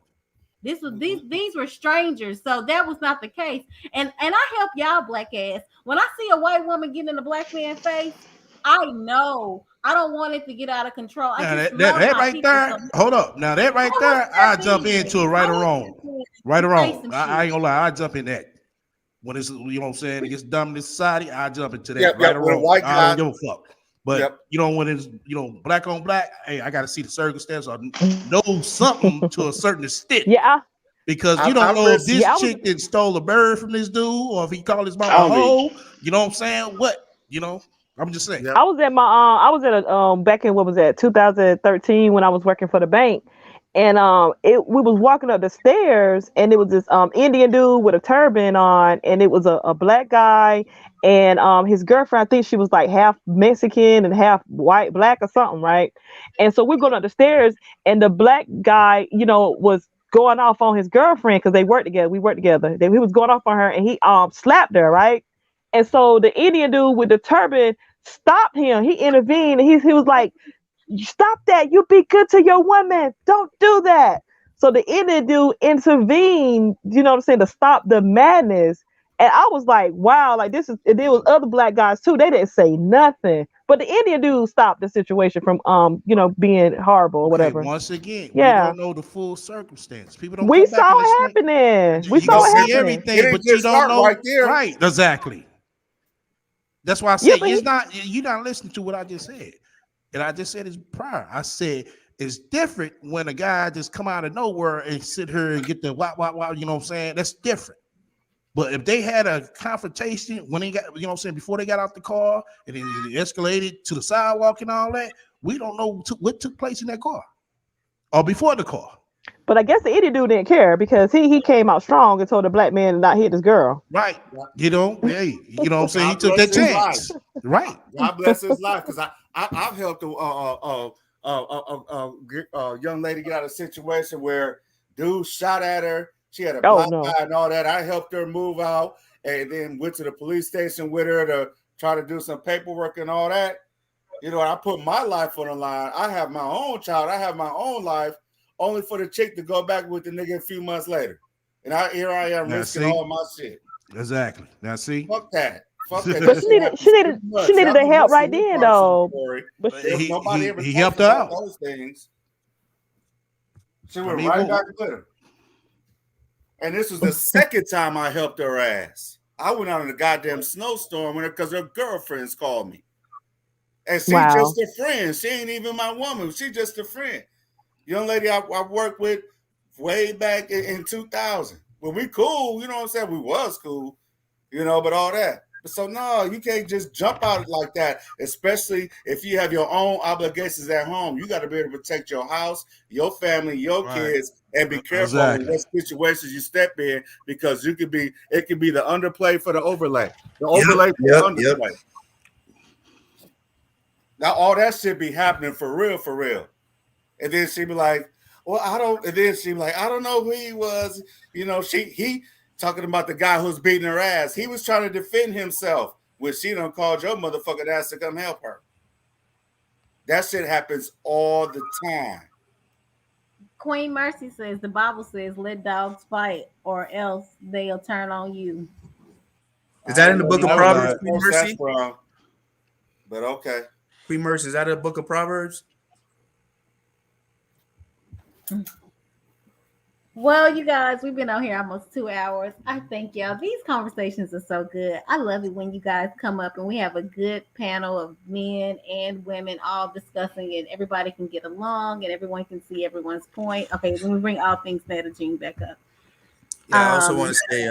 This was these were strangers, so that was not the case. And I help y'all black ass. When I see a white woman getting in a black man's face, I know I don't want it to get out of control. I Now just that love that my right people so there. much. Hold up. Now that I right want there, to I step jump in. into it right I or want to wrong. step in Right or and say wrong. some I shit. ain't gonna lie. I jump in that. When it's you know what I'm saying, it gets dumb in this society. I jump into Yep, that. yep. Right or When a wrong. white I don't guy, give a fuck. But yep. when it's black on black, hey, I got to see the circumstance or know something to a certain extent. Yeah, Because you I don't know if risk. this yeah, I was chick that stole a bird from this dude or if he called his mama a I mean, hoe. You know what I'm saying? What? I'm just saying. Yep. I was at my I was at a back in what was that 2013 when I was working for the bank, and we was walking up the stairs and it was this Indian dude with a turban on, and it was a black guy and his girlfriend. I think she was like half Mexican and half white black or something, right? And so we're going up the stairs, and the black guy, was going off on his girlfriend because they worked together. We worked together. He was going off on her, and he slapped her, right? And so the Indian dude with the turban stopped him. He intervened. And he was like, "Stop that! You be good to your woman. Don't do that." So the Indian dude intervened. You know what I'm saying, to stop the madness. And I was like, "Wow!" Like this is. And there was other black guys too. They didn't say nothing, but the Indian dude stopped the situation from being horrible or Okay, whatever. once again, we Yeah, don't know the full circumstance. People don't we come back saw and it explain. happening. We You saw can No, it see happening. it everything, didn't but you just don't start right know. there. Right, exactly. That's why I Yeah, said but it's he, not. You're not listening to what I just said, and I just said it prior. I said it's different when a guy just come out of nowhere and sit here and get the wow. You know what I'm saying? That's different. But if they had a confrontation when they got, you know what I'm saying, before they got out the car and then it escalated to the sidewalk and all that, we don't know what took place in that car or before the car. but I guess the idiot dude didn't care because he came out strong and told the black man to not hit his girl. Right. God, You know, hey, you know what I'm saying? He God took bless that his life. chance. Right. God bless his life, because I've helped a young lady get out of a situation where dude shot at her. She had a Oh black no. eye and all that. I helped her move out, and then went to the police station with her to try to do some paperwork and all that. You know, I put my life on the line. I have my own child. I have my own life, only for the chick to go back with the nigga a few months later. And here I am Now risking see, all my shit. exactly. Now see, Fuck that. Fuck that. But That she shit needed she happens too needed she much. needed Y'all the be help missing right your then parts of the though. story. But Nobody ever he talks helped her about out. those things. She I went mean, right back with him. And this was the second time I helped her ass. I went out in a goddamn snowstorm with her because her girlfriends called me. And she wow. just a friend. She ain't even my woman. She just a friend. Young lady I worked with way back in 2000. Well, we cool. You know what I'm saying? We was cool. You know, but all that. So no, you can't just jump out like that, especially if you have your own obligations at home. You got to be able to protect your house, your family, your right. kids, and be careful in Exactly. what situations you step in, because it could be the underplay for the overlay, the Yep, overlay for the yep, yep. underplay. Now all that shit be happening for real, for real. And then she be like, well, I don't. And then she be like, I don't know who he was. You know, he talking about the guy who's beating her ass. He was trying to defend himself when she done called your motherfucking ass to come help her. That shit happens all the time. Queen Mercy says the Bible says, "Let dogs fight, or else they'll turn on you." Is I that in don't the know book of That was Proverbs, what like, Queen verse that's Mercy? from, but okay. Queen Mercy, is that a book of Proverbs? Well, you guys, we've been on here almost 2 hours. I thank y'all. These conversations are so good. I love it when you guys come up and we have a good panel of men and women all discussing it. Everybody can get along and everyone can see everyone's point. Okay, let me bring all things Netta Jean back up. Yeah, I also want Um, to say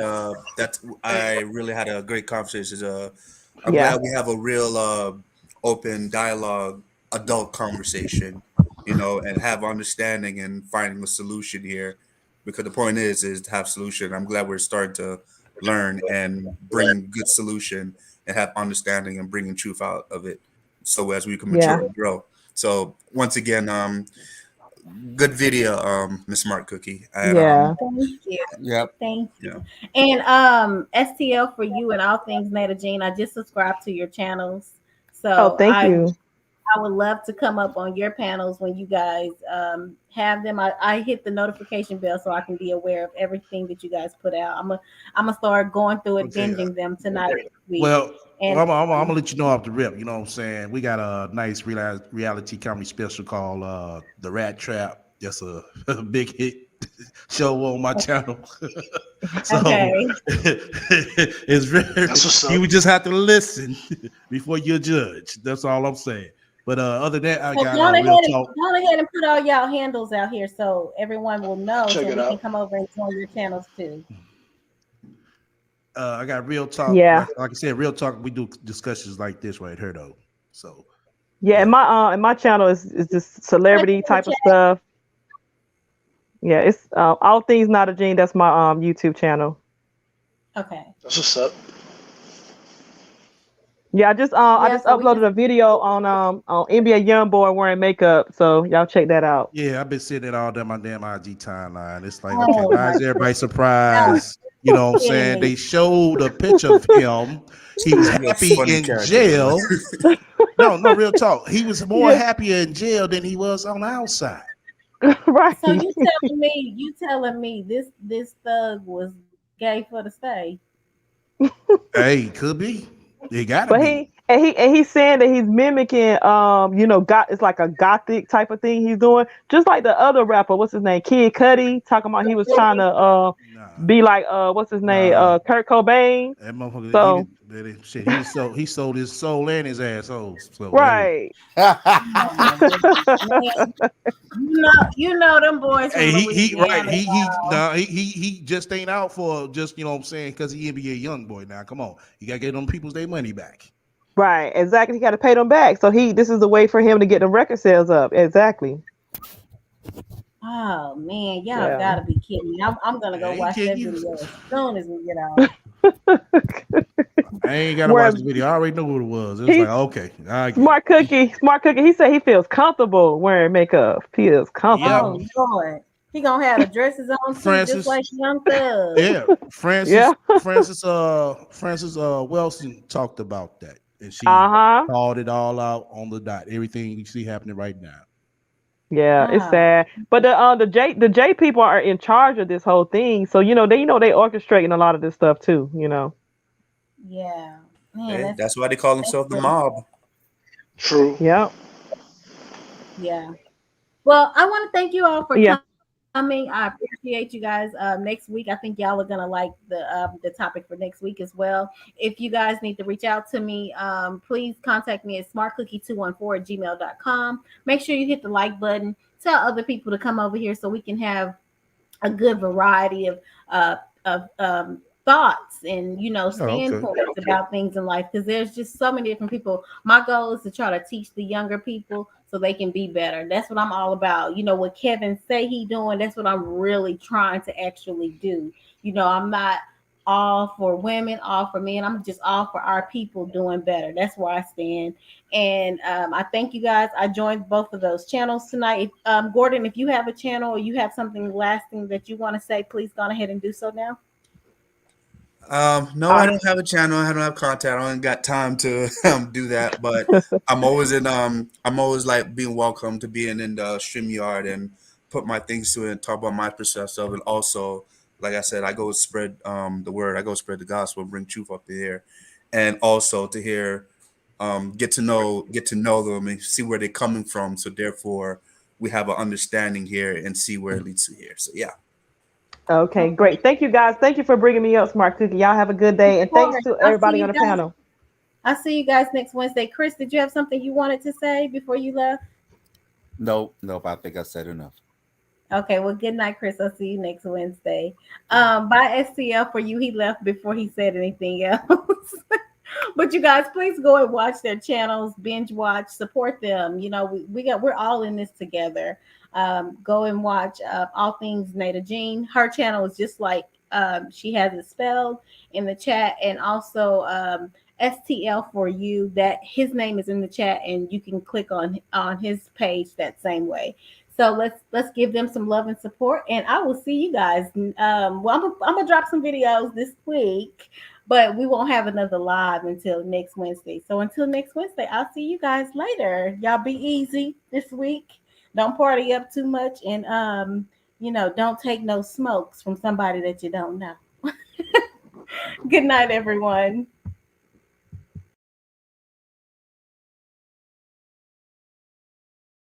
that I really had a great conversation. I'm Yeah. glad we have a real open dialogue, adult conversation, and have understanding and finding a solution here. Because the point is to have solution. I'm glad we're starting to learn and bring good solution and have understanding and bringing truth out of it. So as we can Yeah. mature and grow. So once again, good video, Miss Smart Cookie, and Yeah. thank you. Yep. Thank yeah. you. And STL for you and all things Netta Jean, I just subscribed to your channels. Oh, So thank you. I would love to come up on your panels when you guys have them. I hit the notification bell so I can be aware of everything that you guys put out. I'm gonna start going through it, okay. binging them tonight, this week. Well, And I'm gonna let you know off the rip. You know what I'm saying? We got a nice reality comedy special called The Rat Trap. That's a, a big hit show on my channel. So okay, it's very, That's what's you up. would just have to listen before you judge. That's all I'm saying. But other than that, I so got go real ahead, talk. go ahead and put all y'all handles out here so everyone will know, Check so it we can out. come over and join your channels too. I got real talk. Yeah. Like I said, real talk. We do discussions like this right here, though. So Yeah, yeah, and my channel is just Put it celebrity in the type of chat. stuff. Yeah, it's all things not a gene. That's my YouTube channel. Okay. That's what's up. Yeah, I Yeah. just So we just uploaded a video on NBA YoungBoy wearing makeup, so y'all check that out. yeah. I've been sitting it all down my damn IG timeline. It's like, okay, oh why my is everybody goodness. Y'all surprised? You know what I'm kidding saying? me. They showed a picture of him. He was You're a happy funny in character, bro. jail. No, no, real talk. He was more Yeah, happier in jail than he was on the outside. right. So you telling me this thug was gay for the stay? Hey, could be. It gotta But he be. and he's saying that he's mimicking got it's like a gothic type of thing he's doing, just like the other rapper, what's his name, Kid Cudi, talking about he was trying to Nah, be like what's his name, nah. Kurt Cobain. That motherfucker, he So did shit. He sold his soul and his asshole. So hey, right. Oh my goodness, man. You know them boys from hey, he right. Louisiana, He y'all. nah, he just ain't out for just what I'm saying because he NBA young boy. Now come on, you gotta get them people's their money back. Right, exactly. He got to pay them back. So this is a way for him to get the record sales up. Exactly. Oh man, y'all Yeah. gotta be kidding me. I'm gonna I go ain't watch kidding that you. video as soon as we get off. I ain't gotta watch Where the video. I already know what it was. It was like he okay, I get it. smart cookie. He said he feels comfortable wearing makeup. He feels Yep, comfortable. Oh Lord, he gonna have the dresses on too, just Francis. like Young Thug. Yeah, Yeah. Francis Wilson talked about that, and she Uh huh. called it all out on the dot. Everything you see happening right now. Yeah, it's Oh sad. But the J people are in charge of this whole thing. So they orchestrating a lot of this stuff too. yeah, man, Eh, that's why they call that's themselves the really mob. True. Yep. yeah. Well, I want to thank you all for Yeah. coming. I appreciate you guys. Next week, I think y'all are gonna like the topic for next week as well. If you guys need to reach out to me, please contact me at smartcookie214@gmail.com. Make sure you hit the like button. Tell other people to come over here so we can have a good variety uh, of thoughts and Oh, okay. standpoints about things in life because there's just so many different people. My goal is to try to teach the younger people so they can be better. That's what I'm all about. What Kevin say he doing, that's what I'm really trying to actually do. I'm not all for women, all for men. I'm just all for our people doing better. That's where I stand. And I thank you guys. I joined both of those channels tonight. Gordon, if you have a channel or you have something lasting that you want to say, please go ahead and do so now. No, I don't have a channel. I don't have content. I don't got time to do that. But I'm always like being welcome to being in the stream yard and put my things to it and talk about my perspective. And also, like I said, I go spread the word. I go spread the gospel, bring truth up here, and also to hear, get to know them and see where they're coming from. So therefore, we have an understanding here and see where it leads to here. So yeah. Okay, Okay. great. Thank you guys. Thank you for bringing me up, Smart Cookie. Y'all have a good Of day, and thanks course. to I'll see everybody on you the guys. panel. I'll see you guys next Wednesday. Chris, did you have something you wanted to say before you left? Nope, nope. I think I said enough. Okay, well, good night, Chris. I'll see you next Wednesday. Bye, STL, for you. He left before he said anything else. But you guys, please go and watch their channels, binge watch, support them. We're all in this together. Go and watch all things Nada Jean. Her channel is just like she has it spelled in the chat, and also STL for you. That his name is in the chat, and you can click on his page that same way. So let's give them some love and support, and I will see you guys. Well, I'm gonna drop some videos this week, but we won't have another live until next Wednesday. So until next Wednesday, I'll see you guys later. Y'all be easy this week. Don't party up too much, and don't take no smokes from somebody that you don't know. Good night, everyone.